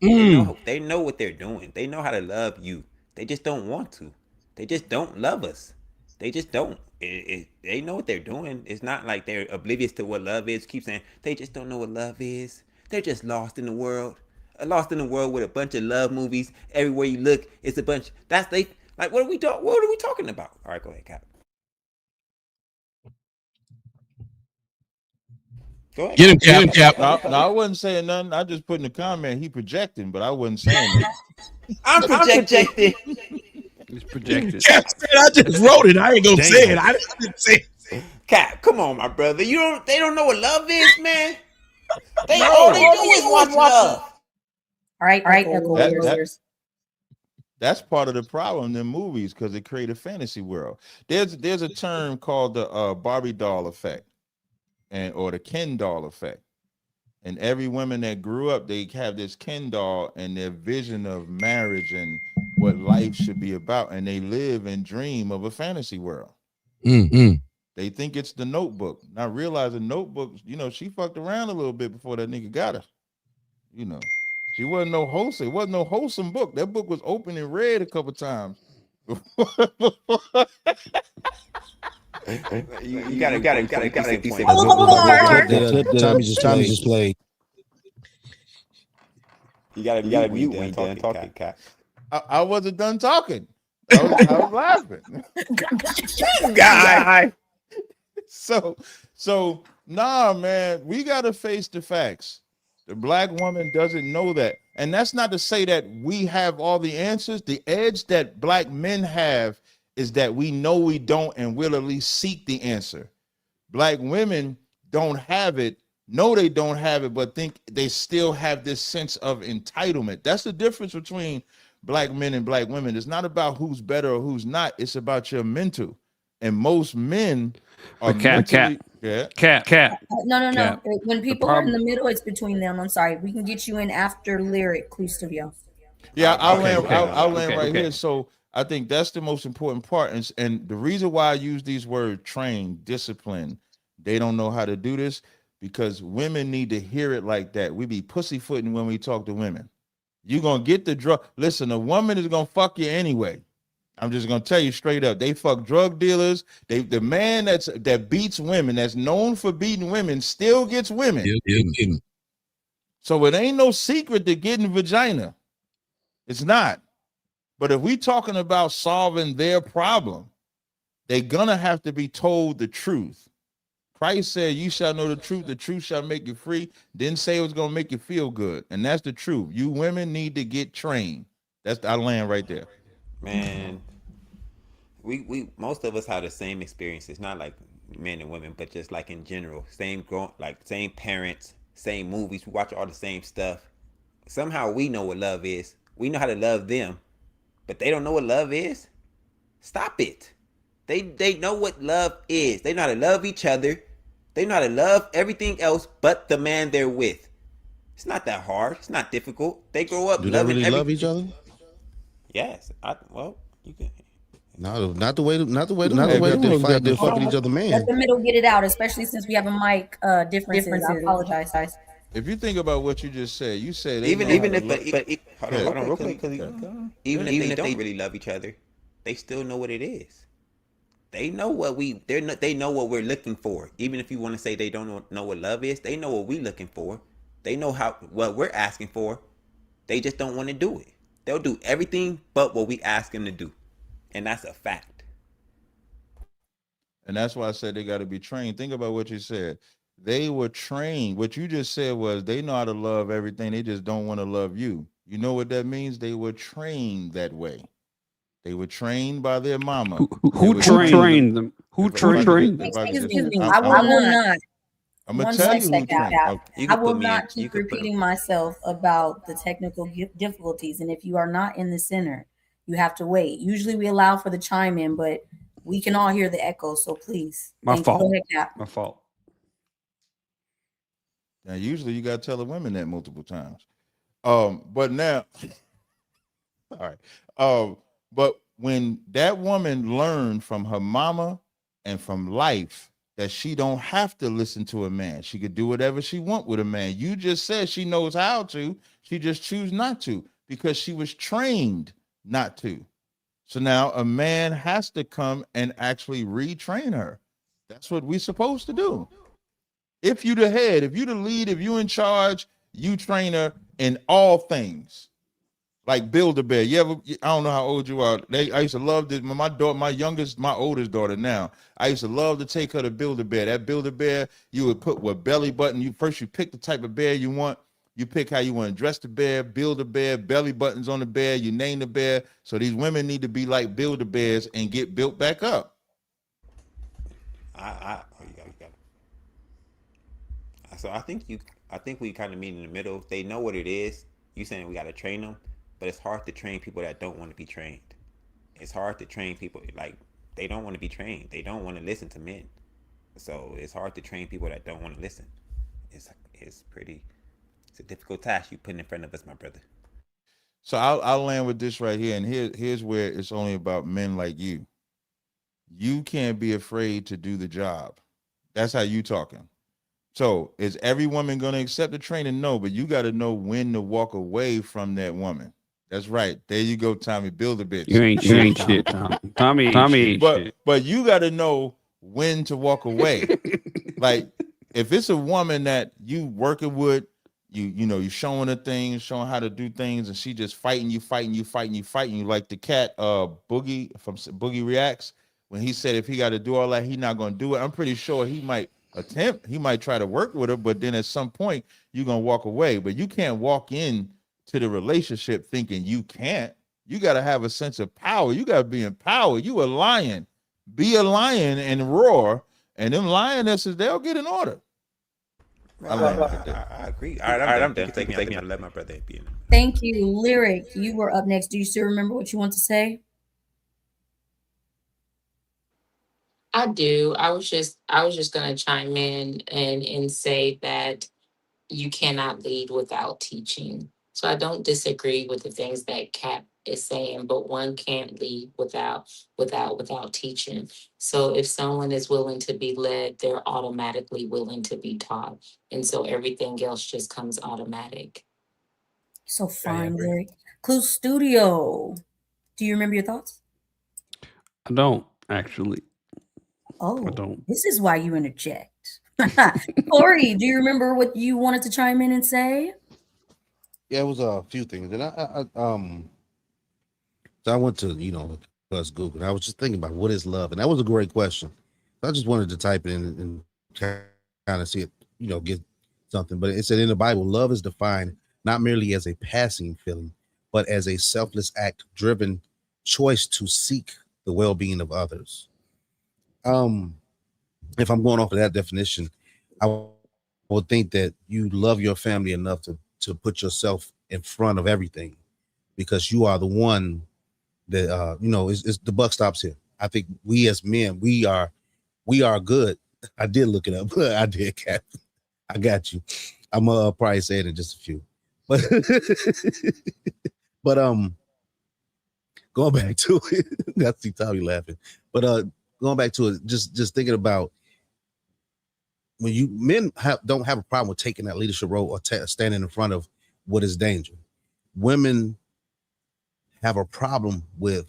They know what they're doing. They know how to love you. They just don't want to. They just don't love us. They just don't. They know what they're doing. It's not like they're oblivious to what love is. Keep saying they just don't know what love is. They're just lost in the world. Lost in the world with a bunch of love movies. Everywhere you look, it's a bunch. What are we talking about? All right, go ahead, Cap. Go ahead. Get him, Cap. No, I wasn't saying nothing. I just put in the comment he projecting, but I wasn't saying that. I'm projecting. He's projected. Cap said I just wrote it. I ain't gonna say it. I didn't say it. Cap, come on, my brother. They don't know what love is, man. All they do is watch love. All right. Echo. That's part of the problem in movies, because it create a fantasy world. There's a term called the Barbie doll effect, or the Ken doll effect. And every woman that grew up, they have this Ken doll and their vision of marriage and what life should be about, and they live and dream of a fantasy world. Mm-hmm. They think it's the Notebook, not realizing Notebook, she fucked around a little bit before that nigga got her. She wasn't no wholesome. It wasn't no wholesome book. That book was open and read a couple times. You gotta be simple. Tommy just played. You gotta mute when you're done talking, Cap. I wasn't done talking. I was laughing. Guy. So nah, man, we gotta face the facts. The black woman doesn't know that. And that's not to say that we have all the answers. The edge that black men have is that we know we don't, and we'll at least seek the answer. Black women don't have it, know they don't have it, but think they still have this sense of entitlement. That's the difference between black men and black women. It's not about who's better or who's not. It's about your mental. And most men are mentally. Cap. No. Cap. When people are in the middle, it's between them. I'm sorry. We can get you in after Lyric Clustavio. Yeah, I'll Okay. land right here. So I think that's the most important part. And the reason why I use these words, train, discipline, they don't know how to do this, because women need to hear it like that. We be pussyfooting when we talk to women. You're going to get the drug. Listen, a woman is going to fuck you anyway. I'm just going to tell you straight up. They fuck drug dealers. The man that beats women, that's known for beating women, still gets women. So it ain't no secret to getting vagina. It's not. But if we talking about solving their problem, they're going to have to be told the truth. Christ said, you shall know the truth shall make you free. Didn't say it was going to make you feel good. And that's the truth. You women need to get trained. That's I land right there. Man, we most of us have the same experiences, not like men and women, but just like in general. Same parents, same movies. We watch all the same stuff. Somehow we know what love is. We know how to love them, but they don't know what love is. Stop it. They know what love is. They know how to love each other. They know how to love everything else but the man they're with. It's not that hard. It's not difficult. They grow up. Do they really love each other? Yes. You can. No, not the way they fight. They're fucking each other, man. Let the middle get it out, especially since we have a mic differences. I apologize, guys. If you think about what you just said, you said even if they don't really love each other, they still know what it is. They know what they know what we're looking for. Even if you want to say they don't know what love is, they know what we're looking for. They know what we're asking for. They just don't want to do it. They'll do everything but what we ask them to do. And that's a fact. And that's why I said they got to be trained. Think about what you said. They were trained. What you just said was they know how to love everything. They just don't want to love you. You know what that means? They were trained that way. They were trained by their mama. Who trained them? Who trained them? Excuse me. I will not. I'm going to tell you who trained. I will not keep repeating myself about the technical difficulties. And if you are not in the center, you have to wait. Usually we allow for the chime in, but we can all hear the echo. So please. My fault. Go ahead, Cap. My fault. Now, usually you got to tell the women that multiple times. But now, all right. But when that woman learned from her mama and from life that she don't have to listen to a man, she could do whatever she want with a man. You just said she knows how to. She just choose not to because she was trained not to. So now a man has to come and actually retrain her. That's what we're supposed to do. If you the head, if you the lead, if you in charge, you train her in all things. Like Build-A-Bear. I don't know how old you are. I used to love this. My oldest daughter now. I used to love to take her to Build-A-Bear. That Build-A-Bear, you would put what belly button. You pick the type of bear you want. You pick how you want to dress the bear, build a bear, belly buttons on the bear, you name the bear. So these women need to be like Build-A-Bears and get built back up. You got it. So I think we kind of meet in the middle. They know what it is. You saying we got to train them, but it's hard to train people that don't want to be trained. It's hard to train people like they don't want to be trained. They don't want to listen to men. So it's hard to train people that don't want to listen. It's a difficult task you put in front of us, my brother. So I'll land with this right here, and here's where it's only about men like you. You can't be afraid to do the job. That's how you talking. So is every woman going to accept the training? No, but you got to know when to walk away from that woman. That's right. There you go, Tommy. Build a bitch. You ain't shit, Tommy. Tommy. But you got to know when to walk away. Like if it's a woman that you working with, you know, you showing her things, showing how to do things, and she just fighting you like the cat Boogie from Boogie Reacts when he said if he got to do all that, he not gonna do it. I'm pretty sure he might attempt, he might try to work with her, but then at some point you're gonna walk away. But you can't walk in to the relationship thinking you can't. You got to have a sense of power. You got to be empowered. You a lion. Be a lion and roar, and them lionesses, they'll get in order. I agree. All right, I'm done. Take me out and let my brother be in it. Thank you, Lyric. You were up next. Do you still remember what you want to say? I do. I was just gonna chime in and say that you cannot lead without teaching. So I don't disagree with the things that Cap is saying, but one can't lead without teaching. So if someone is willing to be led, they're automatically willing to be taught. And so everything else just comes automatic. So fine, Lyric. Clue Studio. Do you remember your thoughts? I don't actually. Oh, I don't. this is why you interject. Corey, do you remember what you wanted to chime in and say? Yeah, it was a few things, and so I went to plus Google. And I was just thinking about what is love, and that was a great question. So I just wanted to type it in and kind of see it, get something. But it said in the Bible, love is defined not merely as a passing feeling, but as a selfless act driven choice to seek the well-being of others. If I'm going off of that definition, I would think that you love your family enough to put yourself in front of everything, because you are the one that is the buck stops here. I think we as men, we are good. I did look it up. I did, Cap. I got you. I'm probably say it in just a few, but but going back to it, I see Tommy laughing. But going back to it, just thinking about when you men don't have a problem with taking that leadership role or standing in front of what is danger. Women have a problem with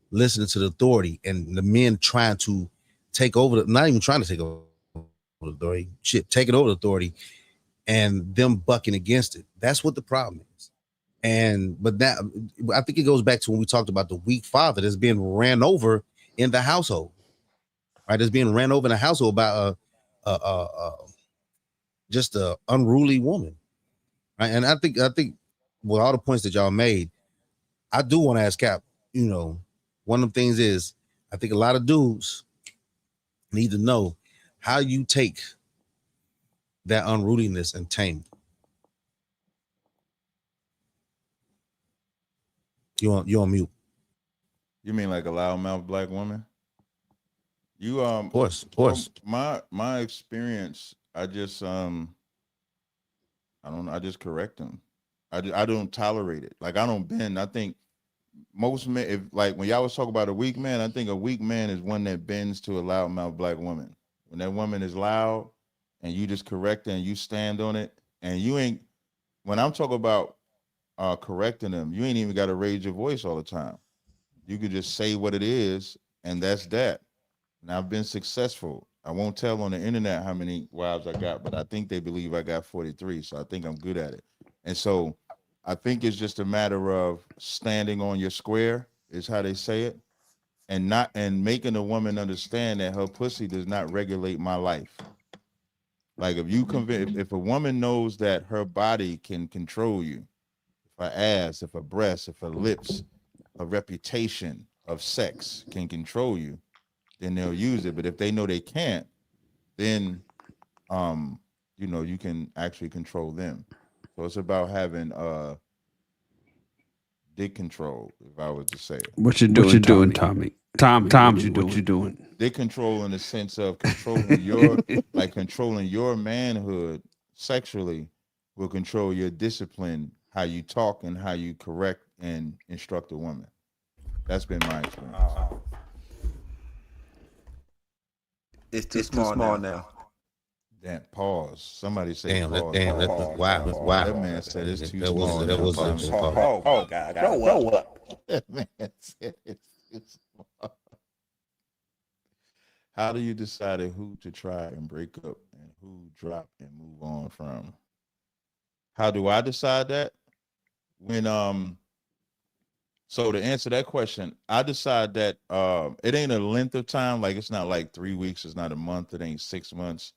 listening to the authority, and the men trying to take over, not even trying to take over the authority, taking over the authority, and them bucking against it. That's what the problem is. But that, I think it goes back to when we talked about the weak father that's being ran over in the household, right? That's being ran over in the household by just a unruly woman, right? And I think with all the points that y'all made, I do want to ask Cap, one of the things is, I think a lot of dudes need to know how you take that unruliness and tame it. You on mute. You mean like a loudmouth black woman? You Of course. My experience, I just I just correct them. I don't tolerate it. Like I don't bend. I think most men, if like when y'all was talking about a weak man, I think a weak man is one that bends to a loudmouth black woman. When that woman is loud and you just correct her and you stand on it, and you ain't, when I'm talking about correcting them, you ain't even got to raise your voice all the time. You could just say what it is, and that's that. And I've been successful. I won't tell on the internet how many wives I got, but I think they believe I got 43. So I think I'm good at it. And so I think it's just a matter of standing on your square, is how they say it, and making a woman understand that her pussy does not regulate my life. Like if a woman knows that her body can control you, if her ass, if her breasts, if her lips, her reputation of sex can control you, then they'll use it. But if they know they can't, then you can actually control them. So it's about having dick control, if I was to say it. What you doing, Tommy? Tommy, what you doing? Dick control in the sense of controlling your manhood sexually will control your discipline, how you talk and how you correct and instruct a woman. That's been my experience. It's too small now. Damn, pause. Somebody say pause. Wow. That man said it's too small. That was Oh, God. Grow up. That man said it's too small. How do you decide who to try and break up and who drop and move on from? How do I decide that? When So to answer that question, I decide that it ain't a length of time. Like it's not like 3 weeks. It's not a month. It ain't 6 months.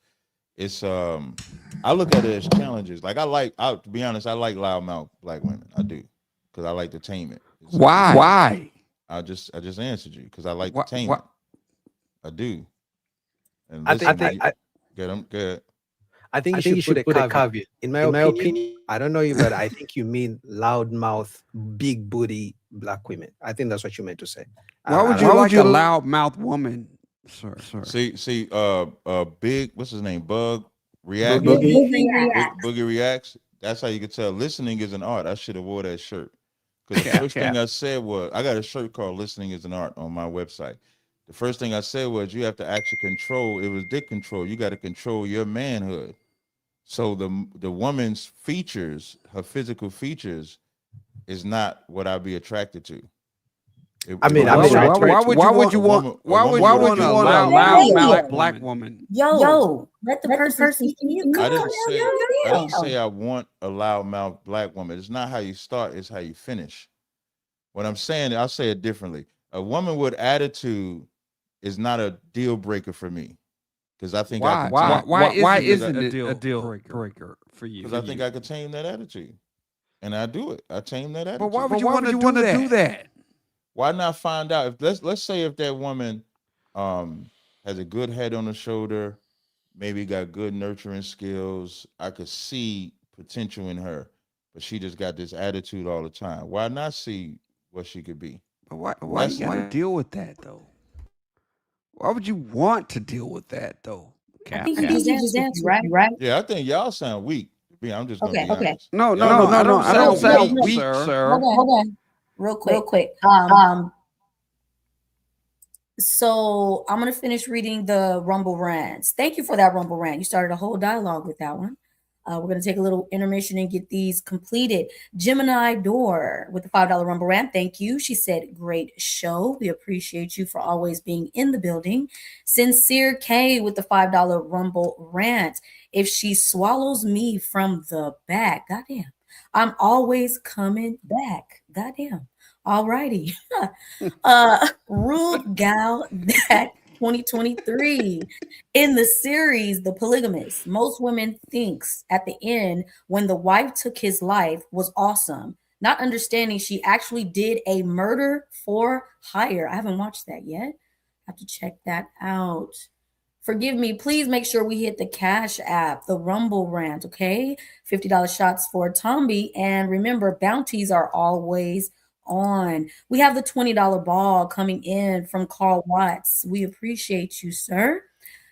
It's I look at it as challenges. Like I'll to be honest, I like loudmouth black women. I do, because I like to tame it. Why? I just answered you because I like Wha- to tame wha- it. I do. And I listen, think get them good. I think you should put a caveat. In my opinion, I don't know you, but I think you mean loudmouth, big booty black women. I think that's what you meant to say. Why would you like a loud mouth woman, sir? See, big, what's his name? Bug React. Boogie Reacts. That's how you can tell. Listening is an art. I should have wore that shirt. Because the first thing I said was, I got a shirt called Listening is an Art on my website. The first thing I said was, you have to actually control. It was dick control. You got to control your manhood. So the woman's features, her physical features, is not what I'd be attracted to. Why would you want a loud black woman? Yo, let the person speak. I didn't say I want a loudmouth black woman. It's not how you start, it's how you finish. What I'm saying, I'll say it differently. A woman with attitude is not a deal breaker for me. Because I think why isn't it a deal breaker for you? Because I think I could tame that attitude. And I do it. I tame that attitude. But why would you want to do that? Why not find out? If let's say if that woman has a good head on her shoulder, maybe got good nurturing skills, I could see potential in her, but she just got this attitude all the time. Why not see what she could be? But why you gotta deal with that though? Why would you want to deal with that though? I think you just answered, right? Yeah, I think y'all sound weak. I'm just gonna be honest. No, I don't sound weak, sir. Hold on. Real quick. So I'm gonna finish reading the Rumble rants. Thank you for that Rumble rant. You started a whole dialogue with that one. We're gonna take a little intermission and get these completed. Gemini Door with the $5 Rumble rant. Thank you. She said, "Great show. We appreciate you for always being in the building." Sincere K with the $5 Rumble rant. "If she swallows me from the back, goddamn, I'm always coming back. Goddamn. All righty." Rude Gal that 2023. In the series The Polygamist, most women thinks at the end when the wife took his life was awesome, not understanding she actually did a murder for hire. I haven't watched that yet. I have to check that out. Forgive me. Please make sure we hit the Cash App, the Rumble rant, okay? $50 shots for Tomby. And remember, bounties are always on. We have the $20 ball coming in from Carl Watts. We appreciate you, sir.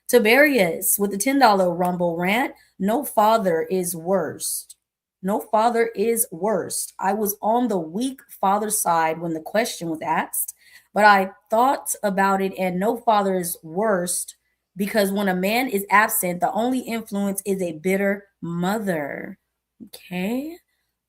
Tiberius with the $10 Rumble rant. No father is worst. No father is worst. I was on the weak father side when the question was asked, but I thought about it, and no father is worst because when a man is absent, the only influence is a bitter mother. Okay.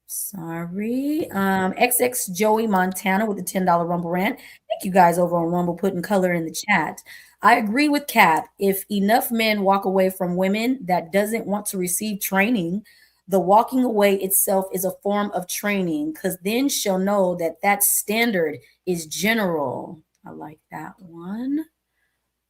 Sorry. XX Joey Montana with the $10 Rumble rant. Thank you guys over on Rumble putting color in the chat. I agree with Cap. If enough men walk away from women that doesn't want to receive training, the walking away itself is a form of training, because then she'll know that that standard is general. I like that one.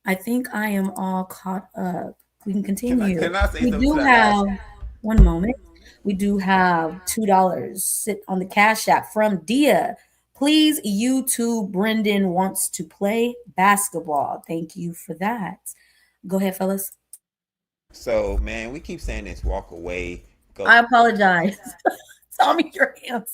I think I am all caught up. We can continue. Can I say we something do to that? have one moment. We do have $2 sit on the Cash App from Dia. Please, YouTube, Brendan wants to play basketball. Thank you for that. Go ahead, fellas. So, man, we keep saying this walk away. Go. I apologize. Tommy, your hands.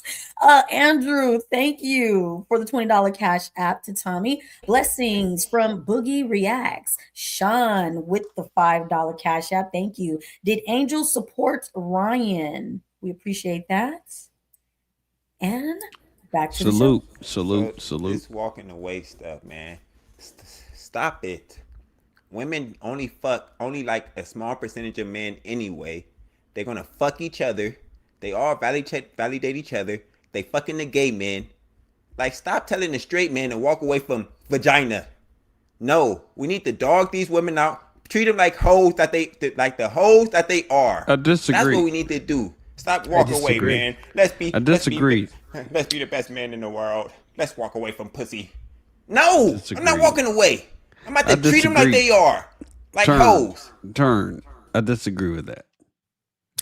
Andrew, thank you for the $20 Cash App to Tommy. Blessings from Boogie Reacts. Sean with the $5 Cash App. Thank you. Did Angel support Ryan? We appreciate that. And back to salute. This walking away stuff, man. Stop it. Women only like a small percentage of men anyway. They're gonna fuck each other. They all validate each other. They fucking the gay men. Like, stop telling the straight man to walk away from vagina. No, we need to dog these women out. Treat them like hoes that like the hoes that they are. I disagree. That's what we need to do. Stop walking away, disagree. man. Let's be I disagree. let's be the best man in the world. Let's walk away from pussy. No, I'm Disagree. not walking away. I'm about to I treat them like disagree. they are. Like Turn. hoes. Turn. I disagree with that.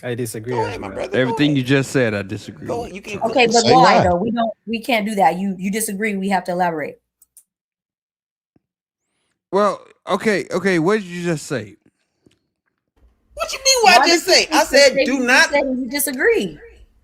I disagree. Go as ahead, my well. brother. Go Everything ahead. you just said, I disagree Go with. ahead. You can Okay, but Say why why. though? We can't do that. You disagree. We have to elaborate. Well, okay. What did you just say? What you mean? What I just say? I said do not. You disagree.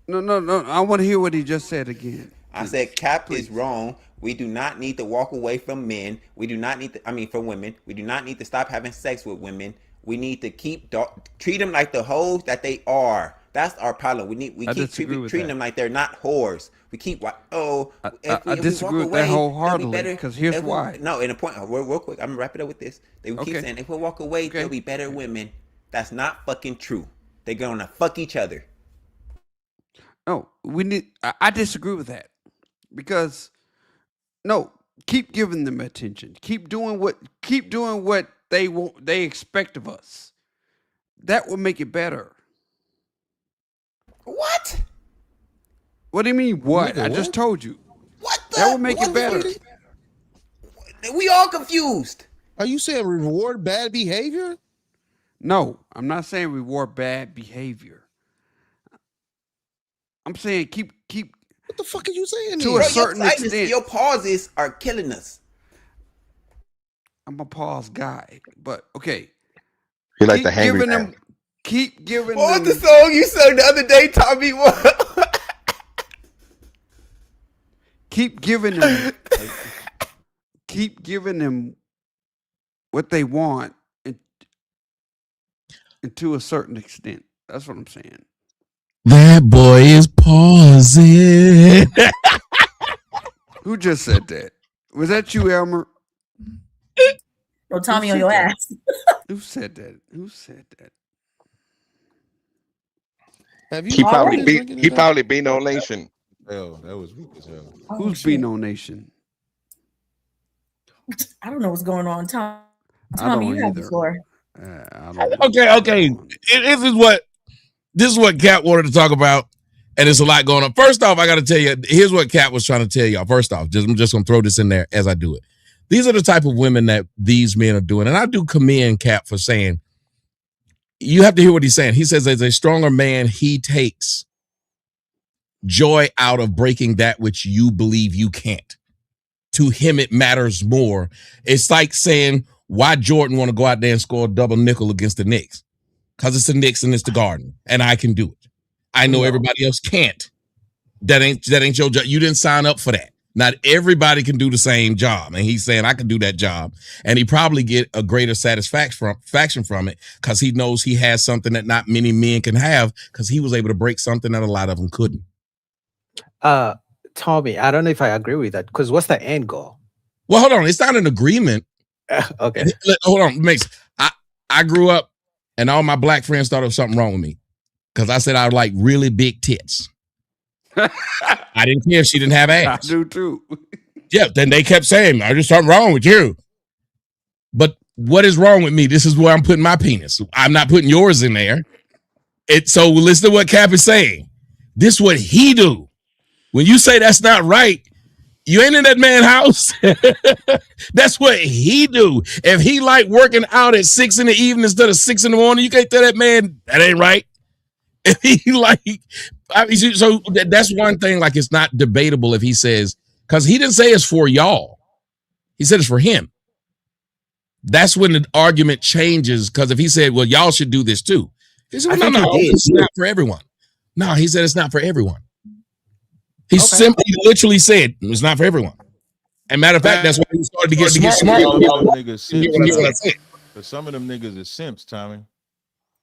No. I want to hear what he just said again. I said Cap is wrong. We do not need to walk away from men. We do not need to. From women. We do not need to stop having sex with women. We need to treat them like the hoes that they are. That's our problem. We I keep disagree with treating that. them like they're not whores. We keep I disagree with that wholeheartedly, because here's why. No, in a point, real quick, I'm gonna wrap it up with this. They would keep Okay. saying if we walk away, Okay. they'll be better women. That's not fucking true. They're gonna fuck each other. No, we need. I disagree with that because no, keep giving them attention. Keep doing what they want. They expect of us. That will make it better. What? What do you mean? What? Nigga, I just what? told you. What the? That will make what it the better. fuck? We all confused. Are you saying reward bad behavior? No, I'm not saying reward bad behavior. I'm saying keep What the fuck are you saying? To here? a Bro, certain extent. your pauses are killing us. I'm a pause guy, but okay. He like Keep the hangry giving man. them. Keep giving What was them. the song you sang the other day, Tommy? What? Keep giving them. Keep giving them what they want, and to a certain extent. That's what I'm saying. That boy is pausing. Who just said that? Was that you, Elmer? No, Tommy on said your that? ass. Who said that? Who said that? Have you He All probably right. beat. He probably beat No Nation. Hell, that was weak as hell. Oh, Who's shit. being No Nation? I don't know what's going on, Tommy. I Tommy, don't you have the either. floor. I don't know. Okay. This is what Kat wanted to talk about, and there's a lot going on. First off, I got to tell you, here's what Kat was trying to tell y'all. First off, I'm just gonna throw this in there as I do it. These are the type of women that these men are doing, and I do commend Kat for saying. You have to hear what he's saying. He says, as a stronger man, he takes joy out of breaking that which you believe you can't. To him, it matters more. It's like saying, why Jordan want to go out there and score a double nickel against the Knicks? Because it's the Knicks and it's the Garden, and I can do it. I know everybody else can't. That ain't your job. You didn't sign up for that. Not everybody can do the same job. And he's saying, I can do that job. And he probably get a greater satisfaction from it because he knows he has something that not many men can have because he was able to break something that a lot of them couldn't. Tommy, I don't know if I agree with that because what's the end goal? Well, hold on. It's not an agreement. Okay. Hold on. Mace, I grew up and all my black friends thought there was something wrong with me because I said I like really big tits. I didn't care if she didn't have I ass. do too. Yeah, then they kept saying, there's something wrong with you. But what is wrong with me? This is where I'm putting my penis. I'm not putting yours in there. So listen to what Cap is saying. This is what he do. When you say that's not right, you ain't in that man's house. That's what he do. If he like working out at 6 in the evening instead of 6 in the morning, you can't tell that man that ain't right. If he like, so that's one thing. Like it's not debatable if he says, because he didn't say it's for y'all. He said it's for him. That's when the argument changes. Because if he said, well, y'all should do this too. He said, well, no, it's not for everyone. No, he said it's not for everyone. He simply literally said it's not for everyone. And matter of fact, that's why he started to get smart. Some of them niggas are simps, Tommy.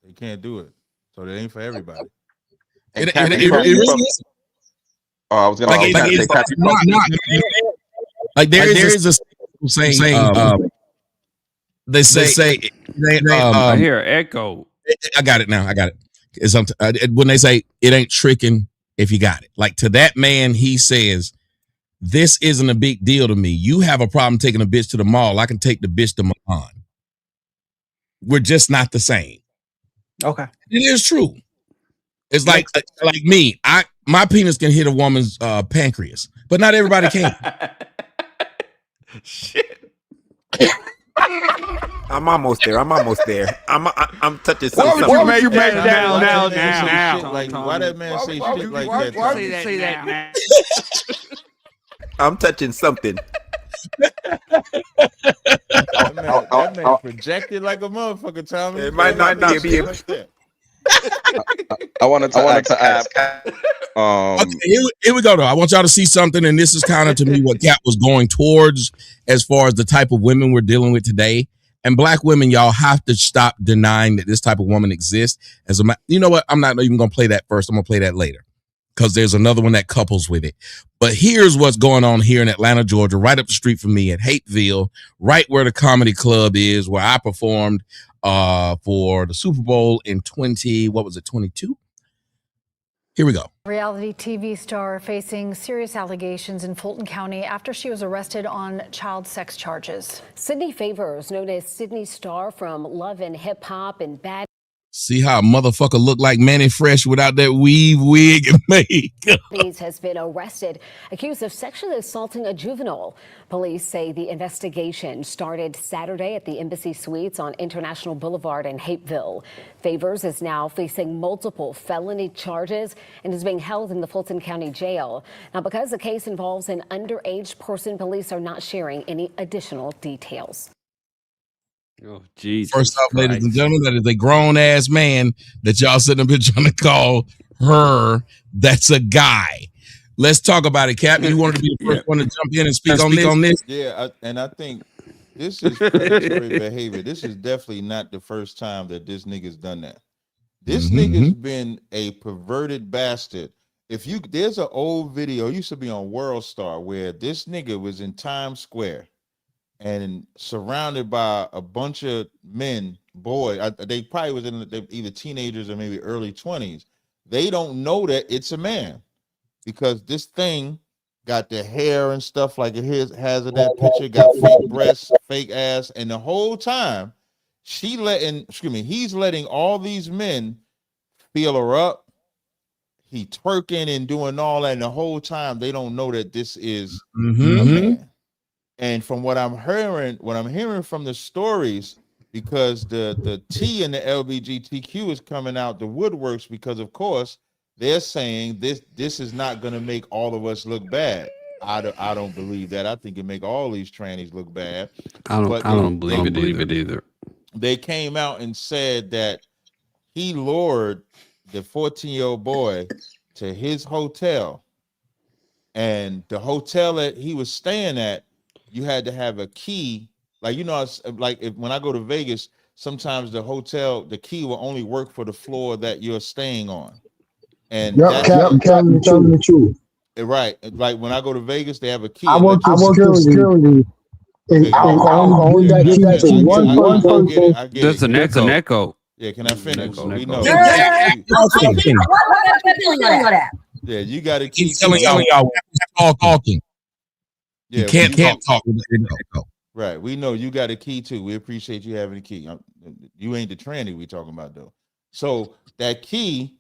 They can't do it. So that ain't for everybody. It really is. Oh, I was gonna like there is a saying. They say I hear an echo. I got it now. I got it. It's when they say it ain't tricking if you got it. Like to that man, he says this isn't a big deal to me. You have a problem taking a bitch to the mall. I can take the bitch to Milan. We're just not the same. Okay. It is true. It's like me. My penis can hit a woman's pancreas, but not everybody can. Shit. I'm almost there. I'm touching something. Why would you make that now? Like, why that man say shit like that? Why would you say that now? I'm touching something. That man projected like a motherfucker, Tommy. It might not be. I wanted to ask. Okay, here we go though. I want y'all to see something, and this is kind of to me what Kat was going towards as far as the type of women we're dealing with today. And black women, y'all have to stop denying that this type of woman exists. You know what? I'm not even gonna play that first. I'm gonna play that later because there's another one that couples with it. But here's what's going on here in Atlanta, Georgia, right up the street from me at Hateville, right where the comedy club is, where I performed for the Super Bowl in 22? Here we go. Reality TV star facing serious allegations in Fulton County after she was arrested on child sex charges. Sydney Favors, known as Sydney Star from Love and Hip Hop and Bad. See how a motherfucker look like Manny Fresh without that weave, wig, and makeup. Hayes has been arrested, accused of sexually assaulting a juvenile. Police say the investigation started Saturday at the Embassy Suites on International Boulevard in Hapeville. Favors is now facing multiple felony charges and is being held in the Fulton County Jail. Now, because the case involves an underage person, police are not sharing any additional details. Oh, Jesus. First off, ladies and gentlemen, that is a grown ass man that y'all sitting up here trying to call her. That's a guy. Let's talk about it, Captain. You wanted to be the first one to jump in and speak on this? Yeah, and I think this is predatory behavior. This is definitely not the first time that this nigga's done that. This nigga's been a perverted bastard. There's an old video, used to be on World Star, where this nigga was in Times Square and surrounded by a bunch of men, they probably was either teenagers or maybe early 20s. They don't know that it's a man because this thing got the hair and stuff like it has in that picture, got fake breasts, fake ass, and the whole time he's letting all these men feel her up. He twerking and doing all that, and the whole time they don't know that this is a man. And from what I'm hearing from the stories, because the T in the LGBTQ is coming out the woodworks, because of course they're saying this is not going to make all of us look bad. I don't believe that. I think it make all these trannies look bad. I don't believe it either. They came out and said that he lured the 14-year-old boy to his hotel, and the hotel that he was staying at, you had to have a key. Like, when I go to Vegas, sometimes the key will only work for the floor that you're staying on. And I'm telling the truth. Right. Like when I go to Vegas, they have a key. I work security. And only got keys to one person. That's an echo. Yeah, can I finish? So we know. Yeah, you got to keep telling y'all all talking. Yeah, you can't talk with an echo. Right. We know you got a key too. We appreciate you having a key. You ain't the tranny we talking about though. So that key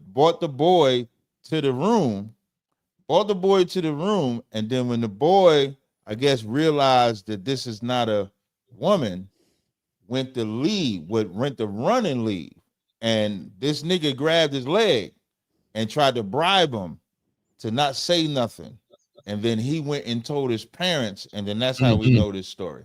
brought the boy to the room, and then when the boy, I guess, realized that this is not a woman, went to run and leave. And this nigga grabbed his leg and tried to bribe him to not say nothing. And then he went and told his parents, and then that's how we know this story.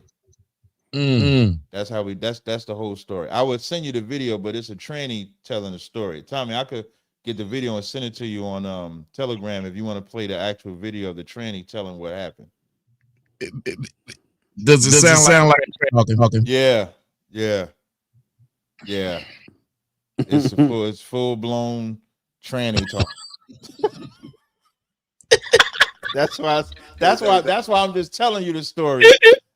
That's the whole story. I would send you the video, but it's a tranny telling the story. Tommy, I could get the video and send it to you on Telegram if you want to play the actual video of the tranny telling what happened. Does it sound like talking? Yeah. It's full blown tranny talk. That's why I'm just telling you the story.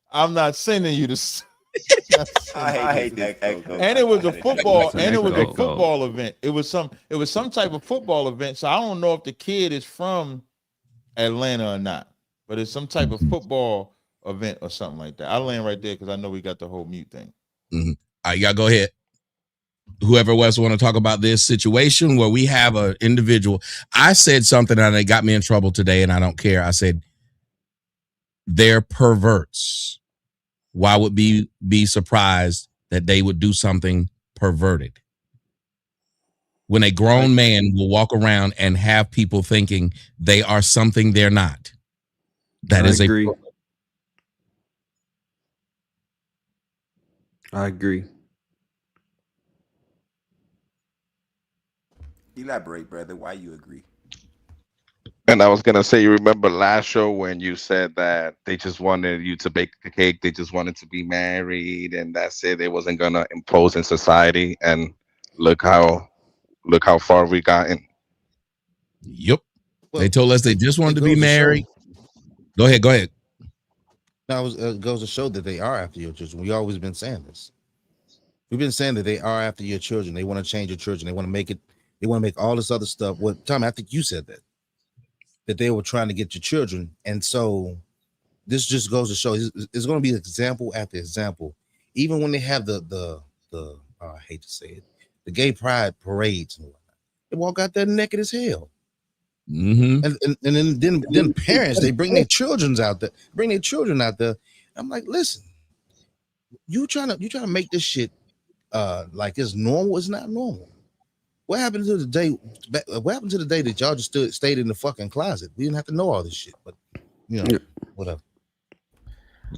I'm not sending you the. I hate that. And it was a football event. It was some type of football event. So I don't know if the kid is from Atlanta or not. but it's some type of football event or something like that. I'll land right there because I know we got the whole mute thing. Mm-hmm. All right, y'all go ahead. Whoever else want to talk about this situation where we have an individual. I said something and it got me in trouble today, and I don't care. I said they're perverts. Why would be surprised that they would do something perverted? When a grown man will walk around and have people thinking they are something they're not. That is agree. I agree. Elaborate, brother. Why you agree? And I was gonna say, you remember last show when you said that they just wanted you to bake the cake, they just wanted to be married, and that's it. They wasn't gonna impose in society. And look how far we gotten. Yep. They told us they just wanted to be married. Go ahead. Now it goes to show that they are after your children. We've always been saying this. We've been saying that they are after your children. They want to change your children. They want to make it. They want to make all this other stuff. Well, Tommy, I think you said that they were trying to get your children, and so this just goes to show it's going to be example after example. Even when they have the I hate to say it, the gay pride parades and whatnot, they walk out there naked as hell. Mm-hmm. And then parents, they bring their children out there. I'm like, listen, you trying to make this shit like it's normal. It's not normal. What happened to the day? What happened to the day that y'all just stayed in the fucking closet? We didn't have to know all this shit, but whatever.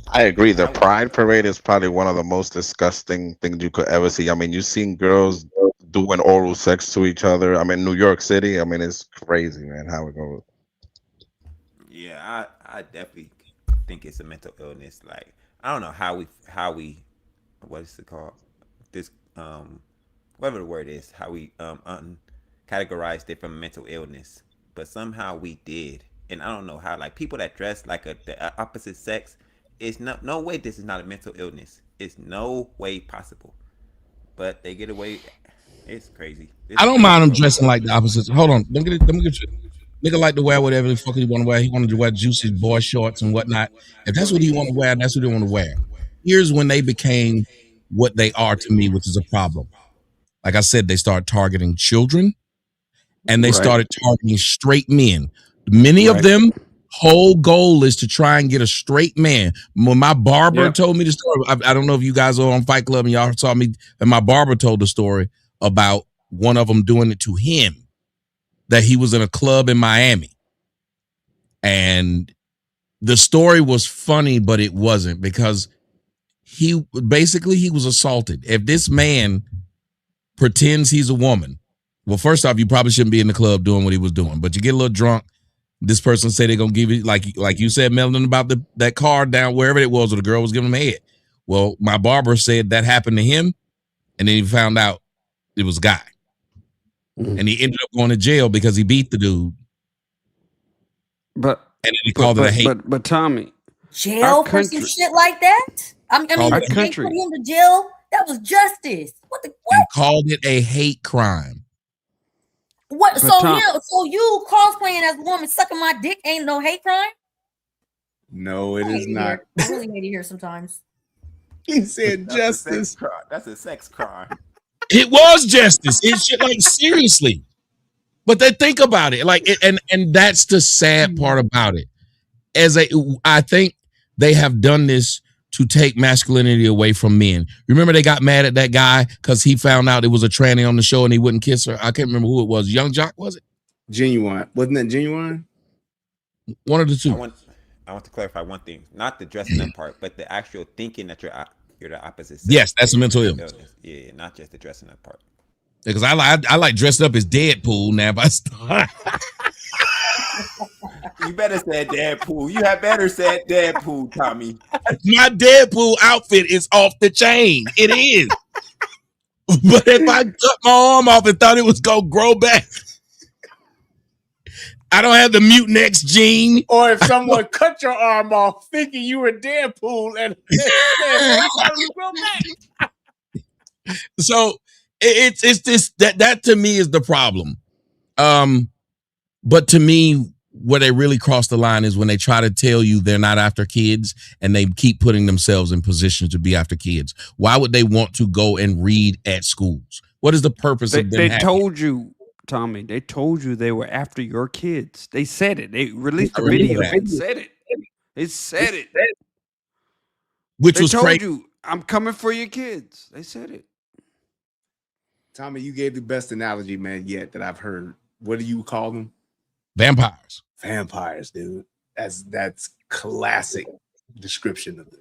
I agree. The pride parade is probably one of the most disgusting things you could ever see. I mean, you've seen girls doing oral sex to each other. I mean, New York City. I mean, it's crazy, man, how it goes. Yeah, I definitely think it's a mental illness. Like, I don't know how we what is it called? This whatever the word is, how we categorized it from mental illness, but somehow we did, and I don't know how. Like, people that dress like the opposite sex, it's no way this is not a mental illness. It's no way possible, but they get away. It's crazy. I don't mind them dressing like the opposites. Hold on, let me get you. Nigga like to wear whatever the fuck he want to wear. He wanted to wear juicy boy shorts and whatnot. If that's what he want to wear, that's what they want to wear. Here's when they became what they are to me, which is a problem. Like I said, they start targeting children, and they started targeting straight men. Many of them whole goal is to try and get a straight man. When my barber told me the story, I don't know if you guys are on Fight Club and y'all saw me, and my barber told the story about one of them doing it to him, that he was in a club in Miami. And the story was funny, but it wasn't, because he was assaulted. If this man pretends he's a woman, well, first off, you probably shouldn't be in the club doing what he was doing, but you get a little drunk. This person say they're going to give you, like you said, Melvin, about that card down wherever it was where the girl was giving him a head. Well, my barber said that happened to him, and then he found out it was a guy. And he ended up going to jail because he beat the dude. And then he called it a hate. But Tommy, jail for some shit like that? I mean, they put him to jail. That was justice. What? He called it a hate crime. What? But so you cosplaying as a woman sucking my dick ain't no hate crime? No, it is not. I really need to hear sometimes. He said justice. That's a sex crime. It was justice. It's shit, like, seriously. But they think about it, like, and that's the sad part about it. I think they have done this to take masculinity away from men. Remember, they got mad at that guy because he found out it was a tranny on the show and he wouldn't kiss her. I can't remember who it was. Young Jock, was it? Genuine. Wasn't that Genuine? One of the two. I want to clarify one thing. Not the dressing up part, but the actual thinking that you're the opposite sex. Yes, that's a mental illness. Yeah, not just the dressing up part. Because I like dressed up as Deadpool now. You better say Deadpool. You had better said Deadpool, Tommy. My Deadpool outfit is off the chain. It is. But if I cut my arm off and thought it was going to grow back, I don't have the Mutant X gene. Or if someone cut your arm off thinking you were Deadpool and grow back. So it's this that to me is the problem. But to me, where they really cross the line is when they try to tell you they're not after kids and they keep putting themselves in positions to be after kids. Why would they want to go and read at schools? What is the purpose of them? They told you, Tommy. They told you they were after your kids. They said it. They released the video and said it. They said it. Which they was told crazy. you, I'm coming for your kids. They said it. Tommy, you gave the best analogy, man, yet that I've heard. What do you call them? Vampires. Vampires, dude. That's classic description of the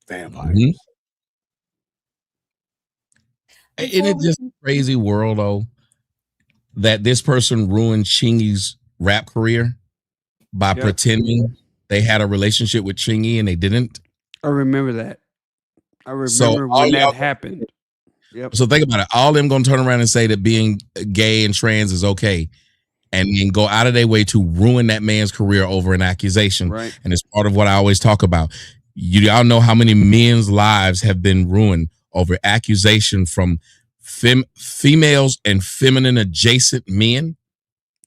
vampires. Mm-hmm. Isn't it just a crazy world, though, that this person ruined Chingy's rap career by pretending they had a relationship with Chingy and they didn't? I remember that. I remember when that happened. Yep. So think about it. All them gonna turn around and say that being gay and trans is okay, and then go out of their way to ruin that man's career over an accusation. Right. And it's part of what I always talk about. Y'all know how many men's lives have been ruined over accusation from females and feminine adjacent men.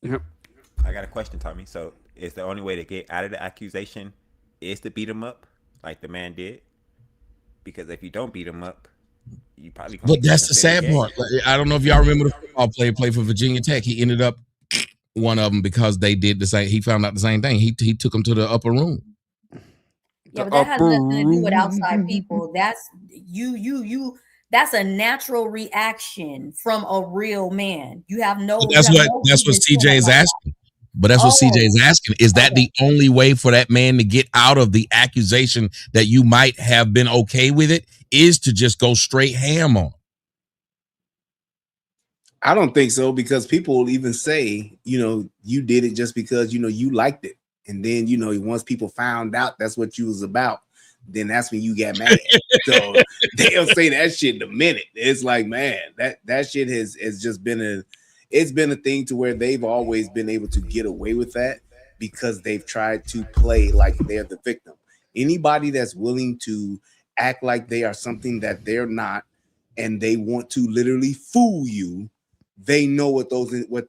Yep. I got a question, Tommy. So is the only way to get out of the accusation is to beat him up like the man did? Because if you don't beat him up, you probably. But that's the sad part. I don't know if y'all remember the football player played for Virginia Tech. He ended up one of them because they did the same. He found out the same thing. He took him to the upper room. Yeah, but that has nothing to do with outside people. That's you. That's a natural reaction from a real man. You have no. But that's what CJ is asking. But that's what CJ is asking. Is that the only way for that man to get out of the accusation that you might have been okay with it? Is to just go straight ham on? I don't think so, because people will even say, you did it just because, you liked it. And then, once people found out that's what you was about, then that's when you get mad. So they'll say that shit in a minute. It's like, man, that shit has just been it's been a thing to where they've always been able to get away with that because they've tried to play like they're the victim. Anybody that's willing to act like they are something that they're not, and they want to literally fool you, they know what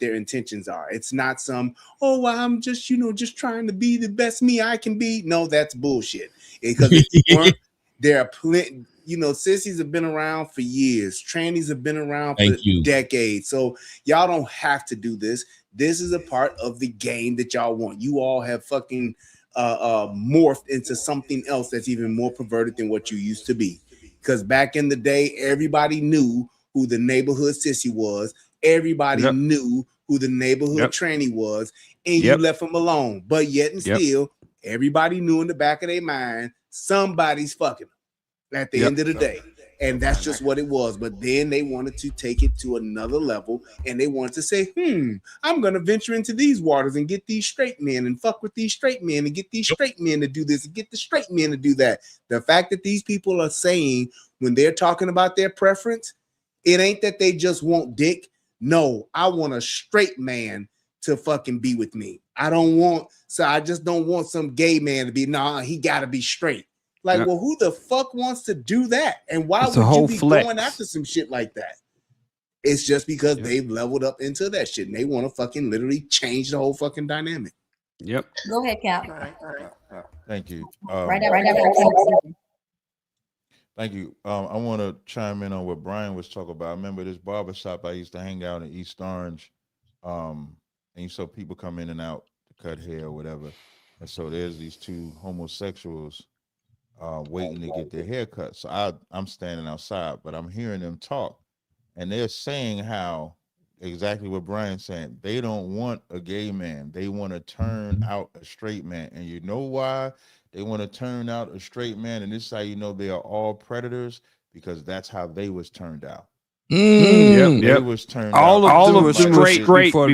their intentions are. It's not some, I'm just, just trying to be the best me I can be. No, that's bullshit. Because if you weren't, there are plenty, sissies have been around for years. Trannies have been around for decades. So y'all don't have to do this. This is a part of the game that y'all want. You all have fucking morphed into something else that's even more perverted than what you used to be. Because back in the day, everybody knew who the neighborhood sissy was. Everybody knew who the neighborhood tranny was, and you left them alone. But yet and still, everybody knew in the back of their mind, somebody's fucking them at the end of the day. And that's just what it was. But then they wanted to take it to another level, and they wanted to say, I'm going to venture into these waters and get these straight men and fuck with these straight men and get these straight men to do this and get the straight men to do that. The fact that these people are saying when they're talking about their preference, it ain't that they just want dick. No, I want a straight man to fucking be with me. I just don't want some gay man to be, he got to be straight. Like, well, who the fuck wants to do that? And why would you be going after some shit like that? It's just because they've leveled up into that shit and they want to fucking literally change the whole fucking dynamic. Go ahead, Cap. Thank you. Right after Thank you. I want to chime in on what Brian was talking about. I remember this barbershop I used to hang out in East Orange. And you saw people come in and out to cut hair or whatever. And so there's these two homosexuals waiting to get their hair cut. So I'm standing outside, but I'm hearing them talk. And they're saying how exactly what Brian's saying. They don't want a gay man. They want to turn out a straight man. And you know why they want to turn out a straight man? And this is how you know they are all predators, because that's how they was turned out. They was turned all out. of them were straight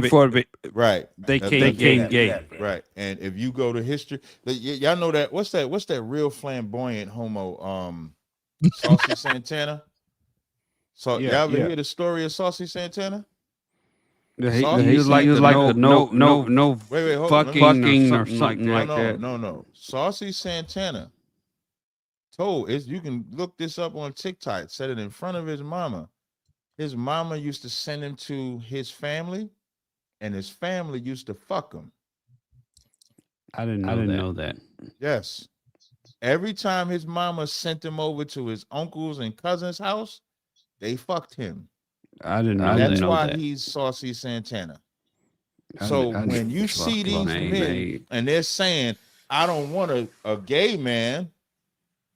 before right. They became gay. Right. And if you go to history, y'all know that what's that real flamboyant homo Saucy Santana? So y'all ever hear the story of Saucy Santana? He was like no fucking or something like that. No. Saucy Santana told you can look this up on TikTok. Said it in front of his mama. His mama used to send him to his family, and his family used to fuck him. I didn't know that. Yes. Every time his mama sent him over to his uncle's and cousin's house, they fucked him. I didn't know That's that. why he's Saucy Santana. I So didn't- when you see these fucking men A. and they're saying, I don't want a gay man,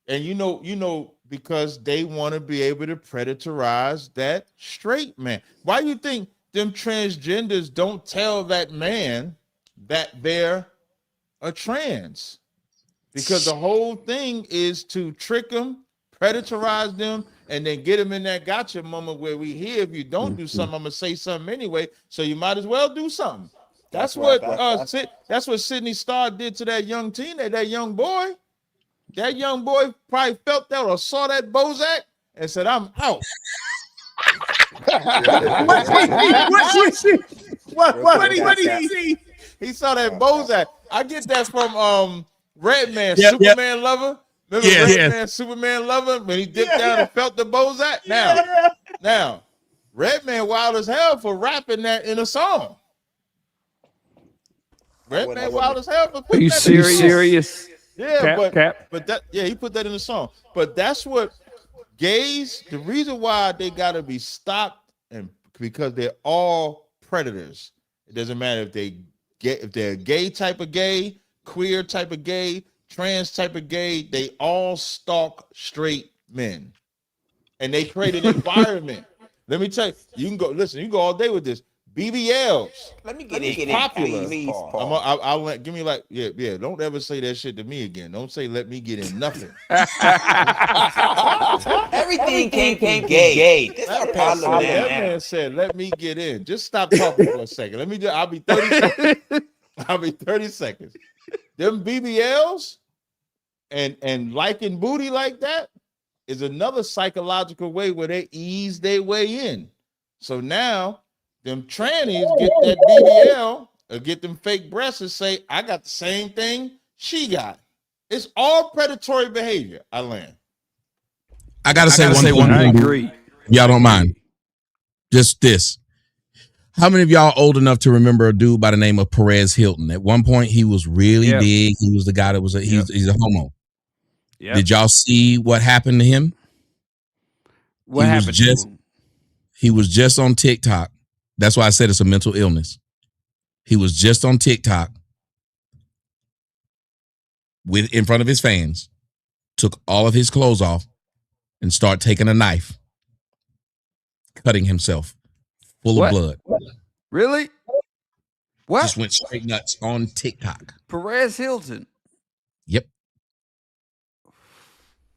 and you know, because they want to be able to predatorize that straight man. Why do you think them transgenders don't tell that man that they're a trans? Because the whole thing is to trick them, predatorize them, and then get them in that gotcha moment where we hear if you don't do something, I'm gonna say something anyway. So you might as well do something. That's what Sydney Starr did to that young teenager, that young boy. That young boy probably felt that or saw that Bozak and said, "I'm out." What did he see? He saw that Bozak. I get that from Redman, Superman Lover. Remember Redman, Superman Lover, when he dipped down and felt the Bozak? Now, Redman wild as hell for rapping that in a song. Redman wild as hell for putting that in a song. Serious? Yeah, Cap. but that he put that in the song. But that's what gays, the reason why they gotta be stopped, and because they're all predators. It doesn't matter if they're gay type of gay, queer type of gay, trans type of gay, they all stalk straight men. And they create an environment. Let me tell you, you can go all day with this. BBLs. Let me get It's in. popular. Please, I'll let give me like yeah. Don't ever say that shit to me again. Don't say let me get in nothing. Everything can't be gay. That's our problem now. That man said, "Let me get in." Just stop talking for a second. Let me. I'll be 30 seconds. I'll be 30 seconds. Them BBLs and liking booty like that is another psychological way where they ease their way in. So now them trannies get that BBL or get them fake breasts and say, I got the same thing she got. It's all predatory behavior. I land. I gotta say one thing. I agree. Y'all don't mind. Just this. How many of y'all old enough to remember a dude by the name of Perez Hilton? At one point, he was really big. He was the guy that was he's a homo. Yep. Did y'all see what happened to him? What happened to him? He was just on TikTok. That's why I said it's a mental illness. He was just on TikTok in front of his fans, took all of his clothes off, and started taking a knife, cutting himself full of blood. Really? What? Just went straight nuts on TikTok. Perez Hilton. Yep.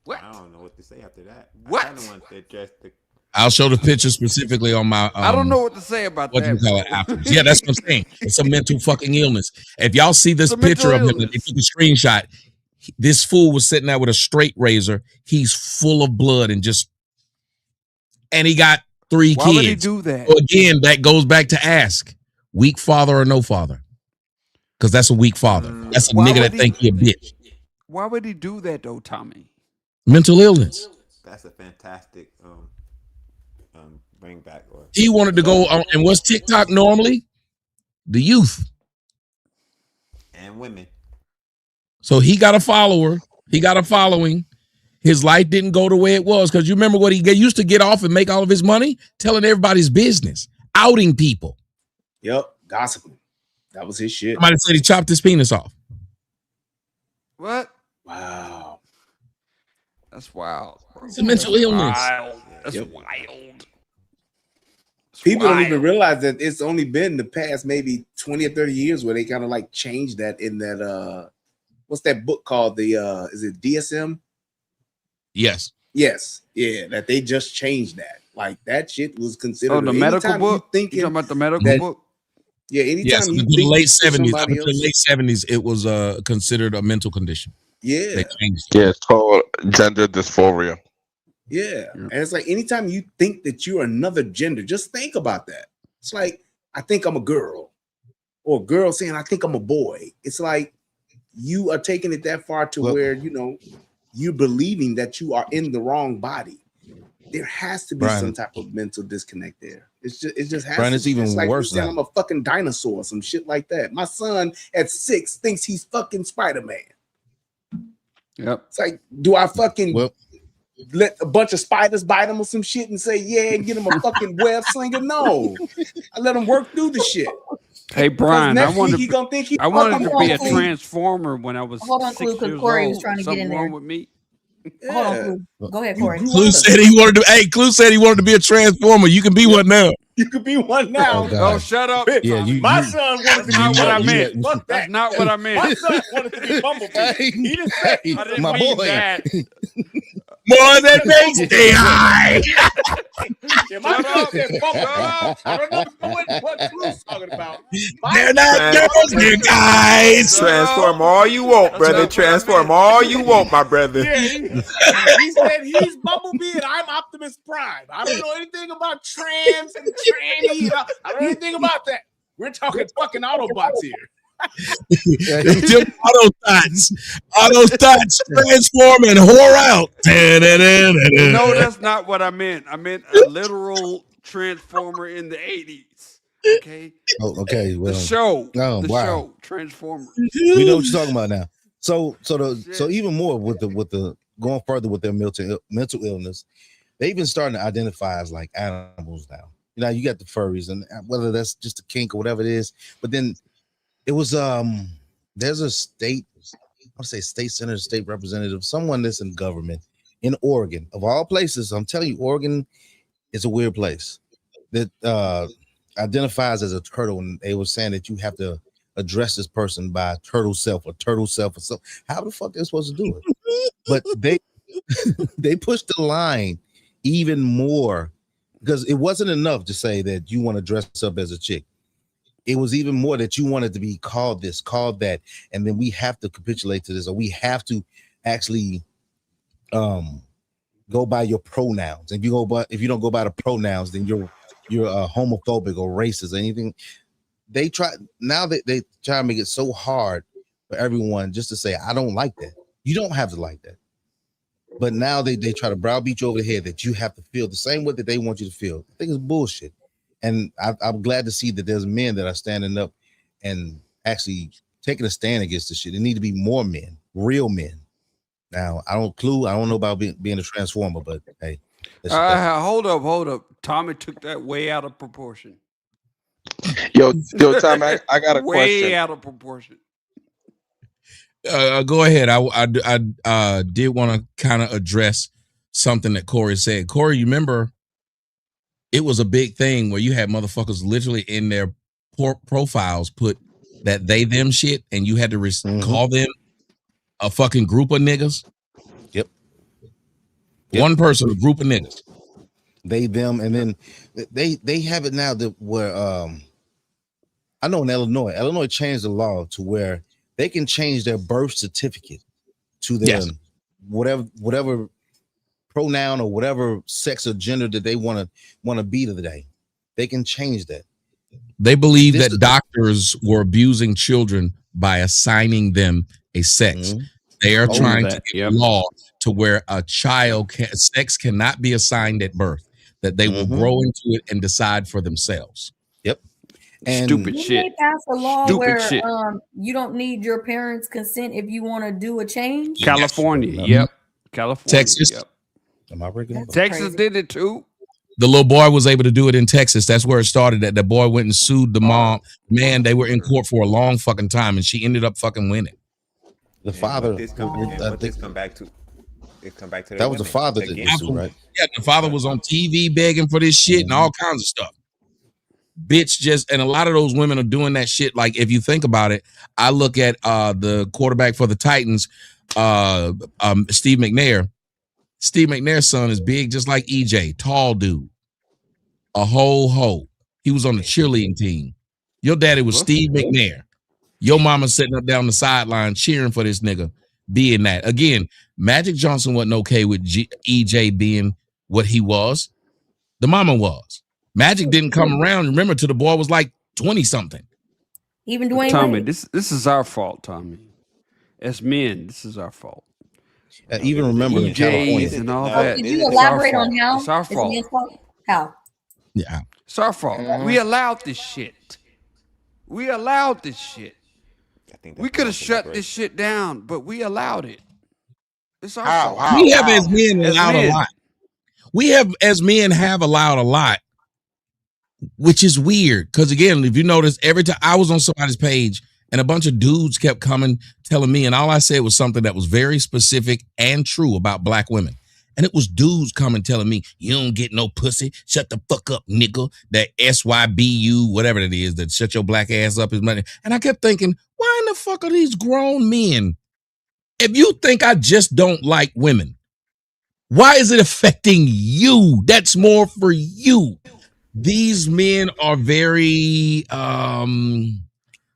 What? I don't know what to say after that. What? I kind of want to address the. I'll show the picture specifically on my. I don't know what to say about what that. you call it afterwards. Yeah, that's what I'm saying. It's a mental fucking illness. If y'all see this picture of him, if you took a screenshot, this fool was sitting there with a straight razor. He's full of blood and he got 3 Why kids. would he do that? So again, that goes back to ask: weak father or no father? Because that's a weak father. That's a nigga that think he a bitch. Why would he do that though, Tommy? Mental illness. That's a fantastic bring back. Or He wanted to go on, and what's TikTok normally? The youth and women. So he got a follower. He got a following. His life didn't go the way it was because you remember what he used to get off and make all of his money telling everybody's business, outing people. Yep, gossiping. That was his shit. Somebody said he chopped his penis off. What? Wow. That's wild. Bro. It's a mental illness. Wild. That's wild. People don't even realize that it's only been the past maybe 20 or 30 years where they kind of like changed that in that what's that book called? The is it DSM? Yes. Yes. Yeah, that they just changed that. Like that shit was considered. Oh, the medical book? You talking about the medical book? Yeah, anytime yes, you in think the late somebody 70s, up until else- the late 70s, it was considered a mental condition. Yeah. They changed it. Yeah, it's called gender dysphoria. Yeah. And it's like anytime you think that you're another gender, just think about that. It's like, I think I'm a girl, or a girl saying, I think I'm a boy. It's like you are taking it that far to where, you're believing that you are in the wrong body. There has to be some type of mental disconnect there. It just happens. Brian, it's even like worse saying now. I'm a fucking dinosaur or some shit like that. My son at 6 thinks he's fucking Spider-Man. Yep. It's like, do I fucking let a bunch of spiders bite him or some shit and say yeah and get him a fucking web slinger? No, I let him work through the shit. Hey Brian, I wanted he gonna think he I wanted to be a Clue. transformer when I was Hold on, 6 Clue, because years Corey was old. trying to get in Something there. wrong with me? Hold on, Clue. Go ahead, Corey. Clue said he wanted to. Hey, Clue said he wanted to be a transformer. You can be one now. You could be one now. Oh, shut up. Yeah, My son wanted to be Not what I Bumblebee. meant. Fuck That's that. not what I meant. My son wanted to be Bumblebee. He didn't say I didn't my mean boy. that. More than makes me high. Yeah, my son said Bumblebee. I don't know what Clue's talking about. They're not girls, they're guys. Transform all you want, brother. Transform all you want, my brother. Yeah, he said he's Bumblebee and I'm Optimus Prime. I don't know anything about trans and tranny. I don't know anything about that. We're talking fucking Autobots here. Them auto thoughts transform and whore out. No, that's not what I meant. I meant a literal transformer in the 80s. Okay. Oh, okay. Well, The show. Oh, The wow. show. Transformers. We know what you're talking about now. So even more with the going further with their mental illness, they even starting to identify as like animals now. You know, you got the furries, and whether that's just a kink or whatever it is. But then it was there's a state, I'll say state senator, state representative, someone that's in government in Oregon, of all places. I'm telling you, Oregon is a weird place that identifies as a turtle, and they were saying that you have to address this person by turtle self or something. How the fuck they're supposed to do it? But they pushed the line even more, because it wasn't enough to say that you want to dress up as a chick. It was even more that you wanted to be called this, called that, and then we have to capitulate to this, or we have to actually go by your pronouns. If you don't go by the pronouns, then you're homophobic or racist or anything. They try to make it so hard for everyone just to say, I don't like that. You don't have to like that. But now they try to browbeat you over the head that you have to feel the same way that they want you to feel. I think it's bullshit. And I'm glad to see that there's men that are standing up and actually taking a stand against this shit. There need to be more men, real men. Now, I don't know about being a transformer, but hey. Hold up. Tommy took that way out of proportion. Yo, Tommy, I got a way question. out of proportion. Go ahead. I did want to kind of address something that Corey said. Corey, you remember it was a big thing where you had motherfuckers literally in their profiles put that they them shit, and you had to call them a fucking group of niggas. Yep. One person, a group of niggas. They them, and then they have it now that where I know in Illinois changed the law to where they can change their birth certificate to their whatever pronoun or whatever sex or gender that they want to be today. They can change that. They believe that doctors were abusing children by assigning them a sex. They are trying to get a law to where a child sex cannot be assigned at birth, that they will grow into it and decide for themselves. Yep. And Stupid Didn't shit. they pass a law Stupid where shit. you don't need your parents' consent if you want to do a change? California. Yep. California. Texas. Yep. Am I breaking up? Texas did it too. The little boy was able to do it in Texas. That's where it started. That the boy went and sued the mom. Man, they were in court for a long fucking time, and she ended up fucking winning. The father. This come back to. It come back to That was the father that again. was sued, right? Yeah, the father was on TV begging for this shit and all kinds of stuff. Bitch, and a lot of those women are doing that shit. Like, if you think about it, I look at the quarterback for the Titans, Steve McNair. Steve McNair's son is big, just like EJ, tall dude, a whole hoe. He was on the cheerleading team. Your daddy was Steve McNair. Your mama sitting up down the sideline cheering for this nigga being that. Again, Magic Johnson wasn't okay with EJ being what he was. The mama was. Magic didn't come around, remember, till the boy was like 20-something. Even Dwayne Tommy, Wade. this is our fault, Tommy. As men, this is our fault. Even remember in California. And all that. Could you It's elaborate our on fault. how It's our it's fault. men's fault? How? Yeah. It's our fault. We allowed this shit. We allowed this shit. I think We could have shut this shit down, but we allowed it. It's our How? fault. We have as men As allowed a men. lot. We have as men have allowed a lot, which is weird. Because again, if you notice, every time I was on somebody's page and a bunch of dudes kept coming telling me, and all I said was something that was very specific and true about black women. And it was dudes coming telling me, you don't get no pussy. Shut the fuck up, nigga. That SYBU, whatever it is, that shut your black ass up is money. And I kept thinking, why in the fuck are these grown men? If you think I just don't like women, why is it affecting you? That's more for you. These men are very,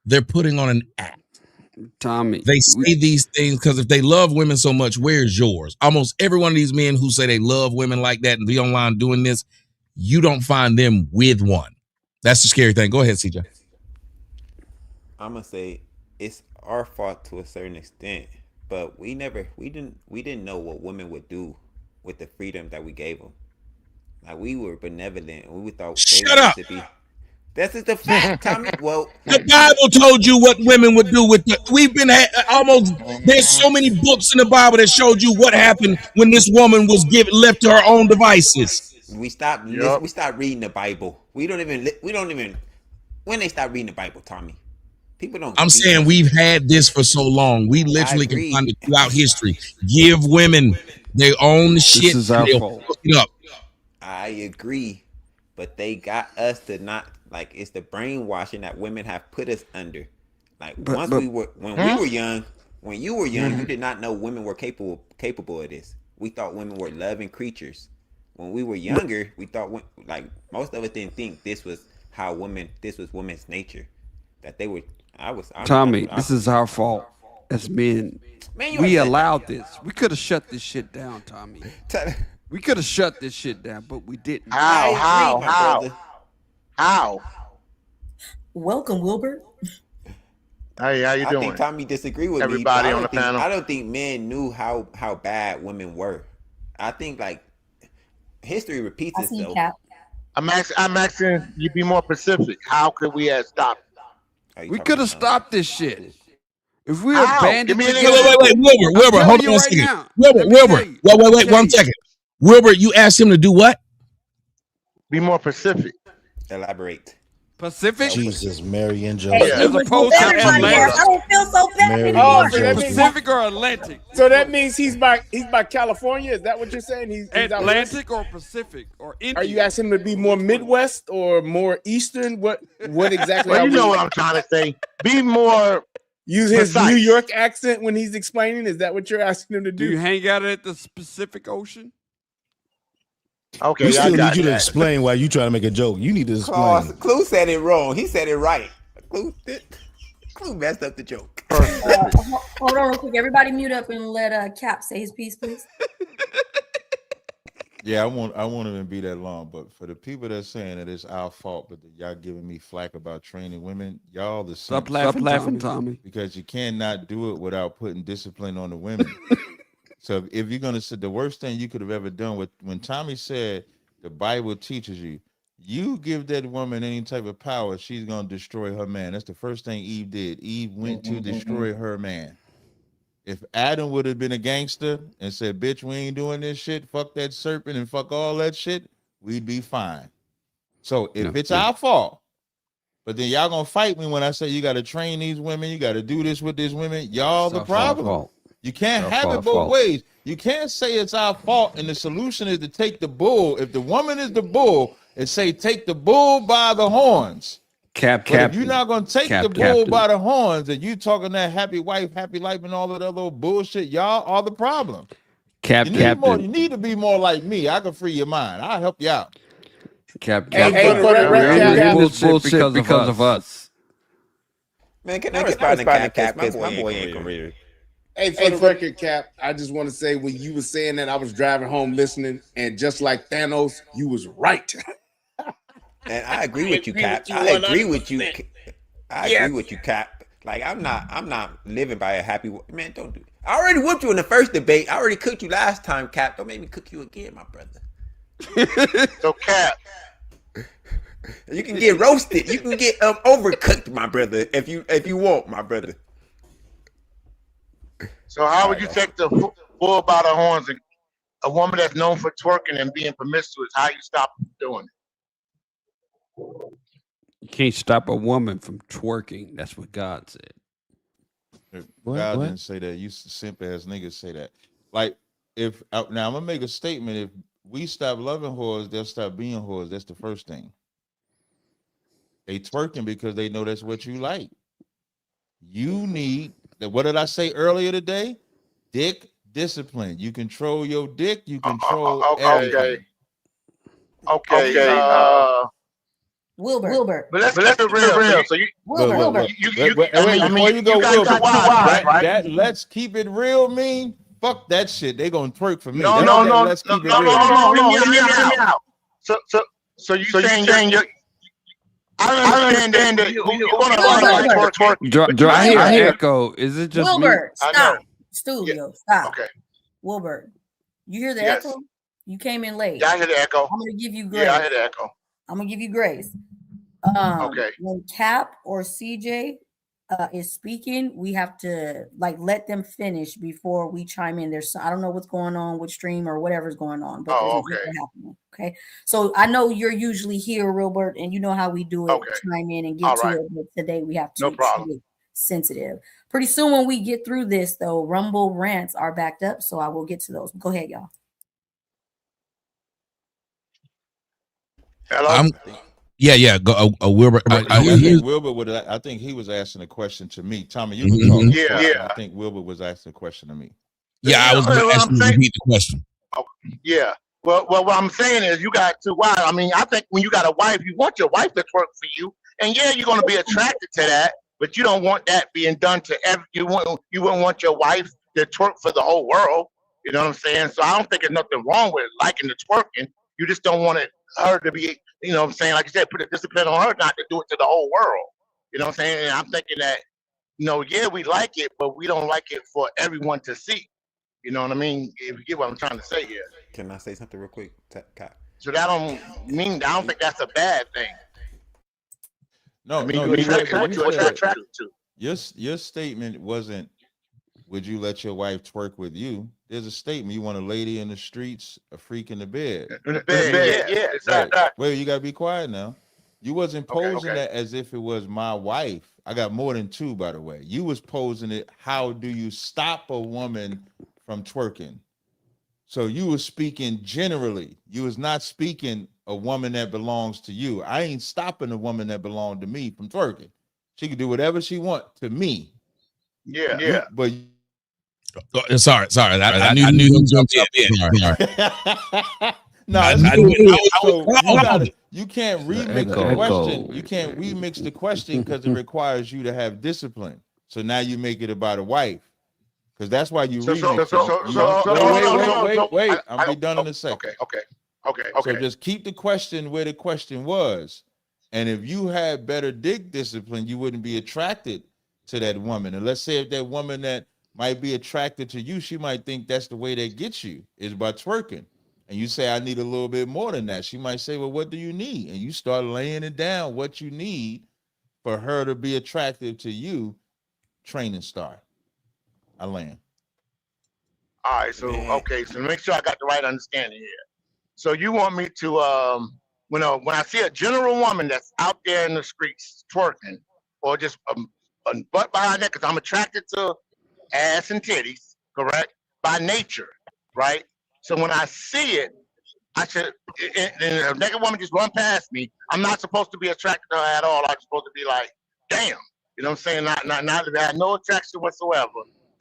they're putting on an act. Tommy. They say these things because if they love women so much, where's yours? Almost every one of these men who say they love women like that and be online doing this, you don't find them with one. That's the scary thing. Go ahead, CJ. I'm gonna say it's our fault to a certain extent, but we didn't know what women would do with the freedom that we gave them. Like we were benevolent. We thought Shut up. This is the fact, Tommy. Well, the Bible told you what women would do with the. We've been there's so many books in the Bible that showed you what happened when this woman was left to her own devices. We stopped reading the Bible. We don't even when they stop reading the Bible, Tommy. People don't. I'm saying we've had this for so long. We literally can find it throughout history. Give women their own shit. This is our fault. Hook it up. I agree, but they got us to not like. It's the brainwashing that women have put us under. Like when you were young, you did not know women were capable of this. We thought women were loving creatures. When we were younger, we thought like most of us didn't think this was women's nature. That they were. Tommy, this is our fault as men. Man, we allowed this. We could have shut this shit down, Tommy. We could have shut this shit down, but we didn't. How? Welcome, Wilbur. Hey, how you doing? I think Tommy disagree with Everybody me. on the panel. I don't think men knew how bad women were. I think like history repeats itself. I'm asking you be more specific. How could we have stopped? We could have stopped this shit. If we How? abandoned Give me an Wait, Wilbur, hold on a second. Wilbur, wait, 1 second. Wilbur, you asked him to do what? Be more specific. Elaborate. Pacific? Jesus, Mary and Hey, Joseph. As opposed to everybody Atlantic. else, I don't feel so bad Mary anymore. and so that Joseph. Pacific or Atlantic? So that means he's by California. Is that what you're saying? He's out west? Atlantic or Pacific or Indian? Are you asking him to be more Midwest or more Eastern? What exactly? Well, you know what I'm trying to say. Be more. Use his precise. New York accent when he's explaining. Is that what you're asking him to Do do? you hang out at the Pacific Ocean? Okay, We still I need got you to that. explain why you trying to make a joke. You need to explain. Clue said it wrong. He said it right. Clue messed up the joke. Hold on real quick. Everybody mute up and let Cap say his piece, please. Yeah, I won't even be that long. But for the people that's saying that it's our fault, but that y'all giving me flack about training women, y'all the same. Stop laughing, Tommy. Because you cannot do it without putting discipline on the women. So if you're gonna say the worst thing you could have ever done with when Tommy said the Bible teaches you give that woman any type of power, she's gonna destroy her man. That's the first thing Eve did. Eve went to destroy her man. If Adam would have been a gangster and said, bitch, we ain't doing this shit, fuck that serpent and fuck all that shit, we'd be fine. So if it's our fault, but then y'all gonna fight me when I say you gotta train these women, you gotta do this with these women, y'all the problem. You can't have it both ways. You can't say it's our fault and the solution is to take the bull. If the woman is the bull, and say take the bull by the horns. But if you're not gonna take the bull by the horns and you talking that happy wife, happy life, and all of that little bullshit, y'all are the problem. You need to be more like me. I can free your mind. I'll help you out. Bullshit because of us. Man, can I respond to Cap? Because my boy ain't gonna read it. Hey, for the record, Cap, I just want to say when you were saying that, I was driving home listening, and just like Thanos, you was right. And I agree with you, Cap. I agree with you. I agree with you, Cap. Like I'm not living by a happy man. Don't do it. I already whooped you in the first debate. I already cooked you last time, Cap. Don't make me cook you again, my brother. So Cap, You can get roasted. You can get overcooked, my brother, if you want, my brother. So how would you take the bull by the horns and a woman that's known for twerking and being promiscuous? How you stop doing it? You can't stop a woman from twerking. That's what God said. God didn't say that. You simp ass niggas say that. Like, if now I'm gonna make a statement. If we stop loving whores, they'll stop being whores. That's the first thing. They twerking because they know that's what you like. You need that. What did I say earlier today? Dick discipline. You control your dick. You control everything. Okay. Wilbert. But let's keep it real. So you, Wilbert. Before you go, got Wilbert, your wives, right? that let's keep it real mean. Fuck that shit. They gonna twerk for me. No. Let's keep it real. Hear me out. So you saying you? I understand that you want to like twerk. Do I hear echo? Is it just Wilbert, me? stop. Studio, stop. Okay. Wilbert, you hear the Yes. echo? You came in late. Yeah, I hear the echo. I'm gonna give you grace. Yeah, I hear the echo. I'm gonna give you grace. Okay. When Cap or CJ is speaking, we have to like let them finish before we chime in. I don't know what's going on with stream or whatever's going on, but there's nothing happening. Okay. So I know you're usually here, Wilbert, and you know how we do it. Okay. Chime in and get All to right. it. But today we have to No problem. be sensitive. Pretty soon when we get through this, though, Rumble rants are backed up, so I will get to those. Go ahead, y'all. Hello. Yeah. Go, Wilbur. I think he was asking a question to me. Tommy, you can talk. Yeah. I think Wilbur was asking a question to me. Yeah, I was going to ask you to repeat the question. Yeah. Well, what I'm saying is you got two wives. I mean, I think when you got a wife, you want your wife to twerk for you, and yeah, you're going to be attracted to that, but you don't want that being done to you wouldn't want your wife to twerk for the whole world. You know what I'm saying? So I don't think there's nothing wrong with liking the twerking. You just don't want her to be, you know what I'm saying? Like you said, put a discipline on her not to do it to the whole world. You know what I'm saying? And I'm thinking that, yeah, we like it, but we don't like it for everyone to see. You know what I mean? If you get what I'm trying to say here. Can I say something real quick, Cap? So that I don't think that's a bad thing. No, I mean, you attracted to. Your statement wasn't, would you let your wife twerk with you? There's a statement, you want a lady in the streets, a freak in the bed. In the bed, yeah, exactly. Right. Wait, you gotta be quiet now. You wasn't posing Okay. that as if it was my wife. I got more than two, by the way. You was posing it, how do you stop a woman from twerking? So you was speaking generally. You was not speaking a woman that belongs to you. I ain't stopping a woman that belonged to me from twerking. She can do whatever she want to me. Yeah. But Sorry. I knew you jumped in. No, you can't remix the question. You can't remix the question because it requires you to have discipline. So now you make it about a wife. Because that's why you remix it. Wait. I'm gonna be done in a second. Okay. So just keep the question where the question was. And if you had better dick discipline, you wouldn't be attracted to that woman. And let's say if that woman that might be attracted to you, she might think that's the way that gets you is by twerking. And you say, I need a little bit more than that. She might say, well, what do you need? And you start laying it down what you need for her to be attractive to you. Training start. I land. All right, so make sure I got the right understanding here. So you want me to when I see a general woman that's out there in the streets twerking, or just a butt behind that, because I'm attracted to ass and titties, correct? By nature, right? So when I see it, I should, and a naked woman just run past me, I'm not supposed to be attracted to her at all. I'm supposed to be like, damn, you know what I'm saying? Not to have no attraction whatsoever.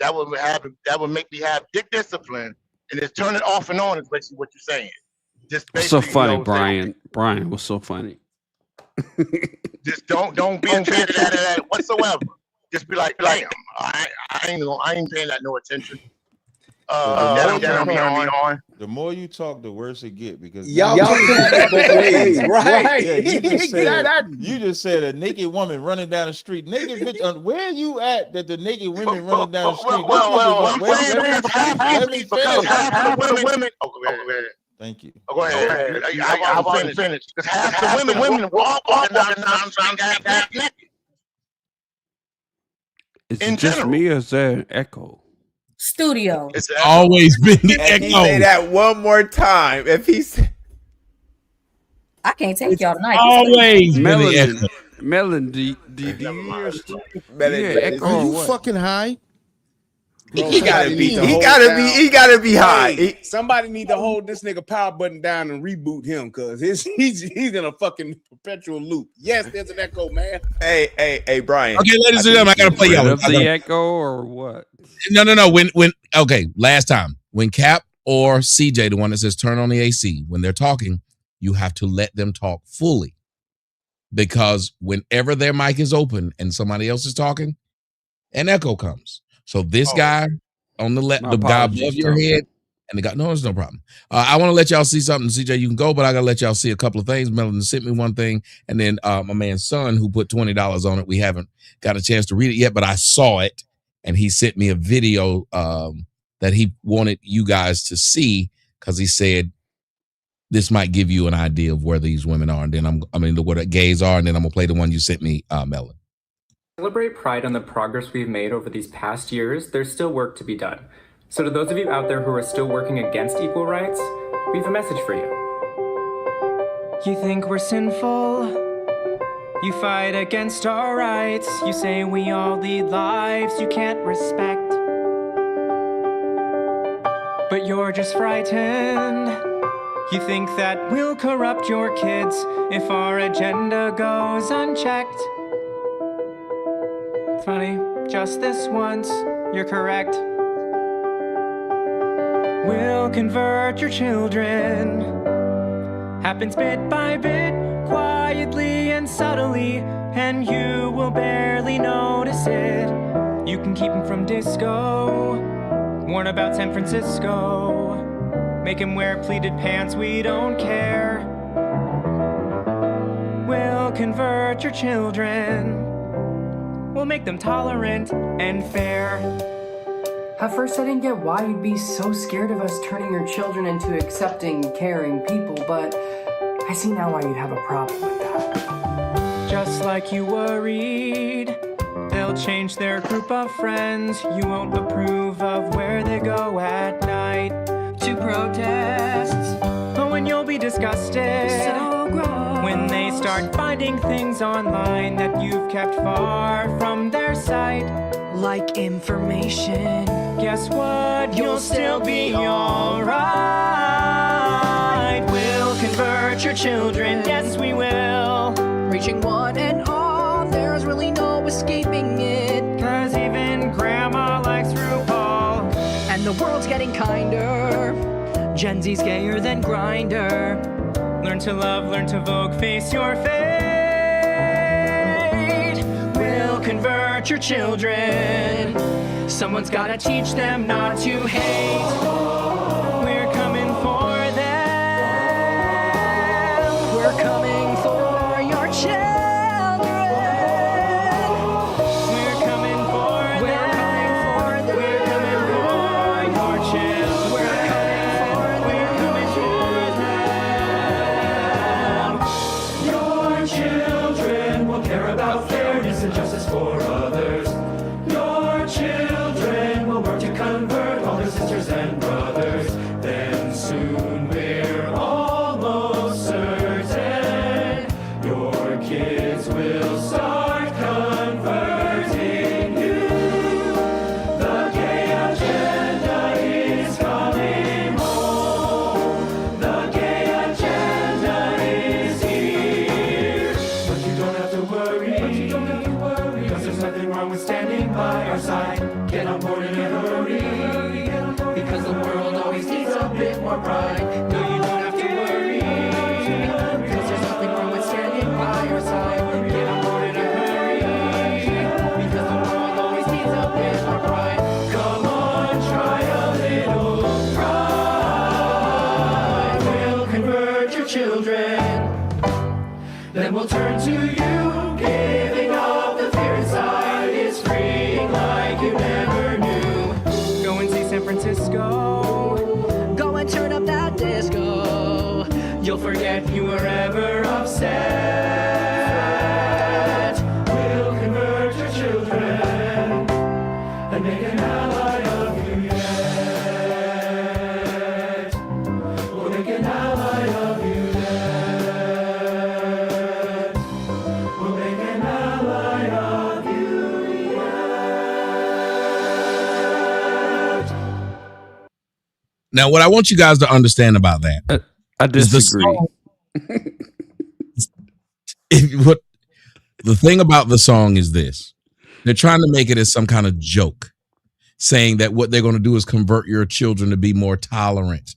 That would make me have dick discipline, and just turn it off and on is basically what you're saying. Just so funny, Brian. Brian was so funny. Just don't be attracted to that whatsoever. Just be like, damn, I ain't paying that no attention. The more you talk, the worse it get, because y'all both ways, right? Yeah, you just said a naked woman running down the street. Naked bitch, where are you at that the naked women running down the street? Well, let me finish. Half of the women. Thank you. Go ahead. I've already finished. Because half the women walk down that naked. Is In it just general. me or is there an echo? Studio. It's always been the If he echo. say that one more time, if he say, I can't take y'all tonight. Always been the Melon, echo. Melon, do you hear Melon, echo Are or you what? fucking high? Bro, he gotta somebody be, need to he hold gotta down- be, he gotta be high. Hey, somebody need to hold this nigga power button down and reboot him because he's in a fucking perpetual loop. Yes, there's an echo, man. Hey, Brian. Okay, ladies and gentlemen, I gotta play Rid y'all. of the echo or what? No. When okay, last time when Cap or CJ, the one that says turn on the AC, when they're talking, you have to let them talk fully, because whenever their mic is open and somebody else is talking, an echo comes. So this guy on the left, My the guy apologies, above your Tom. head, and the guy. No, there's no problem. I want to let y'all see something. CJ, you can go, but I gotta let y'all see a couple of things. Melon sent me one thing, and then my man's son who put $20 on it. We haven't got a chance to read it yet, but I saw it, and he sent me a video that he wanted you guys to see because he said this might give you an idea of where these women are, and then what gays are, and then I'm gonna play the one you sent me, Melon. Celebrate Pride on the progress we've made over these past years. There's still work to be done. So to those of you out there who are still working against equal rights, we have a message for you. You think we're sinful? You fight against our rights. You say we all lead lives you can't respect. But you're just frightened. You think that we'll corrupt your kids if our agenda goes unchecked. Funny, just this once, you're correct. We'll convert your children. Happens bit by bit, quietly and subtly, and you will barely notice it. You can keep him from disco, warn about San Francisco. Make him wear pleated pants, we don't care. We'll convert your children. We'll make them tolerant and fair. At first, I didn't get why you'd be so scared of us turning your children into accepting, caring people, but I see now why you'd have a problem with that. Just like you worried, they'll change their group of friends. You won't approve of where they go at night to protests. Oh, and you'll be disgusted. So gross. When they start finding things online that you've kept far from their sight. Like information. Guess what? You'll still be alright. We'll convert your children, yes we will. Reaching one and all, there's really no escaping it. Cause even grandma likes RuPaul. And the world's getting kinder. Gen Z's gayer than Grindr. Learn to love, learn to vogue, face your fate. We'll convert your children. Someone's gotta teach them not to hate. We're coming for them. We're coming for your children. We're coming for them. We're coming for your children. We're coming for them. Your children will care about fairness and justice for others. Your children will work to convert all their sisters and brothers. Then soon we're almost certain your kids will start converting you. The gay agenda is coming home. The gay agenda is here. But you don't have to worry. Cause there's nothing wrong with standing by our side. Get on board in a hurry. Because the world always needs a bit more pride. No, you don't have to worry. Cause there's nothing wrong with standing by our side. Get on board in a hurry. Because the world always needs a bit more pride. Come on, try a little pride. We'll convert your children. Then we'll turn to you. Giving up the fear inside is freeing like you never knew. Go and see San Francisco. Go and turn up that disco. set. We'll convert your children and make an ally of you yet. We'll make an ally of you yet. We'll make an ally of you yet. Now, what I want you guys to understand about that I is disagree. what the thing about the song is this: they're trying to make it as some kind of joke, saying that what they're going to do is convert your children to be more tolerant,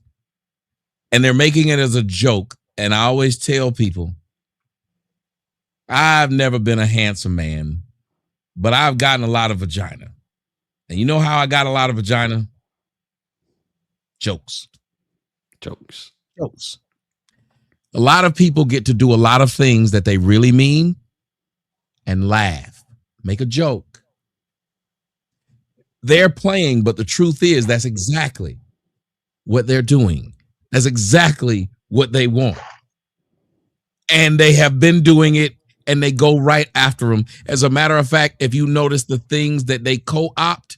and they're making it as a joke. And I always tell people, I've never been a handsome man, but I've gotten a lot of vagina. And you know how I got a lot of vagina? Jokes. A lot of people get to do a lot of things that they really mean and laugh, make a joke. They're playing, but the truth is that's exactly what they're doing. That's exactly what they want. And they have been doing it, and they go right after them. As a matter of fact, if you notice, the things that they co-opt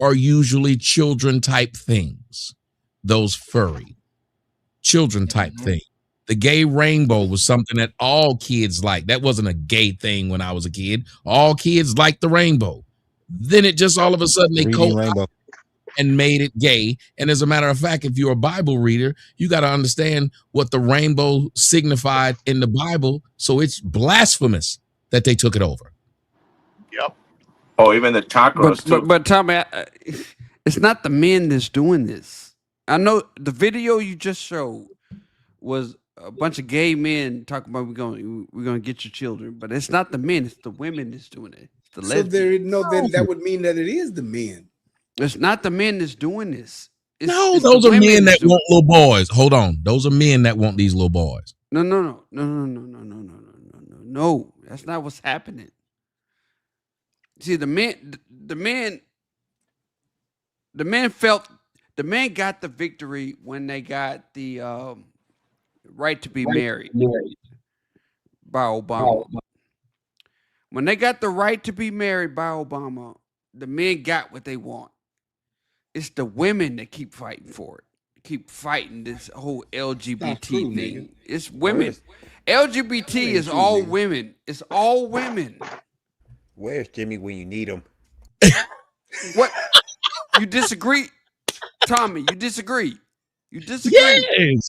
are usually children type things. Those furry children type things. The gay rainbow was something that all kids liked. That wasn't a gay thing when I was a kid. All kids liked the rainbow. Then it just all of a sudden they Reading rainbow. and made it gay. And as a matter of fact, if you're a Bible reader, you got to understand what the rainbow signified in the Bible. So it's blasphemous that they took it over. Yep. Oh, even the chakras too. But Tommy, it's not the men that's doing this. I know the video you just showed was a bunch of gay men talking about we're gonna get your children, but it's not the men; it's the women that's doing it. It's the So there, lesbians. no, then that would mean that it is the men. It's not the men that's doing this. It's, No, it's those the are women men that's that want little boys. Hold on. Those are men that want these little boys. No. That's not what's happening. See, the men got the victory when they got the right to be married by Obama. When they got the right to be married by Obama, the men got what they want. It's the women that keep fighting for it. Keep fighting this whole LGBT true, thing. nigga. It's women. Where's- LGBT That ain't is true, all nigga. women. It's all women. Where's Jimmy when you need him? What? You disagree? Tommy, you disagree? You disagree? Yes.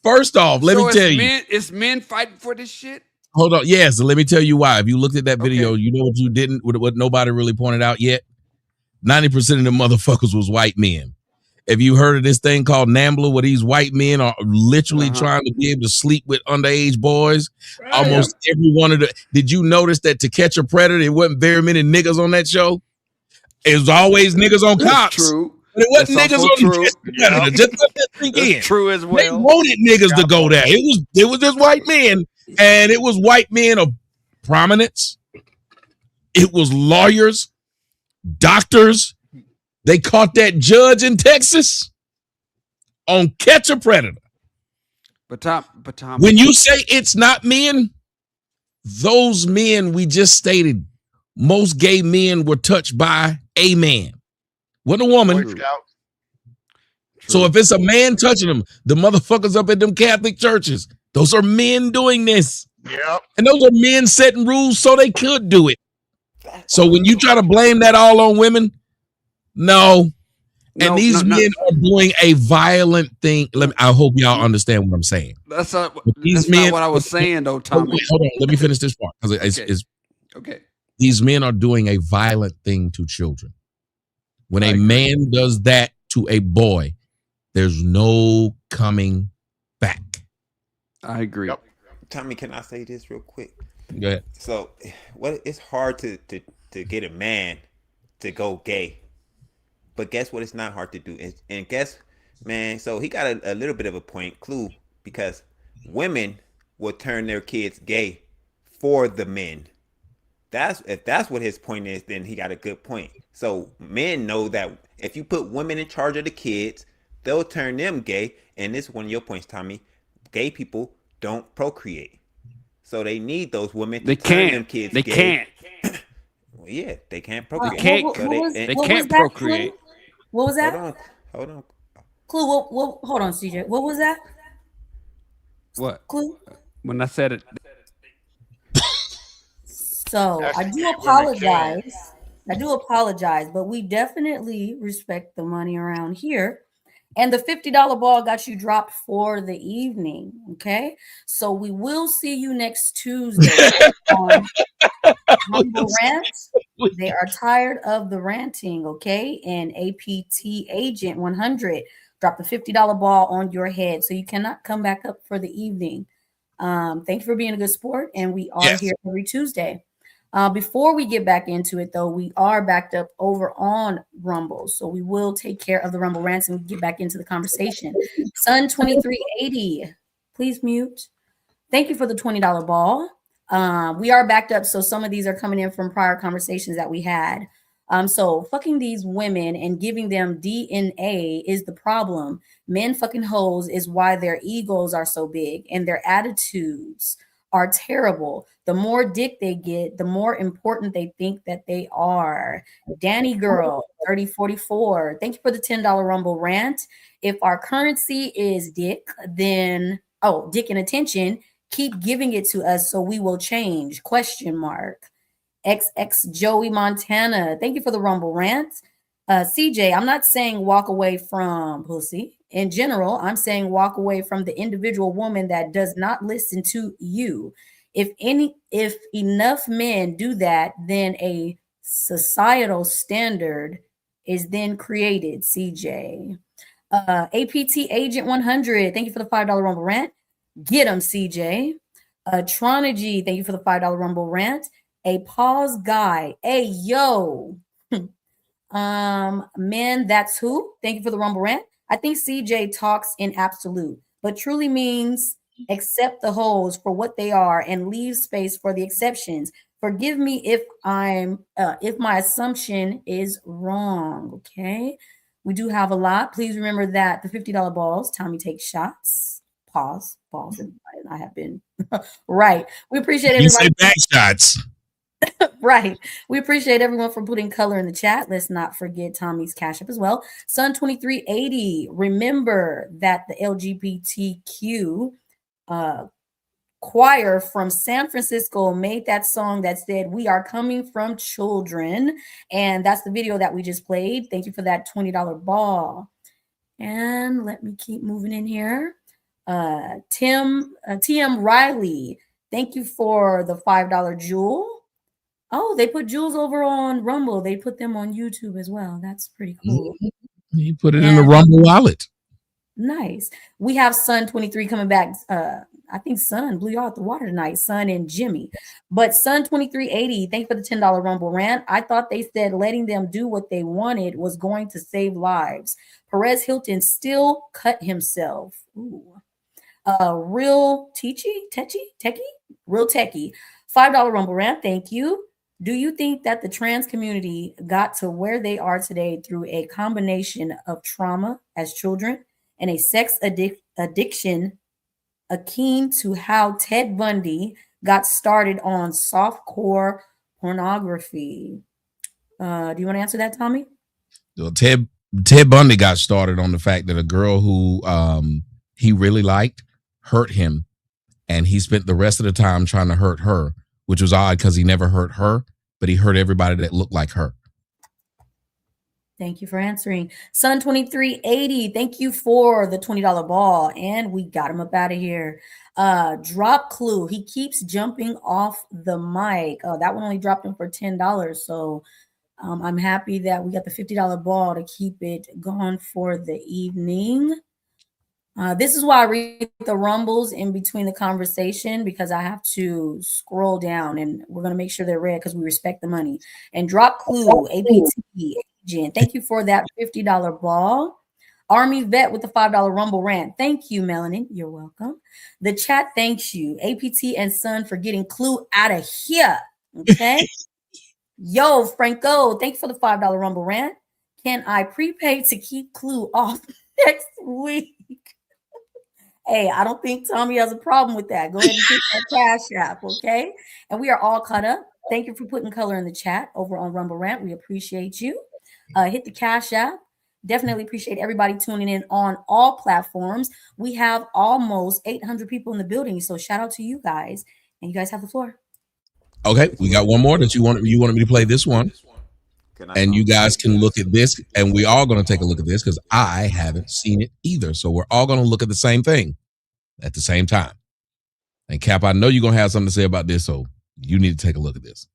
First off, let So me tell you. it's men fighting for this shit? Hold on. Yes, let me tell you why. If you looked at that video, you know what you didn't, what nobody really pointed out yet? 90% of the motherfuckers was white men. If you heard of this thing called NAMBLA, where these white men are literally trying to be able to sleep with underage boys, almost every one of the. Did you notice that To Catch a Predator, there wasn't very many niggas on that show? It was always niggas on That's cops. true. But it wasn't That's niggas also on true. To Catch a Predator. Just let that sink That's in. true as They well. wanted niggas to go there. It was just white men, and it was white men of prominence. It was lawyers, doctors. They caught that judge in Texas on Catch a Predator. But Tom, When you say it's not men, those men we just stated, most gay men were touched by a man, with a woman. Boy Scouts. So if it's a man touching them, the motherfuckers up at them Catholic churches, those are men doing this. Yep. And those are men setting rules so they could do it. So when you try to blame that all on women, no. And these men are doing a violent thing. I hope y'all understand what I'm saying. That's not, These that's men, not what I was saying, though, Tommy. Wait, hold on. Let me finish this part. Because Okay. these men are doing a violent thing to children. When a man does that to a boy, there's no coming back. I agree. Tommy, can I say this real quick? Go ahead. So, it's hard to get a man to go gay, but guess what? It's not hard to do. And guess, man. So he got a little bit of a point, clue, because women will turn their kids gay for the men. If that's what his point is, then he got a good point. So men know that if you put women in charge of the kids, they'll turn them gay. And this is one of your points, Tommy. Gay people don't procreate. So they need those women to They turn them can't. kids They gay. can't. Well, yeah, they can't They procreate. can't. What, So what was they They what was can't that, Clue? procreate. What was hold that? on, hold on. Clue, what hold on, CJ. What was that? What? Clue? When I said it, So That's I do women can. apologize. I do apologize, but we definitely respect the money around here. And the $50 ball got you dropped for the evening. Okay. So we will see you next Tuesday on Rumble Rant. They are tired of the ranting. Okay. And APT Agent 100 dropped the $50 ball on your head. So you cannot come back up for the evening. Thank you for being a good sport. And we are Yes. here every Tuesday. Before we get back into it, though, we are backed up over on Rumble. So we will take care of the Rumble rants and get back into the conversation. Sun 2380, please mute. Thank you for the $20 ball. We are backed up. So some of these are coming in from prior conversations that we had. So fucking these women and giving them DNA is the problem. Men fucking hoes is why their egos are so big and their attitudes are terrible. The more dick they get, the more important they think that they are. Danny Girl 3044, thank you for the $10 Rumble rant. If our currency is dick, then dick and attention, keep giving it to us so we will change. Question mark. XX Joey Montana, thank you for the Rumble rant. CJ, I'm not saying walk away from pussy. In general, I'm saying walk away from the individual woman that does not listen to you. If enough men do that, then a societal standard is then created. CJ. APT Agent 100, thank you for the $5 Rumble rant. Get him, CJ. Tronigy, thank you for the $5 Rumble rant. A pause guy. Hey, yo. Men, that's who. Thank you for the Rumble rant. I think CJ talks in absolute, but truly means accept the holes for what they are and leave space for the exceptions. Forgive me if my assumption is wrong. Okay. We do have a lot. Please remember that the $50 balls, Tommy takes shots. Pause. Balls. And I have been right. We appreciate You say everybody. back shots. Right. We appreciate everyone for putting color in the chat. Let's not forget Tommy's Cash App as well. Sun 2380. Remember that the LGBTQ choir from San Francisco made that song that said, "We are coming from children." And that's the video that we just played. Thank you for that $20 ball. And let me keep moving in here. TM Riley, thank you for the $5 jewel. Oh, they put jewels over on Rumble. They put them on YouTube as well. That's pretty cool. You put it in the Rumble wallet. Nice. We have Sun 23 coming back. I think Sun blew you out the water tonight. Sun and Jimmy. But Sun 2380, thank you for the $10 Rumble rant. I thought they said letting them do what they wanted was going to save lives. Perez Hilton still cut himself. Ooh. Real Techie? Real Techie. $5 Rumble rant. Thank you. Do you think that the trans community got to where they are today through a combination of trauma as children and a sex addiction akin to how Ted Bundy got started on softcore pornography? Do you want to answer that, Tommy? Well, Ted Bundy got started on the fact that a girl who he really liked hurt him, and he spent the rest of the time trying to hurt her, which was odd because he never hurt her, but he hurt everybody that looked like her. Thank you for answering. Sun 2380, thank you for the $20 ball. And we got him up out of here. Drop Clue. He keeps jumping off the mic. That one only dropped him for $10. So I'm happy that we got the $50 ball to keep it going for the evening. This is why I read the rumbles in between the conversation, because I have to scroll down, and we're going to make sure they're read because we respect the money. And Drop Clue, APT Agent, thank you for that $50 ball. Army Vet with the $5 Rumble rant. Thank you, Melanie. You're welcome. The chat thanks you. APT and Sun for getting Clue out of here. Okay. Yo, Franco, thank you for the $5 Rumble rant. Can I prepay to keep Clue off next week? Hey, I don't think Tommy has a problem with that. Go ahead and hit that Cash App, okay? And we are all caught up. Thank you for putting color in the chat over on Rumble Rant. We appreciate you. Hit the Cash App. Definitely appreciate everybody tuning in on all platforms. We have almost 800 people in the building, so shout out to you guys. And you guys have the floor. Okay, we got one more that you wanted me to play this one. And you guys can look at this, and we are going to take a look at this because I haven't seen it either. So we're all going to look at the same thing at the same time. And Cap, I know you're going to have something to say about this, so you need to take a look at this.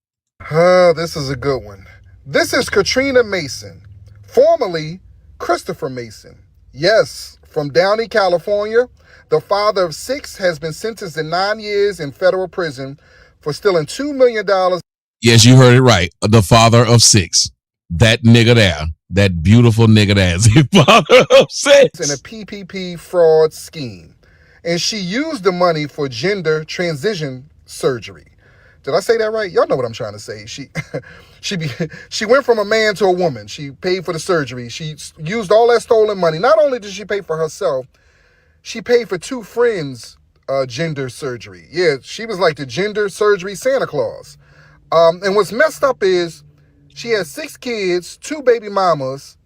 This is a good one. This is Katrina Mason, formerly Christopher Mason. Yes, from Downey, California. The father of 6 has been sentenced to 9 years in federal prison for stealing $2 million. Yes, you heard it right. The father of 6. That nigga there. That beautiful nigga there is the father of 6. In a PPP fraud scheme. And she used the money for gender transition surgery. Did I say that right? Y'all know what I'm trying to say. She went from a man to a woman. She paid for the surgery. She used all that stolen money. Not only did she pay for herself, she paid for 2 friends' gender surgery. Yeah, she was like the gender surgery Santa Claus. And what's messed up is she has 6 kids, 2 baby mamas.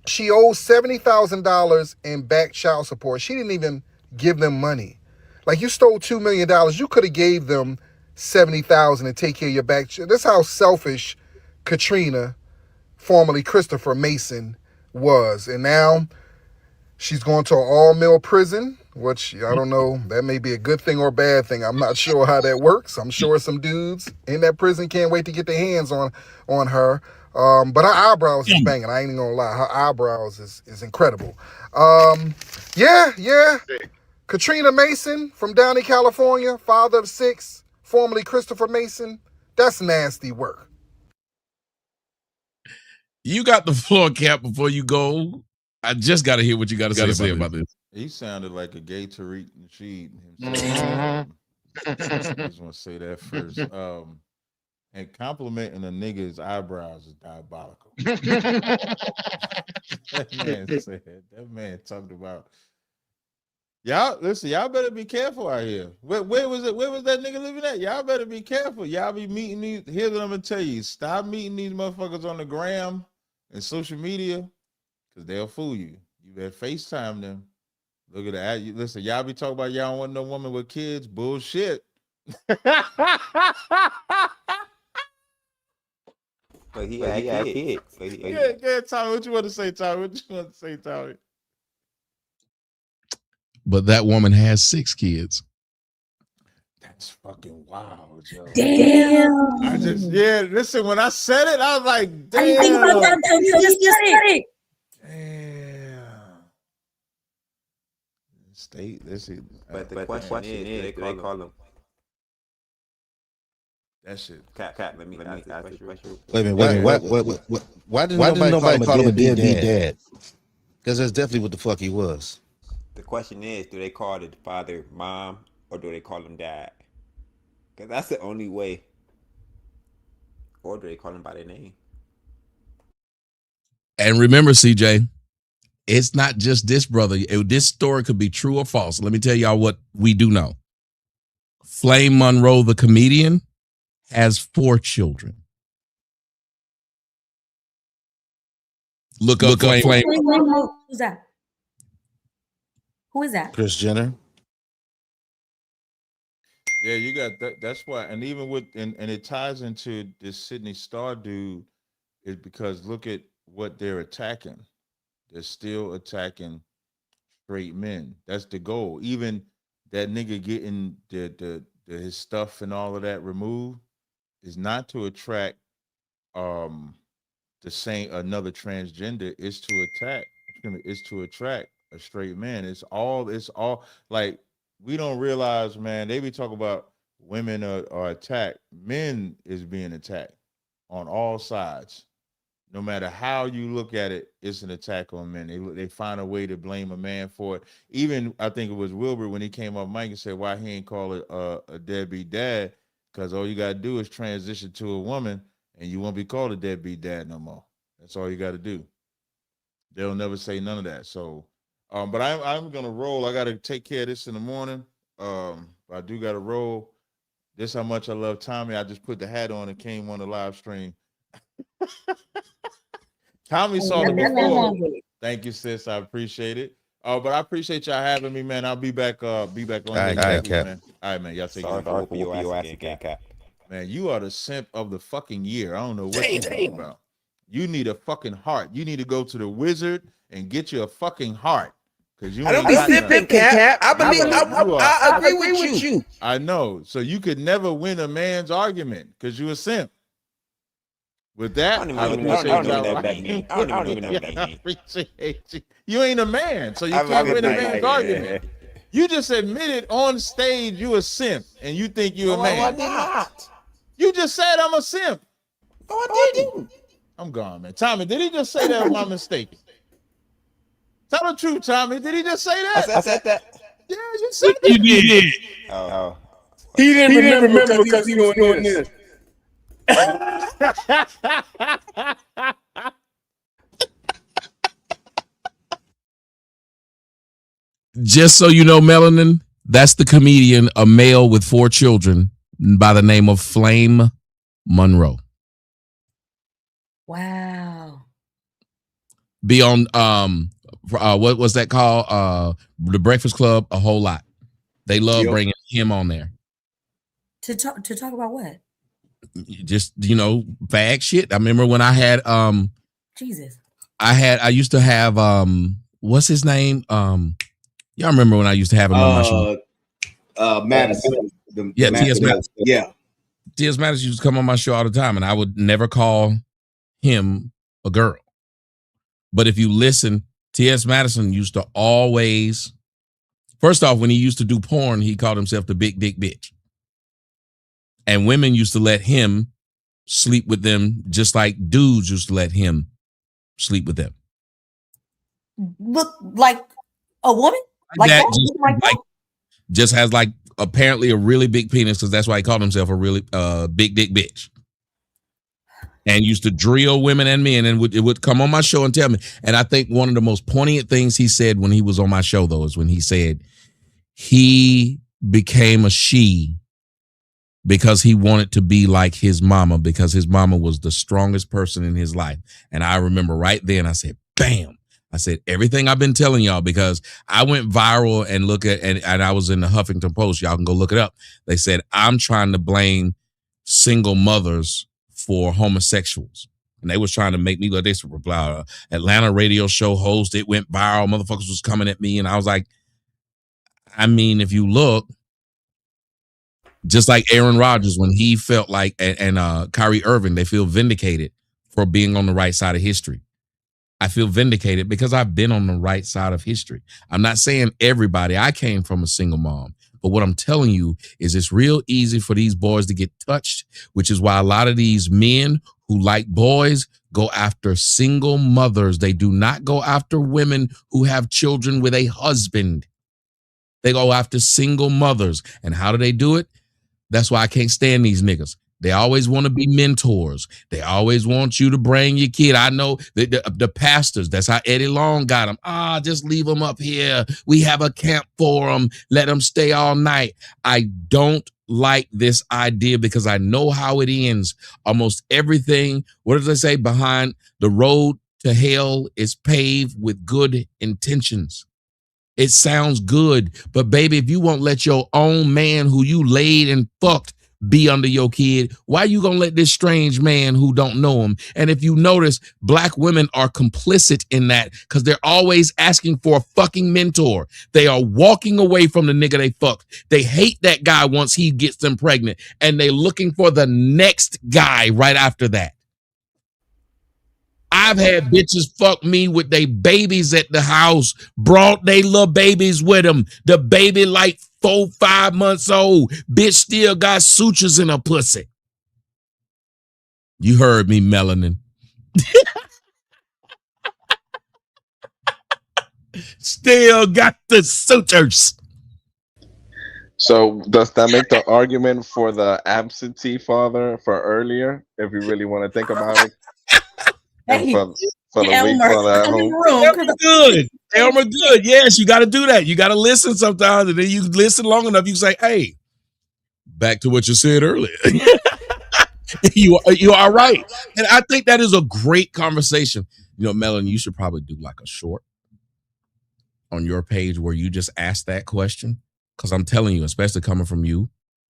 She owes $70,000 in back child support. She didn't even give them money. Like, you stole $2 million. You could have gave them $70,000 and take care of your back. That's how selfish Katrina, formerly Christopher Mason, was. And now she's going to an all-male prison, which I don't know. That may be a good thing or a bad thing. I'm not sure how that works. I'm sure some dudes in that prison can't wait to get their hands on her. But her eyebrows is banging. I ain't even gonna lie. Her eyebrows is incredible. Yeah. Katrina Mason from Downey, California, father of 6, formerly Christopher Mason. That's nasty work. You got the floor, Cap, before you go. I just got to hear what you got to say about this. He sounded like a gay Tariq Nasheed himself. I just want to say that first. And complimenting a nigga's eyebrows is diabolical. That man talked about. Y'all listen, y'all better be careful out here. Where was it? Where was that nigga living at? Y'all better be careful. Y'all be meeting these. Here's what I'm gonna tell you: stop meeting these motherfuckers on the gram and social media, because they'll fool you. You better FaceTime them. Look at that. Listen, y'all be talking about y'all don't want no woman with kids. Bullshit. But he had kids. Yeah, Tommy, what you want to say, Tommy? But that woman has 6 kids. That's fucking wild, yo. Damn. Listen, when I said it, I was like, damn. I didn't think about that until you just said it. Damn. Listen. But the question is, do they call them? That shit. Cap, let me ask this question. Wait a minute. Why didn't nobody call him a deadbeat dad? Because that's definitely what the fuck he was. The question is, do they call the father mom or do they call him dad? Because that's the only way. Or do they call him by their name? And remember, CJ, it's not just this brother. This story could be true or false. Let me tell y'all what we do know. Flame Monroe, the comedian, has 4 children. Look up Flame. Who's that? Who is that? Kris Jenner. Yeah, you got that. That's why, and even with and it ties into this Sydney Star dude, is because look at what they're attacking. They're still attacking straight men. That's the goal. Even that nigga getting his stuff and all of that removed is not to attract another transgender. It's to attract a straight man. It's all like, we don't realize, man, they be talking about women are attacked. Men is being attacked on all sides. No matter how you look at it, it's an attack on men. They find a way to blame a man for it. Even, I think it was Wilbur when he came up Mike and said, why he ain't call it a deadbeat dad? Because all you got to do is transition to a woman and you won't be called a deadbeat dad no more. That's all you got to do. They'll never say none of that. So But I'm gonna roll. I gotta take care of this in the morning. I do gotta roll. This how much I love Tommy. I just put the hat on and came on the live stream. Tommy saw it before. Thank you, sis. I appreciate it. But I appreciate y'all having me, man. I'll be back on next week, man. All right, man. Y'all take care. Sorry for your ass again, Cap. Man, you are the simp of the fucking year. I don't know what you're talking about. You need a fucking heart. You need to go to the wizard and get you a fucking heart. Cause you I don't be simping, Cap. I agree with you. I know. So you could never win a man's argument because you a simp. With that, I appreciate you. You ain't a man, so you can't win a man's argument. You just admitted on stage you a simp and you think you a man. I did not. You just said I'm a simp. No, I didn't. I'm gone, man. Tommy, did he just say that? Or am I mistaken? Tell the truth, Tommy. Did he just say that? I said that. Yeah, you said that. You did. Oh. He didn't remember because he was doing this. Just so you know, Melanin, that's the comedian, a male with 4 children by the name of Flame Monroe. Wow. Be on what was that called? The Breakfast Club, a whole lot. They love bringing him on there. To talk about what? Just, fag shit. I remember when I had Jesus. I used to have what's his name? Y'all remember when I used to have him on my show? Madison. T.S. Madison. Yeah. T.S. Madison used to come on my show all the time, and I would never call him a girl. But if you listen, T.S. Madison used to always, first off, when he used to do porn, he called himself the big dick bitch. And women used to let him sleep with them just like dudes used to let him sleep with them. Look like a woman? Just has like apparently a really big penis, because that's why he called himself a really big dick bitch. And used to drill women and men, and it would come on my show and tell me. And I think one of the most poignant things he said when he was on my show, though, is when he said he became a she because he wanted to be like his mama, because his mama was the strongest person in his life. And I remember right then, I said, bam. I said, everything I've been telling y'all, because I went viral and I was in the Huffington Post. Y'all can go look it up. They said, I'm trying to blame single mothers for homosexuals. And they was trying to make me look, they said, Atlanta radio show host, it went viral. Motherfuckers was coming at me. And I was like, I mean, if you look, just like Aaron Rodgers, when he felt like, and Kyrie Irving, they feel vindicated for being on the right side of history. I feel vindicated because I've been on the right side of history. I'm not saying everybody. I came from a single mom. But what I'm telling you is it's real easy for these boys to get touched, which is why a lot of these men who like boys go after single mothers. They do not go after women who have children with a husband. They go after single mothers. And how do they do it? That's why I can't stand these niggas. They always want to be mentors. They always want you to bring your kid. I know the pastors, that's how Eddie Long got them. Just leave them up here. We have a camp for them. Let them stay all night. I don't like this idea because I know how it ends. Almost everything, what does they say? Behind the road to hell is paved with good intentions. It sounds good, but baby, if you won't let your own man who you laid and fucked be under your kid, why you gonna let this strange man who don't know him? And if you notice, black women are complicit in that because they're always asking for a fucking mentor. They are walking away from the nigga they fucked. They hate that guy once he gets them pregnant, and they looking for the next guy right after that. I've had bitches fuck me with they babies at the house, brought they little babies with them. The baby like 4-5 months old. Bitch still got sutures in her pussy. You heard me, Melanin. Still got the sutures. So does that make the argument for the absentee father for earlier, if you really want to think about it? Hey, for the weak Elmer, fella at come in home. the room. Elmer good. Elmer good. Yes, you got to do that. You got to listen sometimes, and then you listen long enough. You say, "Hey, back to what you said earlier." you are right, and I think that is a great conversation. You know, Melanie, you should probably do like a short on your page where you just ask that question, because I'm telling you, especially coming from you,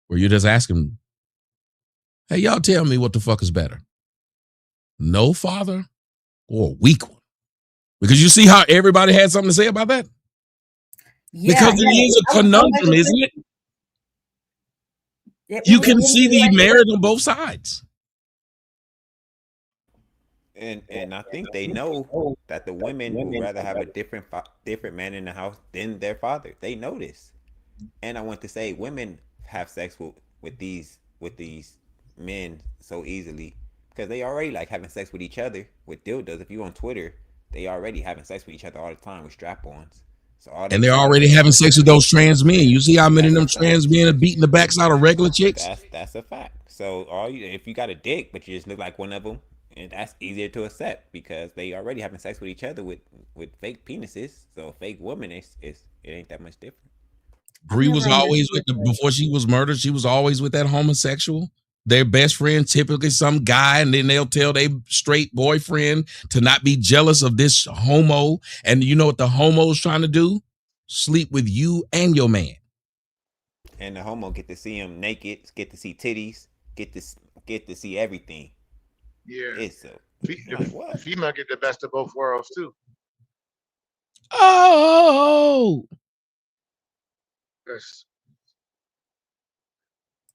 where you're just asking, "Hey, y'all, tell me what the fuck is better, no father or a weak one?" Because you see how everybody had something to say about that. Because it is a conundrum, isn't it? You can see the merit on both sides. And I think they know that the women would rather have a different man in the house than their father. They know this. And I want to say, women have sex with these men so easily because they already like having sex with each other with dildos. If you on Twitter, they already having sex with each other all the time with strap-ons. So and they're already having sex with those trans men. You see how many of them trans men are beating the backside of regular chicks? That's a fact. So if you got a dick but you just look like one of them, and that's easier to accept because they already having sex with each other with fake penises. So a fake woman it ain't that much different. Bree was always before she was murdered. She was always with that homosexual. Their best friend, typically some guy, and then they'll tell their straight boyfriend to not be jealous of this homo. And you know what the homo's trying to do? Sleep with you and your man. And the homo get to see him naked, get to see titties, get to see everything. Yeah. It's the female get the best of both worlds too. Oh. Yes.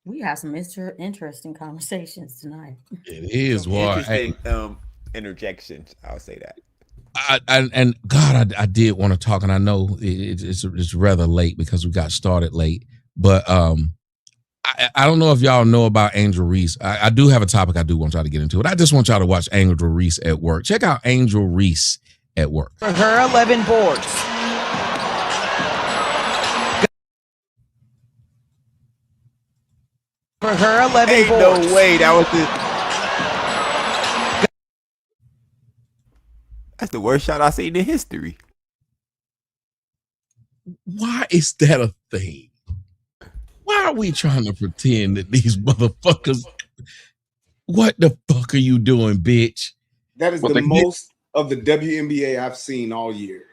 We have some interesting conversations tonight. It is why interesting interjections. I'll say that. And God, I did want to talk, and I know it's rather late because we got started late. But I don't know if y'all know about Angel Reese. I do have a topic I do want y'all to get into it. I just want y'all to watch Angel Reese at work. Check out Angel Reese at work. For her 11 boards. For her 11 Ain't boards. no way that was That's the worst shot I've seen in history. Why is that a thing? Why are we trying to pretend that these motherfuckers? What the fuck are you doing, bitch? That is the most of the WNBA I've seen all year.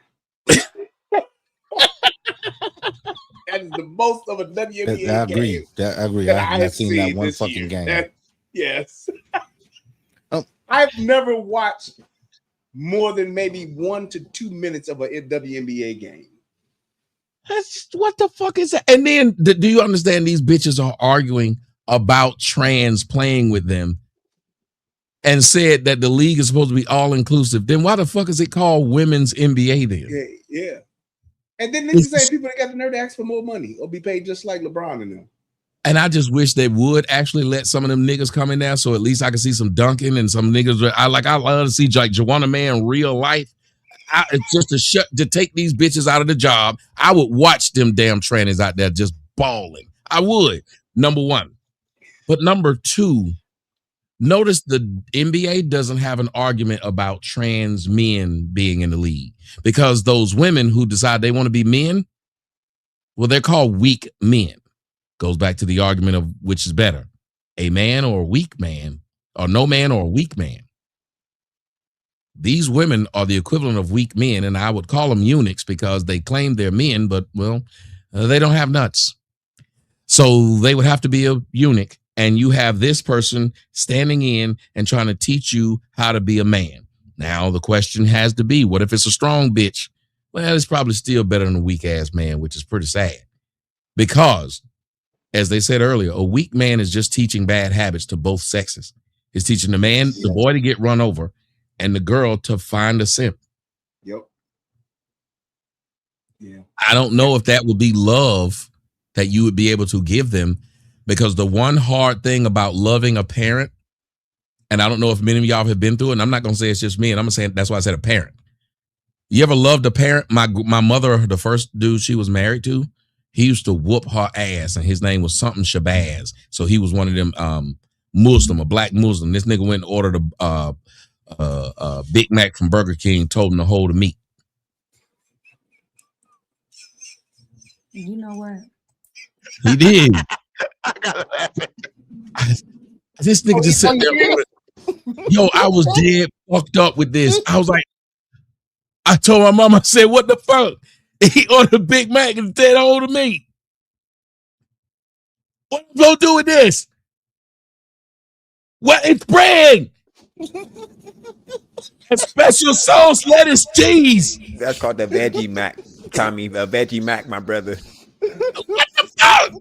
That is the most of a WNBA I agree. game. I agree. that I I have not have seen that seen one this fucking year. game. Yes. Oh. I've never watched more than maybe 1 to 2 minutes of a WNBA game. That's what the fuck is that? And then do you understand these bitches are arguing about trans playing with them and said that the league is supposed to be all inclusive? Then why the fuck is it called Women's NBA then? Yeah. And then the same people that got the nerve to ask for more money or be paid just like LeBron and them. And I just wish they would actually let some of them niggas come in there so at least I can see some dunking and some niggas. I love to see like Joanna Man real life. It's just to take these bitches out of the job. I would watch them damn trannies out there just bawling. I would, number one. But number two, notice the NBA doesn't have an argument about trans men being in the league because those women who decide they want to be men, well, they're called weak men. Goes back to the argument of which is better, a man or a weak man, or no man or a weak man. These women are the equivalent of weak men, and I would call them eunuchs because they claim they're men, but, well, they don't have nuts. So they would have to be a eunuch, and you have this person standing in and trying to teach you how to be a man. Now, the question has to be, what if it's a strong bitch? Well, it's probably still better than a weak-ass man, which is pretty sad. Because, as they said earlier, a weak man is just teaching bad habits to both sexes. It's teaching the boy to get run over, and the girl to find a simp. Yep. Yeah. I don't know if that would be love that you would be able to give them, because the one hard thing about loving a parent, and I don't know if many of y'all have been through it, and I'm not going to say it's just me, and I'm going to say that's why I said a parent. You ever loved a parent? My mother, the first dude she was married to, he used to whoop her ass, and his name was something Shabazz. So he was one of them Muslim, a black Muslim. This nigga went and ordered Big Mac from Burger King told him to hold the meat. You know what? He did. I gotta laugh at This nigga just sat there. Yo, I was dead fucked up with this. I was like, I told my mom, I said, what the fuck? He ordered a Big Mac and said, hold the meat. What am I gonna do with this? What? It's bread. A special sauce, lettuce, cheese. That's called the veggie mac, Tommy. A veggie mac, my brother. What the fuck?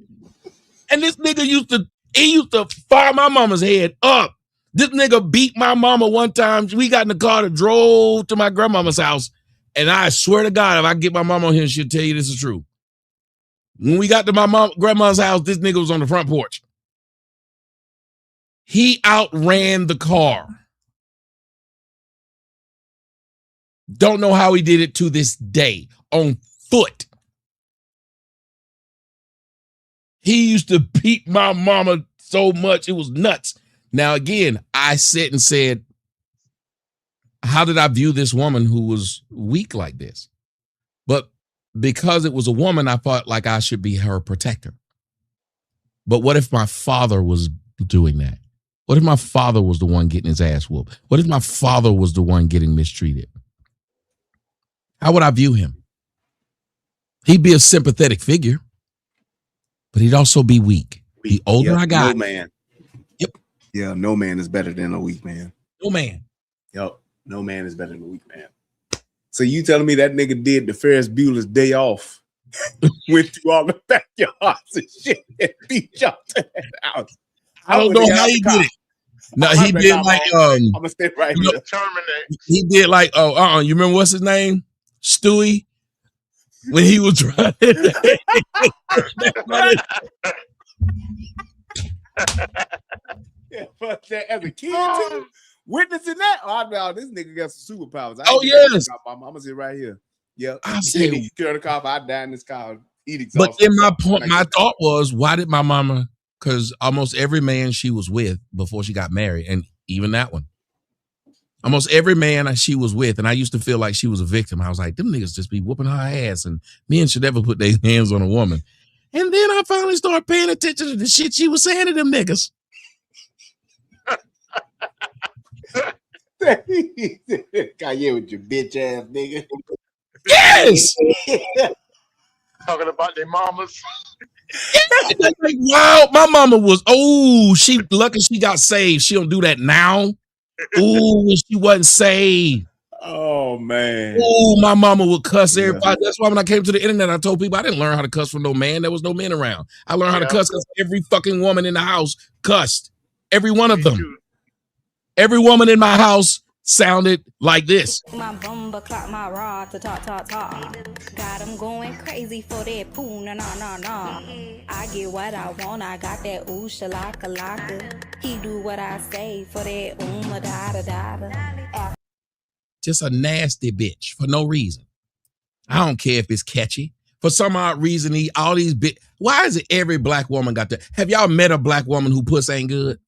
And this nigga used to fire my mama's head up. This nigga beat my mama one time. We got in the car and drove to my grandmama's house. And I swear to God, if I get my mama on here, she'll tell you this is true. When we got to my grandma's house, this nigga was on the front porch. He outran the car. Don't know how he did it to this day. On foot. He used to beat my mama so much, it was nuts. Now, again, I sat and said, how did I view this woman who was weak like this? But because it was a woman, I felt like I should be her protector. But what if my father was doing that? What if my father was the one getting his ass whooped? What if my father was the one getting mistreated? How would I view him? He'd be a sympathetic figure, but he'd also be weak. The older I got. No man. Yep. Yeah, no man is better than a weak man. No man. Yep. No man is better than a weak man. So you telling me that nigga did the Ferris Bueller's Day Off? Went through all the backyards and shit and beat y'all to that house. I don't know how he did it. No, he did like I'm gonna stay right you know, here. he did like you remember what's his name? Stewie? When he was running. Yeah, but as a kid too, witnessing that. Oh, no, this nigga got some superpowers. Oh, yes. I'm gonna sit right here. Yeah, I said, you carry the car. I die in this car. Eat exhaust. but then my thought was, why did my mama? Because almost every man she was with before she got married, and even that one, almost every man she was with, and I used to feel like she was a victim. I was like, them niggas just be whooping her ass, and men should never put their hands on a woman. And then I finally started paying attention to the shit she was saying to them niggas. Kanye with your bitch ass nigga. Yes. Talking about their mamas. Like, wow, my mama was, she lucky she got saved. She don't do that now. She wasn't saved. Oh man. My mama would cuss everybody. That's why when I came to the internet, I told people I didn't learn how to cuss from no man. There was no men around. I learned how to cuss because every fucking woman in the house cussed. Every one of them. Every woman in my house sounded like this. My bumper clock my rod to talk. Got him going crazy for that poo, nah. I get what I want, I got that ooh shalaka. He do what I say for that da. Just a nasty bitch for no reason. I don't care if it's catchy. For some odd reason, all these why is it every black woman got that? Have y'all met a black woman who puss ain't good?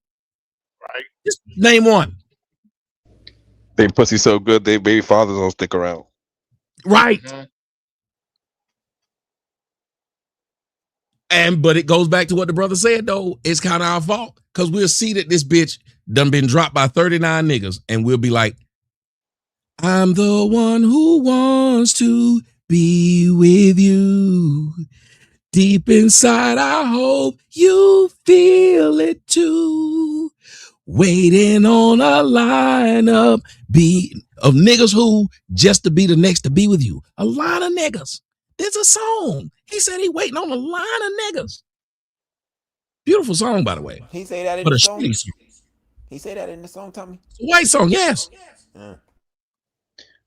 Right. Just name one. They pussy so good, they baby fathers don't stick around. Right. But it goes back to what the brother said, though. It's kind of our fault. Because we'll see that this bitch done been dropped by 39 niggas. And we'll be like, I'm the one who wants to be with you. Deep inside, I hope you feel it too. Waiting on a lineup of niggas who just to be the next to be with you. A line of niggas. There's a song. He said he waiting on a line of niggas. Beautiful song, by the way. He say that in But the a song. shitty song. He say that in the song, Tommy. It's a white song, yes. Yeah.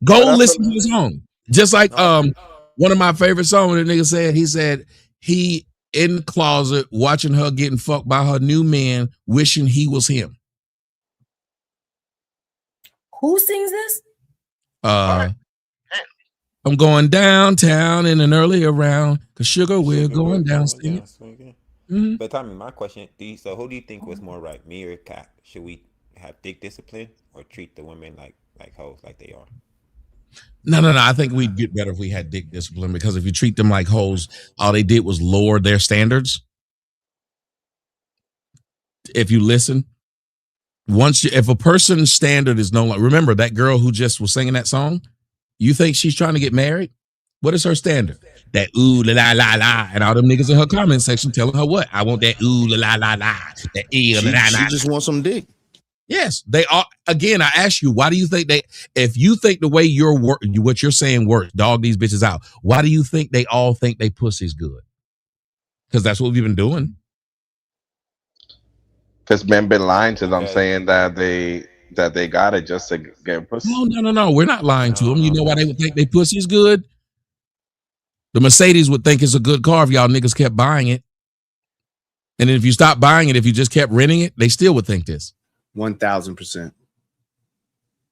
Go Oh, that's listen to the song. Just like one of my favorite songs, the nigga said, he in the closet watching her getting fucked by her new man, wishing he was him. Who sings this? I'm going downtown in an earlier round because Sugar, we're going down. But Tommy, my question: so who do you think was more right, me or Cat? Should we have dick discipline or treat the women like hoes, like they are? No. I think we'd get better if we had dick discipline, because if you treat them like hoes, all they did was lower their standards. If you listen, if a person's standard is no longer, remember that girl who just was singing that song, you think she's trying to get married? What is her standard? That ooh la la la la, and all them niggas in her comment section telling her what? I want that ooh la la la la, that la la la. She just wants some dick. Yes, they are. Again, I ask you, why do you think if you think the way what you're saying works, dog these bitches out, why do you think they all think they pussy's good? Because that's what we've been doing. Because men been lying to them, saying that they got it just to get pussy. No. We're not lying to them. You know why they would think they pussy's good? The Mercedes would think it's a good car if y'all niggas kept buying it. And then if you stopped buying it, if you just kept renting it, they still would think this. 1,000%.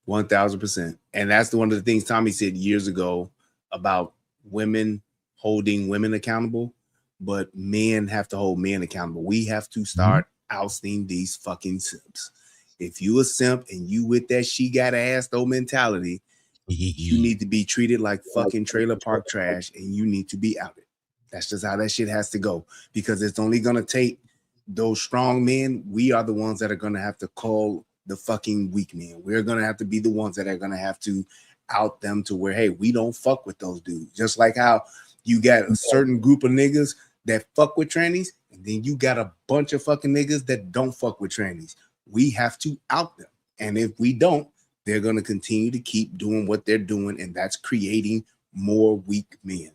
1,000%. And that's one of the things Tommy said years ago about women holding women accountable, but men have to hold men accountable. We have to start ousting these fucking simps. If you a simp and you with that she got ass though mentality, you need to be treated like fucking trailer park trash, and you need to be outed. That's just how that shit has to go, because it's only gonna take those strong men. We are the ones that are gonna have to call the fucking weak men. We're gonna have to be the ones that are gonna have to out them to where, hey, we don't fuck with those dudes. Just like how you got a certain group of niggas that fuck with trannies, and then you got a bunch of fucking niggas that don't fuck with trannies. We have to out them. And if we don't, they're going to continue to keep doing what they're doing, and that's creating more weak men.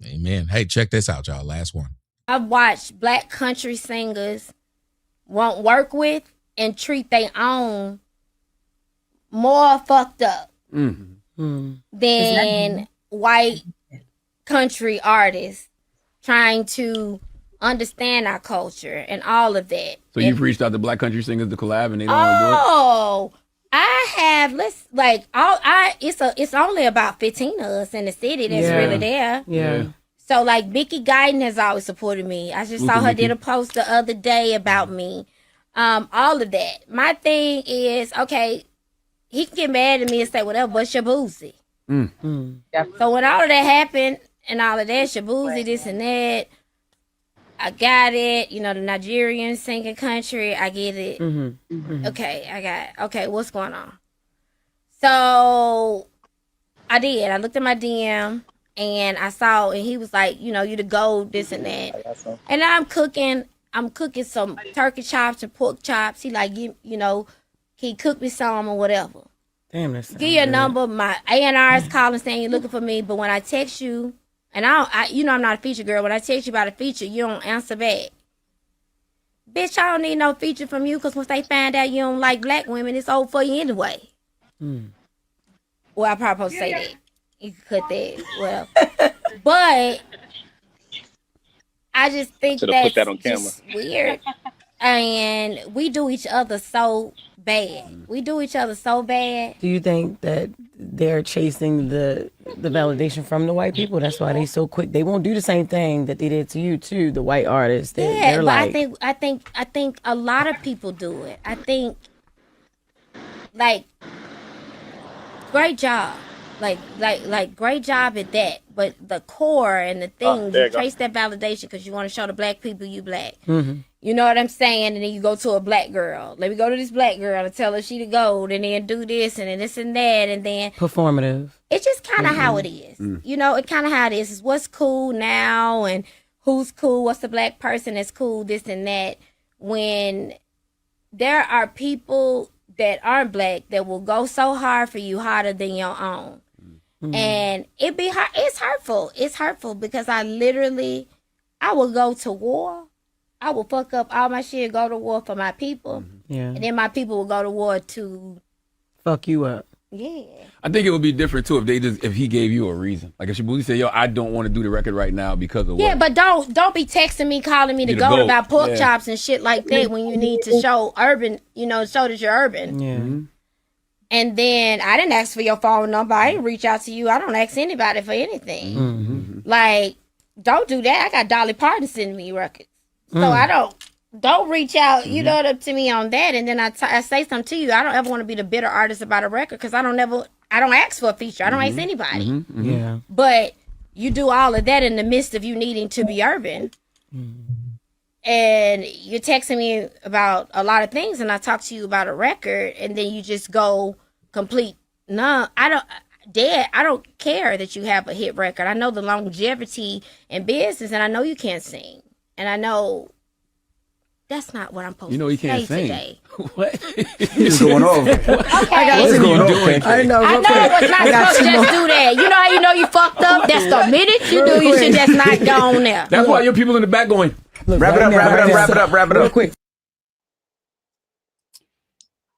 Amen. Hey, check this out, y'all. Last one. I've watched black country singers won't work with and treat their own more fucked up than white country artists trying to understand our culture and all of that. So you've reached out to black country singers to collab, and they don't want to do it? Oh, I have. It's only about 15 of us in the city that's really there. Yeah. So like Mickey Guyton has always supported me. I just saw her did a post the other day about me. All of that. My thing is, okay, he can get mad at me and say whatever, but Shabuzi. So when all of that happened and all of that, Shabuzi, this and that, I got it. You know, the Nigerian singing country, I get it. Okay, what's going on? So I did. I looked at my DM and I saw, and he was like, you know, you the gold, this and that. And I'm cooking some turkey chops and pork chops. He like, you know, he cooked me some or whatever. Damn, that's give you a number. My A&R is calling saying you're looking for me, but when I text you, and I you know I'm not a feature girl. When I text you about a feature, you don't answer back. Bitch, I don't need no feature from you, because once they find out you don't like black women, it's over for you anyway. Well, I probably supposed to say that. You could cut that. Well, but I just think Should've that's put that on camera. just weird. And we do each other so bad. We do each other so bad. Do you think that they're chasing the validation from the white people? That's why they so quick. They won't do the same thing that they did to you too. The white artists. They're But like, I think a lot of people do it. I think, like, great job. Like great job at that. But the core and the thing, there you you go. trace that validation because you want to show the black people you black. Mhm. You know what I'm saying? And then you go to a black girl. Let me go to this black girl and tell her she the gold, and then do this and then this and that, and then performative. it's just kind of how it is. You know, it kind of how it is. It's what's cool now and who's cool, what's the black person that's cool, this and that. When there are people that aren't black that will go so hard for you, harder than your own. And it be hard. It's hurtful. It's hurtful because I will go to war. I will fuck up all my shit, go to war for my people. Yeah. And then my people will go to war to, Fuck you up. yeah. I think it would be different too if he gave you a reason. Like if Shabuzi said, "Yo, I don't want to do the record right now because of Yeah, what." but don't be texting me, calling me to You the go goat. about pork Yeah. chops and shit like that when you need to show urban, you know, show that you're urban. Yeah. And then I didn't ask for your phone number. I didn't reach out to you. I don't ask anybody for anything. Like, don't do that. I got Dolly Parton sending me records. So I don't don't reach out, you know, to me on that, and then I say something to you. I don't ever want to be the bitter artist about a record because I don't ask for a feature. I don't ask anybody. Yeah. But you do all of that in the midst of you needing to be urban. And you're texting me about a lot of things, and I talk to you about a record, and then you just go complete. No, I don't care that you have a hit record. I know the longevity in business, and I know you can't sing, and I know that's not what I'm supposed You know he to can't say sing. today. What? He's going over. Okay. What's going on? I know. I know I was not supposed to just do that. You know how you know you fucked up? That's the minute you do, you should just not go on there. That's why your people in the back going. Wrap it up, wrap it up, wrap it up, wrap it Real up. quick.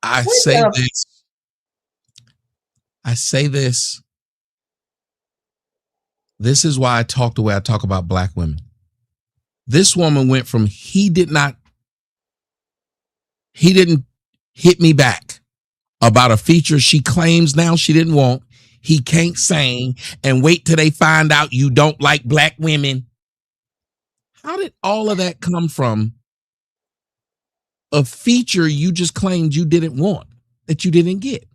I say this. I say this. This is why I talk the way I talk about black women. This woman went from he didn't hit me back about a feature she claims now she didn't want. He can't sing, and wait till they find out you don't like black women. How did all of that come from a feature you just claimed you didn't want, that you didn't get?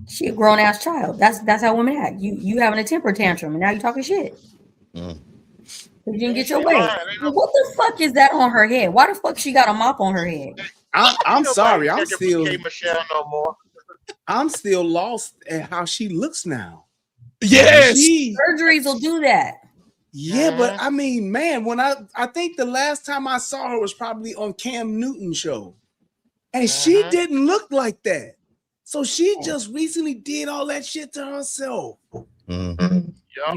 She a grown ass child. That's how women act. You having a temper tantrum, and now you talking shit. You didn't get your way. What the fuck is that on her head? Why the fuck she got a mop on her head? I'm sorry. I'm still Michelle no more. I'm still lost at how she looks now. Yes. Surgeries will do that. Yeah, but I mean, man, when I think the last time I saw her was probably on Cam Newton's show. And she didn't look like that. So she just recently did all that shit to herself. You Oh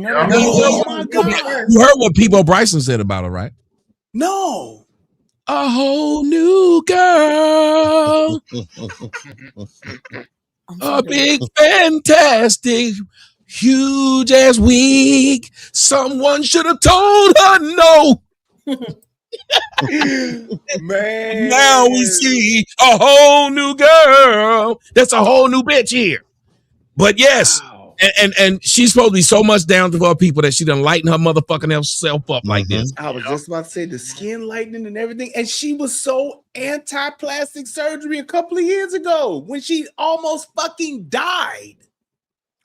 my God. You heard what Peebo Bryson said about her, right? No. A whole new girl. A big, fantastic, huge ass wig. Someone should have told her no. Man. Now we see a whole new girl. That's a whole new bitch here. But yes, and she's supposed to be so much down to her people that she done lighten her motherfucking self up like this. I was just about to say the skin lightening and everything. And she was so anti-plastic surgery a couple of years ago when she almost fucking died.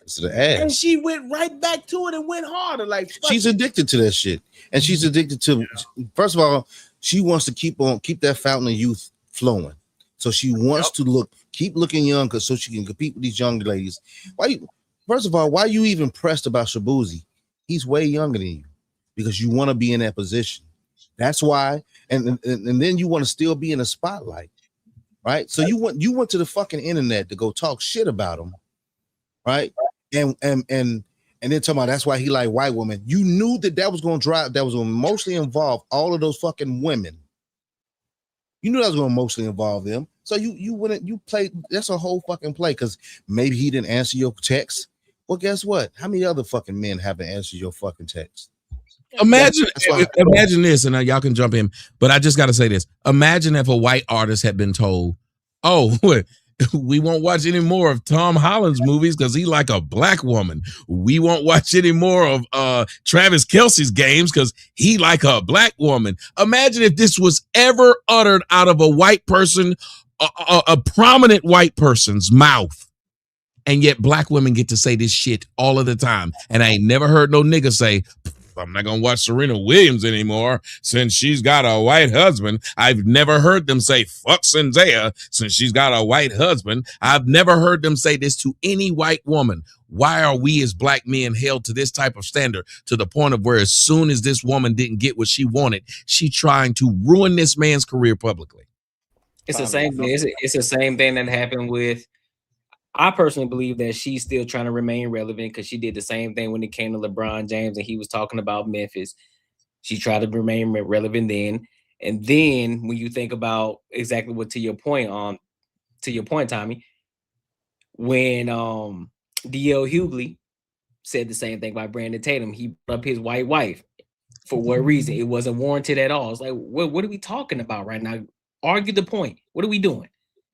It's the ass. And she went right back to it and went harder. Like She's addicted to that shit, and she's addicted to. First of all, she wants to keep that fountain of youth flowing. So she wants to keep looking young, so she can compete with these young ladies. First of all, why are you even pressed about Shabuzi? He's way younger than you because you want to be in that position. That's why, and then you want to still be in the spotlight, right? So you went to the fucking internet to go talk shit about him, right? And then talking about that's why he like white women. You knew that was going to drive, that was going to mostly involve all of those fucking women. You knew that was going to mostly involve them. So you played. That's a whole fucking play because maybe he didn't answer your text. Well, guess what? How many other fucking men haven't answered your fucking text? Imagine this, and y'all can jump in. But I just got to say this: imagine if a white artist had been told, "Oh, we won't watch any more of Tom Holland's movies because he like a black woman. We won't watch any more of Travis Kelce's games because he like a black woman." Imagine if this was ever uttered out of a white person, a prominent white person's mouth. And yet black women get to say this shit all of the time. And I ain't never heard no nigga say, I'm not going to watch Serena Williams anymore since she's got a white husband. I've never heard them say, fuck Zendaya since she's got a white husband. I've never heard them say this to any white woman. Why are we as black men held to this type of standard to the point of where as soon as this woman didn't get what she wanted, she trying to ruin this man's career publicly? It's the same thing. It's the same thing that happened with. I personally believe that she's still trying to remain relevant because she did the same thing when it came to LeBron James and he was talking about Memphis. She tried to remain relevant then. And then when you think about exactly what to your point, Tommy, when D.L. Hughley said the same thing about Brandon Tatum, he brought up his white wife. For what reason? It wasn't warranted at all. It's like, what are we talking about right now? Argue the point. What are we doing?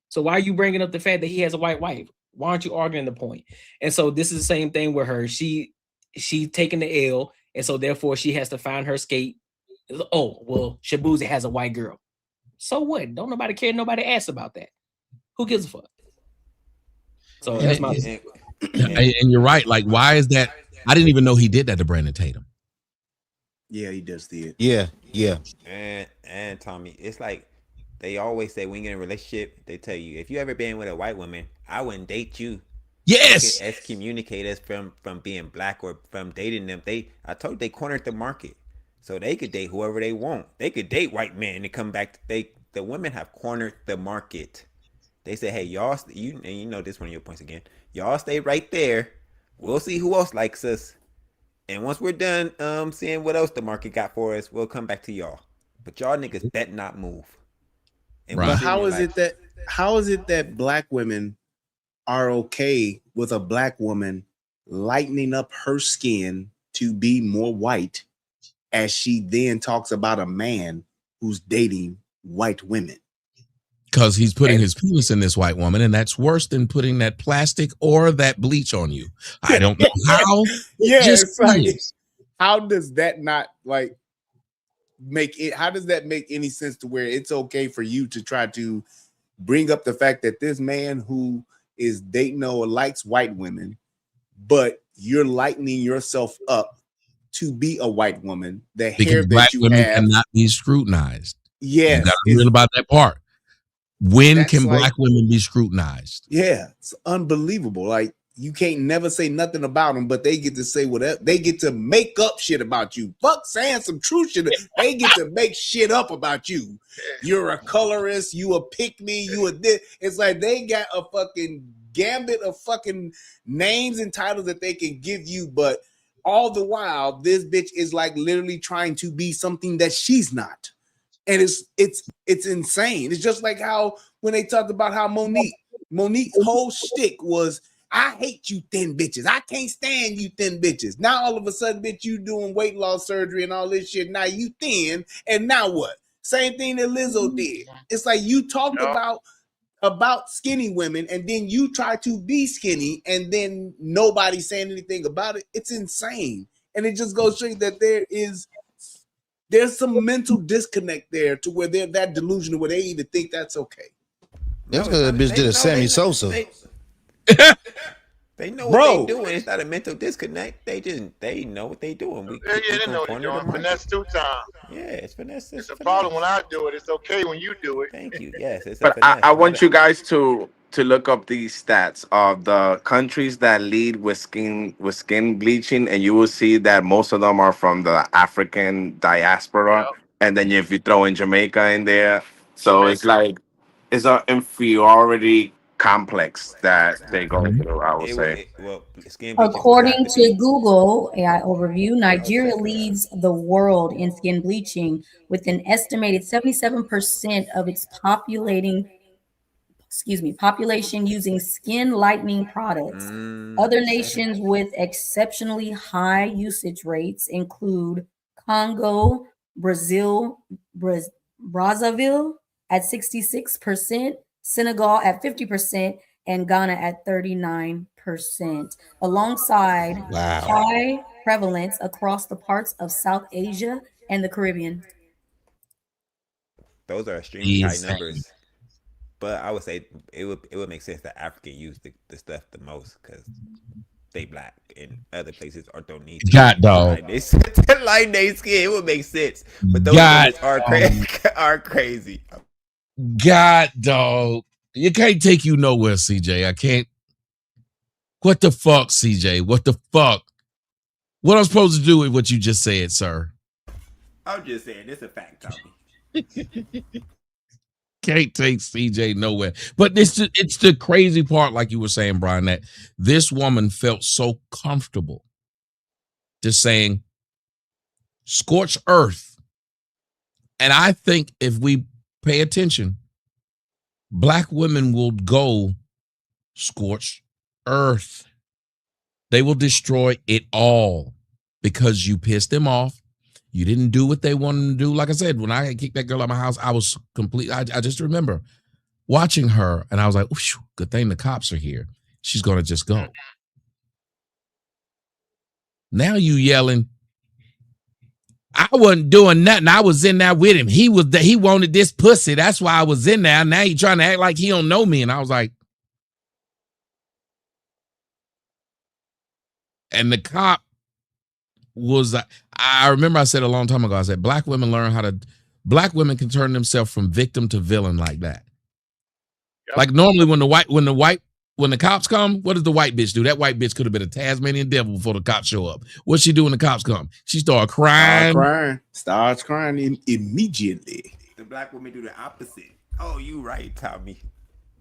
So why are you bringing up the fact that he has a white wife? Why aren't you arguing the point? And so this is the same thing with her. She taking the L, and so therefore she has to find her skate Oh, well, Shabuzi has a white girl. So what? Don't nobody care. Nobody asks about that. Who gives a fuck? So that's my. And you're right. Like, why is that? I didn't even know he did that to Brandon Tatum. Yeah, he does see it. Yeah. And Tommy, it's like they always say when you get in a relationship, they tell you if you ever been with a white woman, I wouldn't date you. Yes. Excommunicate us from being black or from dating them. I told you they cornered the market, so they could date whoever they want. They could date white men and come back. The women have cornered the market. They say, hey, y'all, and you know this one of your points again. Y'all stay right there. We'll see who else likes us. And once we're done seeing what else the market got for us, we'll come back to y'all. But y'all niggas bet not move. And But how is it that black women are okay with a black woman lightening up her skin to be more white as she then talks about a man who's dating white women? Because he's putting his penis in this white woman, and that's worse than putting that plastic or that bleach on you. I don't know how. Yeah, Just it's like, is. how does that not like make it? How does that make any sense to where it's okay for you to try to bring up the fact that this man who is dating or likes white women, but you're lightening yourself up to be a white woman? The Because hair black that you women have, cannot be scrutinized. yes, You got to be real about that part. When That's can like- black women be scrutinized? yeah, it's unbelievable. Like you can't never say nothing about them, but they get to say whatever. They get to make up shit about you. Fuck saying some true shit. They get to make shit up about you. You're a colorist. You a pick me. You a this. It's like they got a fucking gambit of fucking names and titles that they can give you, but all the while, this bitch is like literally trying to be something that she's not. And it's insane. It's just like how when they talked about how Monique's whole shtick was, I hate you thin bitches. I can't stand you thin bitches. Now all of a sudden, bitch, you doing weight loss surgery and all this shit. Now you thin, and now what? Same thing that Lizzo did. It's like you talked about skinny women, and then you try to be skinny, and then nobody's saying anything about it. It's insane. And it just goes straight that there's some mental disconnect there to where they're that delusional where they even think that's okay. That's because that bitch did a Sammy Sosa. They know Bro. what they doing. It's not a mental disconnect. They know what they doing. We They know what they're doing. Finesse 2 times. Yeah, it's finesse. It's a problem when I do it. It's okay when you do it. Thank you. Yes, it's But I want you guys to look up these stats of the countries that lead with skin bleaching, and you will see that most of them are from the African diaspora. And then if you throw in Jamaica in there, so it's like it's an inferiority complex that they go through, I would say. According to Google AI overview, Nigeria leads the world in skin bleaching with an estimated 77% of its population using skin lightening products. Other nations with exceptionally high usage rates include Congo, Brazzaville at 66%, Senegal at 50%, and Ghana at 39%, alongside high prevalence across the parts of South Asia and the Caribbean. Those are extremely high numbers. But I would say it would make sense that Africa use the stuff the most because they black and other places don't need to. God dog. Line they skin, it would make sense. But those are crazy. God dog. You can't take you nowhere, CJ. I can't. What the fuck, CJ? What the fuck? What I'm supposed to do with what you just said, sir? I'm just saying, it's a fact, Tommy. Can't take CJ nowhere. But it's the crazy part, like you were saying, Brian, that this woman felt so comfortable just saying, scorch earth. And I think if we pay attention, black women will go scorch earth. They will destroy it all because you pissed them off. You didn't do what they wanted to do. Like I said, when I kicked that girl out of my house, I was complete. I just remember watching her and I was like, good thing the cops are here. She's going to just go. Now you yelling, I wasn't doing nothing. I was in there with him. He wanted this pussy. That's why I was in there. Now he trying to act like he don't know me. And I was like, and the cop was, I remember I said a long time ago, I said, black women can turn themselves from victim to villain like that. Like normally when the cops come, what does the white bitch do? That white bitch could have been a Tasmanian devil before the cops show up. What's she do when the cops come? She starts crying. Starts crying immediately. The black women do the opposite. Oh, you right, Tommy.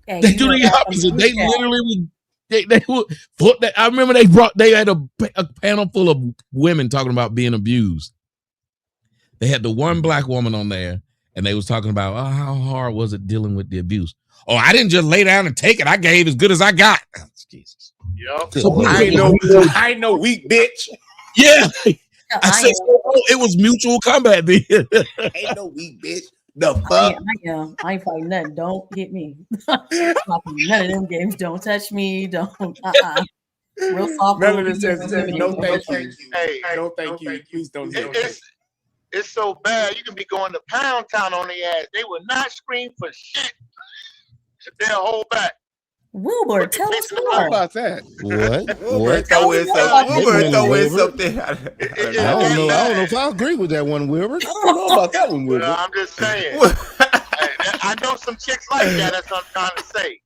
Hey, They do the opposite. They literally I remember they had a panel full of women talking about being abused. They had the one black woman on there, and they was talking about, oh, how hard was it dealing with the abuse? Oh, I didn't just lay down and take it. I gave as good as I got. Oh, Jesus. Yep. So I ain't no weak bitch. Yeah. I said, it was mutual combat then. Ain't no weak bitch. The fuck? I ain't fighting nothing. Don't hit me. None of them games. Don't touch me. Don't. Real soft. Melanie says, no thank you. Hey, no thank you. Please don't. It's so bad. You can be going to Pound Town on their ass. They will not scream for shit. They'll hold back. Wilbur, tell us How more. about that? What? Throw in something. I don't know. I don't know if I agree with that one, Wilbur. I don't know about that one, Wilbur. I'm just saying. I know some chicks like that. That's what I'm trying to say.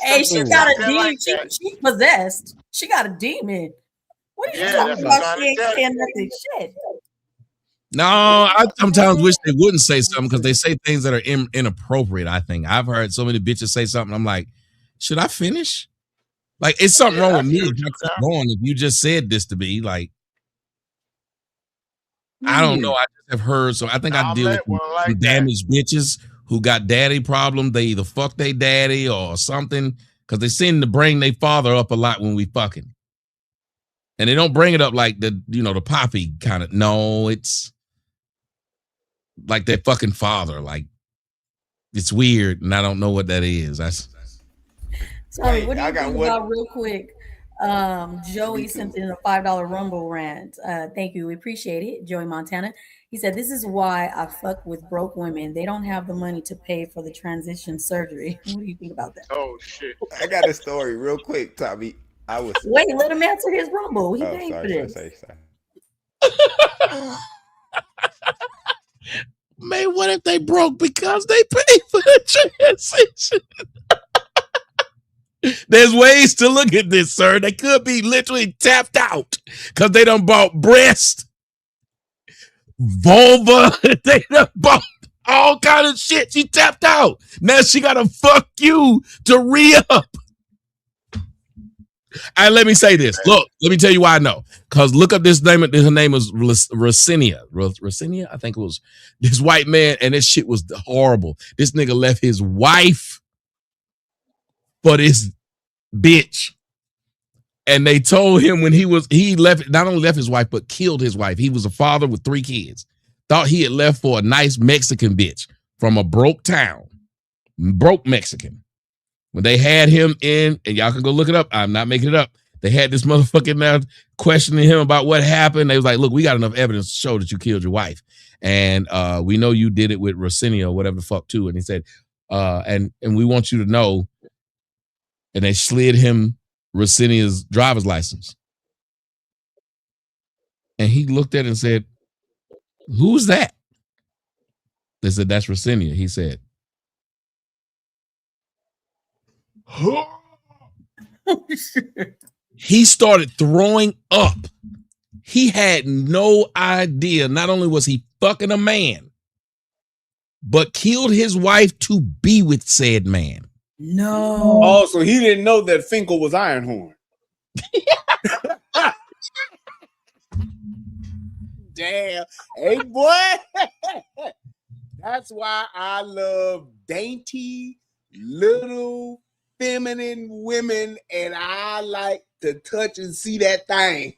Hey, she got a demon. Like She possessed. She got a demon. What are you talking about? She ain't saying nothing. Shit. No, I sometimes wish they wouldn't say something because they say things that are inappropriate. I think I've heard so many bitches say something. I'm like, should I finish? Like, it's something wrong with me if I keep going. If you just said this to me, like, I don't know. I just have heard. So I think I deal with the damaged bitches who got daddy problems. They either fuck their daddy or something because they seem to bring their father up a lot when we fucking. And they don't bring it up like the poppy kind of. No, it's like their fucking father. Like, it's weird, and I don't know what that is. Sorry, what do you think about real quick? Joey sent in a $5 Rumble rant. Thank you, we appreciate it. Joey Montana. He said, "This is why I fuck with broke women. They don't have the money to pay for the transition surgery." What do you think about that? Oh shit! I got a story real quick, Tommy. Wait, let him answer his Rumble. He paid for this. Sorry. Man, what if they broke because they paid for the transition? There's ways to look at this, sir. They could be literally tapped out because they done bought breast, vulva. They done bought all kind of shit. She tapped out. Now she gotta fuck you to re-up. And let me say this. Look, let me tell you why I know. Because look up this name. Her name was Rosinia. Rosinia, I think it was this white man, and this shit was horrible. This nigga left his wife for this bitch. And they told him when he left, not only left his wife, but killed his wife. He was a father with 3 kids. Thought he had left for a nice Mexican bitch from a broke town. Broke Mexican. When they had him in, and y'all can go look it up. I'm not making it up. They had this motherfucker now questioning him about what happened. They was like, look, we got enough evidence to show that you killed your wife. And we know you did it with Rosinia or whatever the fuck too. And he said, and we want you to know. And they slid him Rosinia's driver's license. And he looked at it and said, who's that? They said, that's Rosinia. He said, he started throwing up. He had no idea. Not only was he fucking a man, but killed his wife to be with said man. No. Oh, so he didn't know that Finkel was Ironhorn. Damn. Hey, boy. That's why I love dainty, little, feminine women, and I like to touch and see that thing.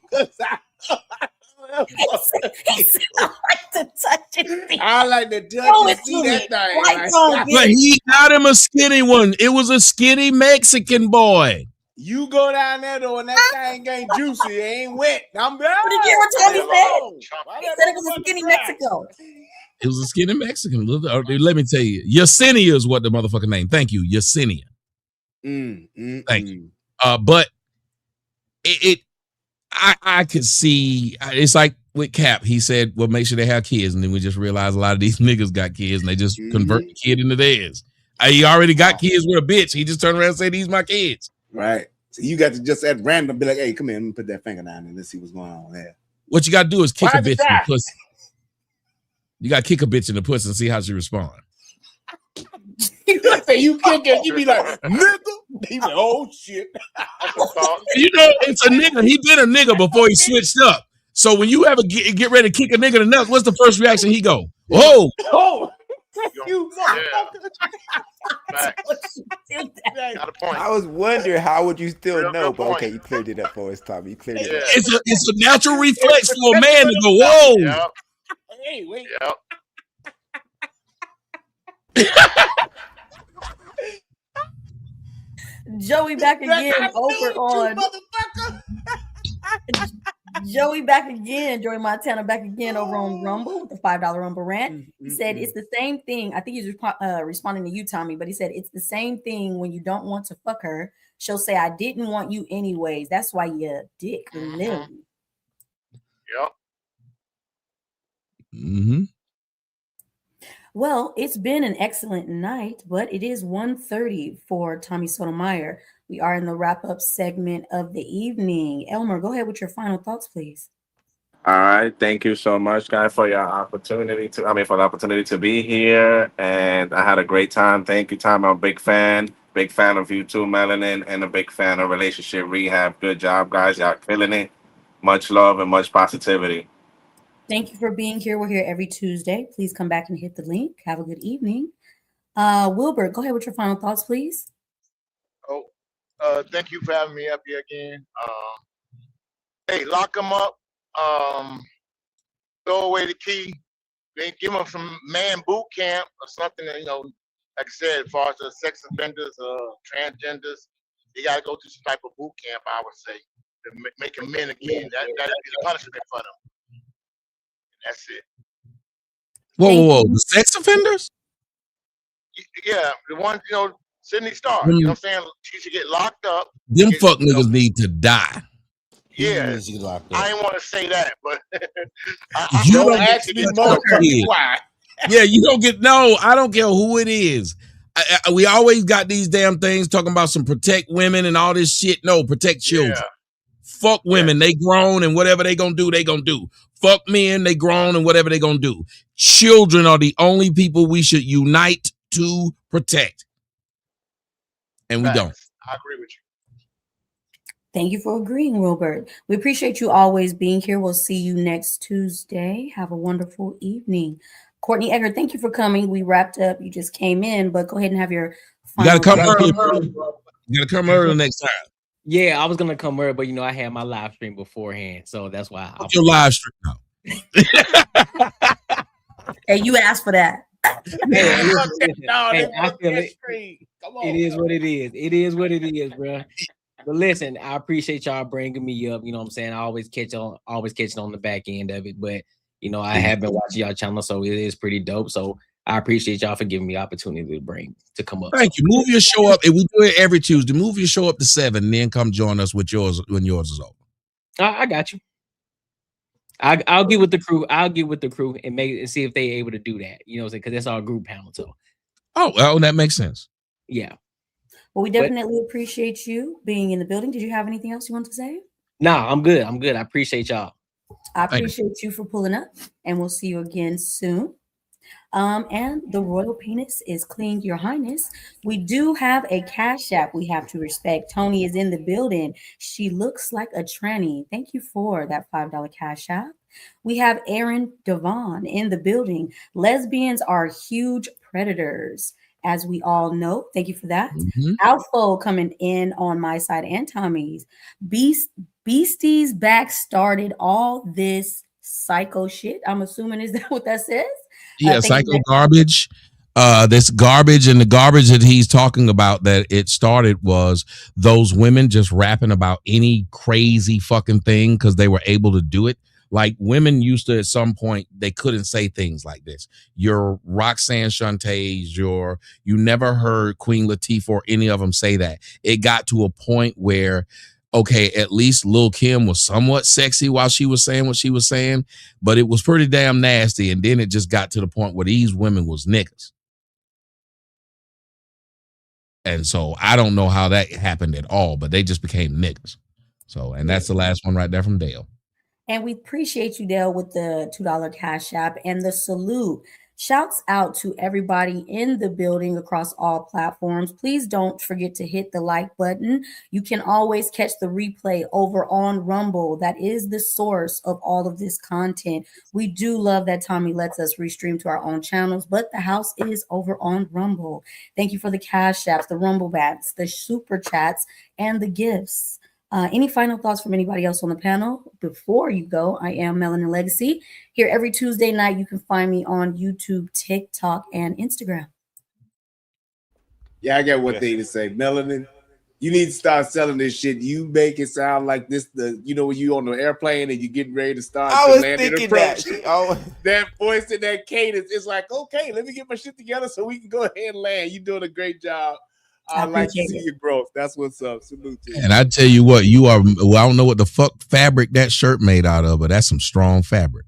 I like to touch and see that thing. But he got him a skinny one. It was a skinny Mexican boy. You go down there though, and that thing ain't juicy, it ain't wet. I'm What did you hear what Tommy said? He said it was a skinny Mexico. It was a skinny Mexican. Let me tell you, Yesenia is what the motherfucking name. Thank you, Yesenia. Thank you. But I could see it's like with Cap. He said, "Well, make sure they have kids," and then we just realized a lot of these niggas got kids, and they just convert the kid into theirs. He already got kids with a bitch. He just turned around and said, "These my kids." Right. So you got to just at random be like, "Hey, come here, let me put that finger down and let's see what's going on there." What you got to do is kick a bitch in the pussy. You got to kick a bitch in the pussy and see how she responds. You kick it, you be like, "Nigga," he be like, "Oh shit." You know, it's a nigga. He been a nigga before he switched up. So when you ever get ready to kick a nigga in the nuts, what's the first reaction he go? Whoa. Oh, you motherfucker. I was wondering how would you still know, but okay, you cleared it up for us, Tommy. You cleared it up. It's a natural reflex for a man to go, whoa. Yep. Hey, wait. Yep. Joey back again over on Joey back again, Joey Montana back again over on Rumble with the $5 Rumble rant. He said it's the same thing. I think he's responding to you, Tommy, but he said it's the same thing when you don't want to fuck her. She'll say, "I didn't want you anyways. That's why you dick little." Yep. Mm-hmm. Well, it's been an excellent night, but it is 1:30 for Tommy Sotomayor. We are in the wrap-up segment of the evening. Elmer, go ahead with your final thoughts, please. All right, thank you so much, guys, for the opportunity to be here, and I had a great time. Thank you, Tom. I'm a big fan of you too, Melanin, and a big fan of Relationship Rehab. Good job, guys. Y'all killing it. Much love and much positivity. Thank you for being here. We're here every Tuesday. Please come back and hit the link. Have a good evening. Wilbert, go ahead with your final thoughts, please. Thank you for having me up here again. Hey, lock them up. Throw away the key. Then give them some man boot camp or something. Like I said, as far as the sex offenders, transgenders, they gotta go to some type of boot camp. I would say to make them men again. That'd be the punishment for them. That's it. Whoa. The sex offenders? Yeah, the one, Sydney Starr. You know what I'm saying? She should get locked up. Them fuck niggas need to die. Yeah, I didn't want to say that, but You don't ask me why. Yeah, you don't get I don't care who it is. We always got these damn things talking about some protect women and all this shit. No, protect children. Fuck women, they grown and whatever they gonna do, they gonna do. Fuck men, they grown and whatever they gonna do. Children are the only people we should unite to protect. And we don't. I agree with you. Thank you for agreeing, Wilbert. We appreciate you always being here. We'll see you next Tuesday. Have a wonderful evening. Courtney Egger, thank you for coming. We wrapped up. You just came in, but go ahead and have your final. You gotta come early, bro. You gotta come early next time. Yeah, I was gonna come early, but I had my live stream beforehand, so that's why. What's your live stream now? Hey, you asked for that. I feel it. It is what it is. It is what it is, bro. But listen, I appreciate y'all bringing me up. You know what I'm saying? I always catch on the back end of it, but I have been watching y'all channel, so it is pretty dope. So I appreciate y'all for giving me the opportunity to come up. Thank you. Move your show up. If we do it every Tuesday, move your show up to 7, and then come join us with yours when yours is over. I got you. I'll get with the crew. I'll get with the crew and see if they're able to do that. You know what I'm saying? Because that's our group panel. So. Oh, well, that makes sense. Yeah. Well, we definitely appreciate you being in the building. Did you have anything else you want to say? Nah, I'm good. I appreciate y'all. I appreciate you for pulling up, and we'll see you again soon. And the royal penis is clean, Your Highness. We do have a cash app we have to respect. Tony is in the building. She looks like a tranny. Thank you for that $5 cash app. We have Aaron Devon in the building. Lesbians are huge predators, as we all know. Thank you for that. Alpha coming in on my side and Tommy's. Beastie's back started all this psycho shit. I'm assuming, is that what that says? Yeah, psycho garbage. This garbage, and the garbage that he's talking about that it started was those women just rapping about any crazy fucking thing because they were able to do it. Like women used to, at some point, they couldn't say things like this. Your Roxanne Shantays, you never heard Queen Latifah or any of them say that. It got to a point where, okay, at least Lil' Kim was somewhat sexy while she was saying what she was saying, but it was pretty damn nasty. And then it just got to the point where these women was niggas. And so I don't know how that happened at all, but they just became niggas. So, and that's the last one right there from Dale. And we appreciate you, Dale, with the $2 Cash App and the salute. Shouts out to everybody in the building across all platforms. Please don't forget to hit the like button. You can always catch the replay over on Rumble. That is the source of all of this content. We do love that Tommy lets us restream to our own channels, but the house is over on Rumble. Thank you for the Cash Apps, the Rumble Bats, the Super Chats, and the gifts. Any final thoughts from anybody else on the panel? Before you go, I am Melanin Legacy. Here every Tuesday night. You can find me on YouTube, TikTok, and Instagram. Yeah, I got one thing to say. Melanin, you need to start selling this shit. You make it sound like this, when you on the airplane and you getting ready to start. I was landing thinking approach. that. That voice and that cadence, it's like, okay, let me get my shit together so we can go ahead and land. You're doing a great job. I like to see your growth. That's what's up. Salute to you. And I tell you what, I don't know what the fuck fabric that shirt made out of, but that's some strong fabric.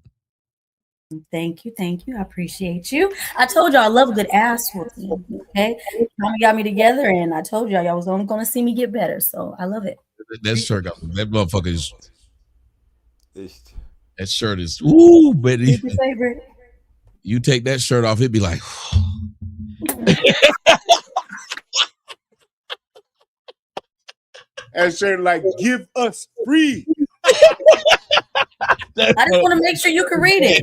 Thank you. I appreciate you. I told y'all I love a good ass whooping. Okay, Tommy got me together, and I told y'all was only going to see me get better. So I love it. That shirt, that motherfucker is. That shirt is ooh, but Who's your favorite? You take that shirt off, it'd be like. That shirt like, give us free. I just want to make sure you can read it.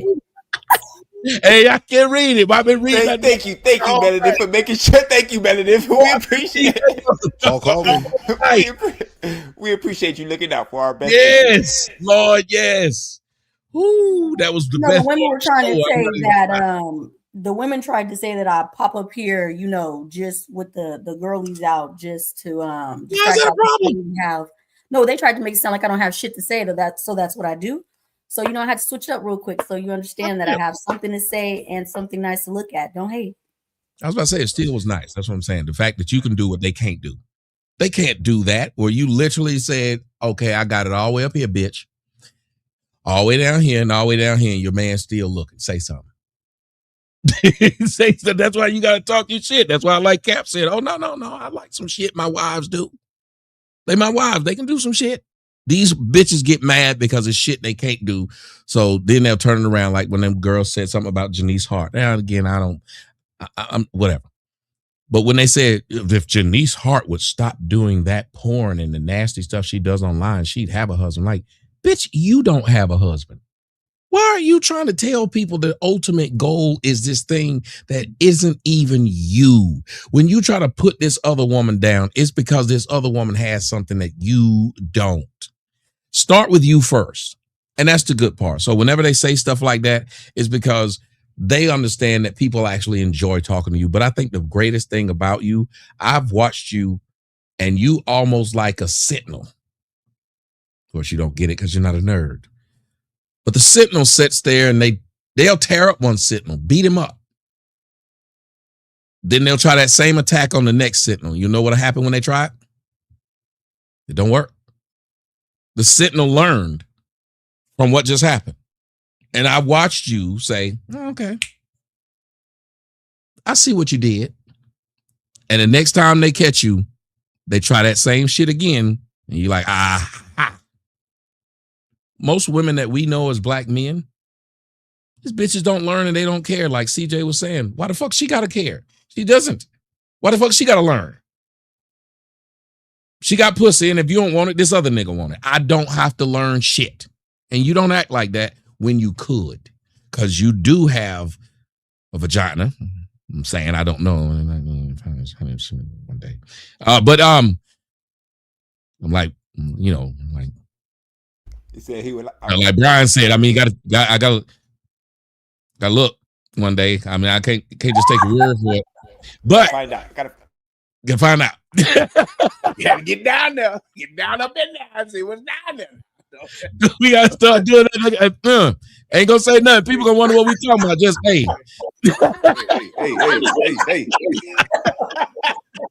Hey, I can't read it. But I've been reading. Thank you, Melody, for making sure. Thank you, Melody. We appreciate it. We appreciate you looking out for our best. Yes, Lord, yes. Ooh, that was the best. The women were trying to say that the women tried to say that I pop up here, just with the girlies out, just to How's that a problem? No, they tried to make it sound like I don't have shit to say to that, so that's what I do. So I had to switch it up real quick so you understand that I have something to say and something nice to look at. Don't hate. I was about to say it still was nice. That's what I'm saying. The fact that you can do what they can't do. They can't do that where you literally said, okay, I got it all the way up here, bitch. All the way down here and all the way down here, and your man's still looking. Say something. Say so. That's why you gotta talk your shit. That's why I like Cap said, oh, no. I like some shit my wives do. They my wives. They can do some shit. These bitches get mad because of shit they can't do. So then they'll turn it around like when them girls said something about Janice Hart. Now again, I'm whatever. But when they said if Janice Hart would stop doing that porn and the nasty stuff she does online, she'd have a husband. Like, bitch, you don't have a husband. Why are you trying to tell people the ultimate goal is this thing that isn't even you? When you try to put this other woman down, it's because this other woman has something that you don't. Start with you first. And that's the good part. So whenever they say stuff like that, it's because they understand that people actually enjoy talking to you. But I think the greatest thing about you, I've watched you and you almost like a sentinel. Of course, you don't get it because you're not a nerd. But the sentinel sits there and they'll tear up one sentinel, beat him up. Then they'll try that same attack on the next sentinel. You know what'll happen when they try it? It don't work. The sentinel learned from what just happened. And I watched you say, oh, okay, I see what you did. And the next time they catch you, they try that same shit again. And you're like, ah. Most women that we know as black men, these bitches don't learn and they don't care. Like CJ was saying, why the fuck she gotta care? She doesn't. Why the fuck she gotta learn? She got pussy, and if you don't want it, this other nigga want it. I don't have to learn shit. And you don't act like that when you could. Because you do have a vagina. I'm saying I don't know. One day. But I'm like, like, he said he would like Brian said, I mean, I gotta look. one day. I mean, I can't just take a word for it. But Find out. Gotta can find out. You gotta get down there. Get down up in there and see what's down there. We gotta start doing that. Ain't gonna say nothing. People gonna wonder what we talking about. Just hey.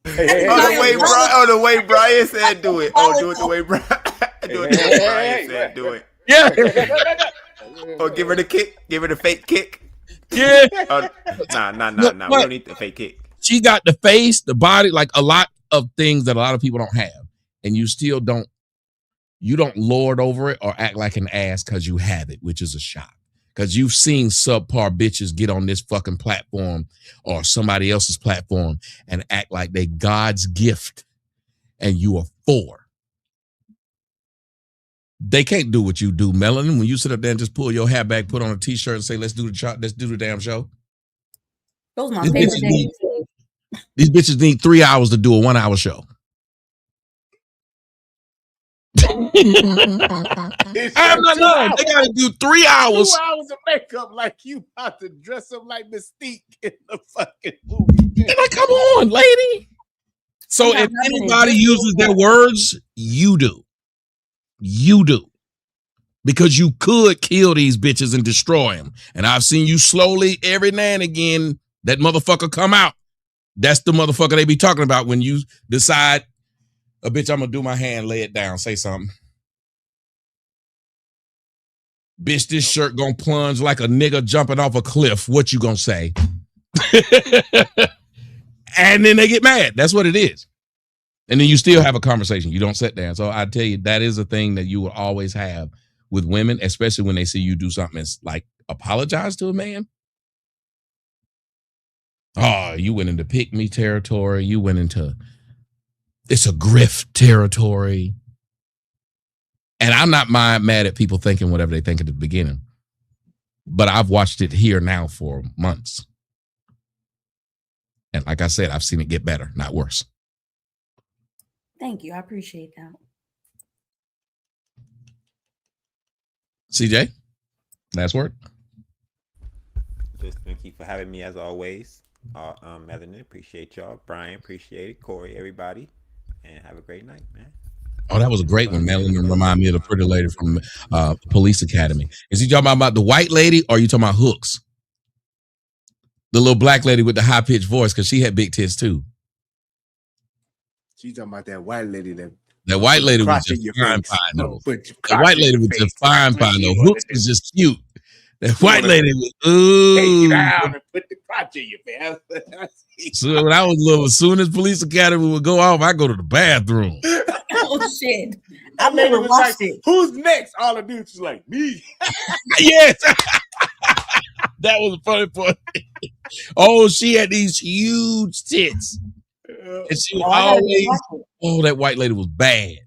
The way Brian said do it. Oh, do it the way Brian. Do it the way Brian said do it. Yeah. Or give her the kick. Give her the fake kick. Yeah. Nah. We don't need the fake kick. She got the face, the body, like a lot of things that a lot of people don't have, and you still don't. You don't lord over it or act like an ass because you have it, which is a shock. Because you've seen subpar bitches get on this fucking platform or somebody else's platform and act like they God's gift and you are for. They can't do what you do, Melanin. When you sit up there and just pull your hair back, put on a t-shirt and say, let's do the damn show. Those are my favorite days. These bitches need 3 hours to do a 1 hour show. I'm not lying. They gotta do 3 hours. 2 hours of makeup like you about to dress up like Mystique in the fucking movie. Like, come on, lady. So if anybody uses their words, you do. You do. Because you could kill these bitches and destroy them. And I've seen you slowly every now and again, that motherfucker come out. That's the motherfucker they be talking about when you decide, a bitch, I'm gonna do my hand, lay it down, say something. Bitch, this shirt gonna plunge like a nigga jumping off a cliff. What you gonna say? And then they get mad. That's what it is. And then you still have a conversation. You don't sit down. So I tell you, that is a thing that you will always have with women, especially when they see you do something that's like apologize to a man. Oh, you went into pick me territory. You went into it's a grift territory. And I'm not mad at people thinking whatever they think at the beginning. But I've watched it here now for months. And like I said, I've seen it get better, not worse. Thank you. I appreciate that. CJ, last word. Just thank you for having me as always. Melanie, appreciate y'all. Brian, appreciate it. Corey, everybody. And have a great night, man. Oh, that was a great one. Melanie remind me of the pretty lady from Police Academy. Is he talking about the white lady or are you talking about Hooks? The little black lady with the high-pitched voice, because she had big tits too. She's talking about that white lady that white lady was just fine though. The white lady was just fine though. Hooks was just cute. That white lady was take it down and put the crotch in your face. So when I was little, as soon as Police Academy would go off, I go to the bathroom. Oh shit! I never watched it. Who's next? All the dudes was like me. Yes, that was the funny part. Oh, she had these huge tits, and she was always. That white lady was bad.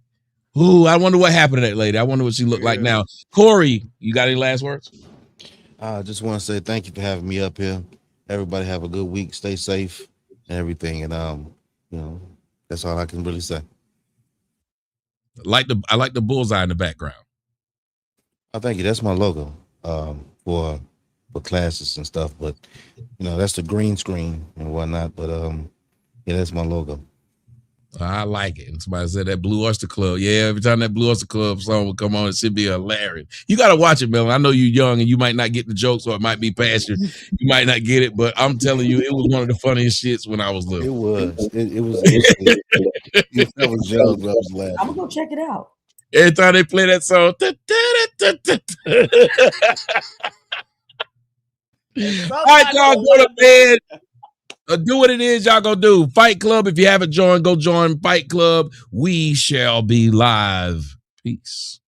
Ooh, I wonder what happened to that lady. I wonder what she looked like now. Corey, you got any last words? I just want to say thank you for having me up here. Everybody have a good week. Stay safe and everything. And that's all I can really say. I like the bullseye in the background. I thank you. That's my logo for classes and stuff. But that's the green screen and whatnot. But that's my logo. I like it. And somebody said that Blue Oyster Club. Yeah, every time that Blue Oyster Club song would come on, it should be hilarious. You got to watch it, Melon. I know you're young and you might not get the jokes, or it might be past you. You might not get it, but I'm telling you, it was one of the funniest shits when I was little. It was. It was. I was young, but I was laughing. I'm gonna go check it out. Every time they play that song. All right, y'all, go to bed. Do what it is y'all gonna do. Fight Club. If you haven't joined, go join Fight Club. We shall be live. Peace.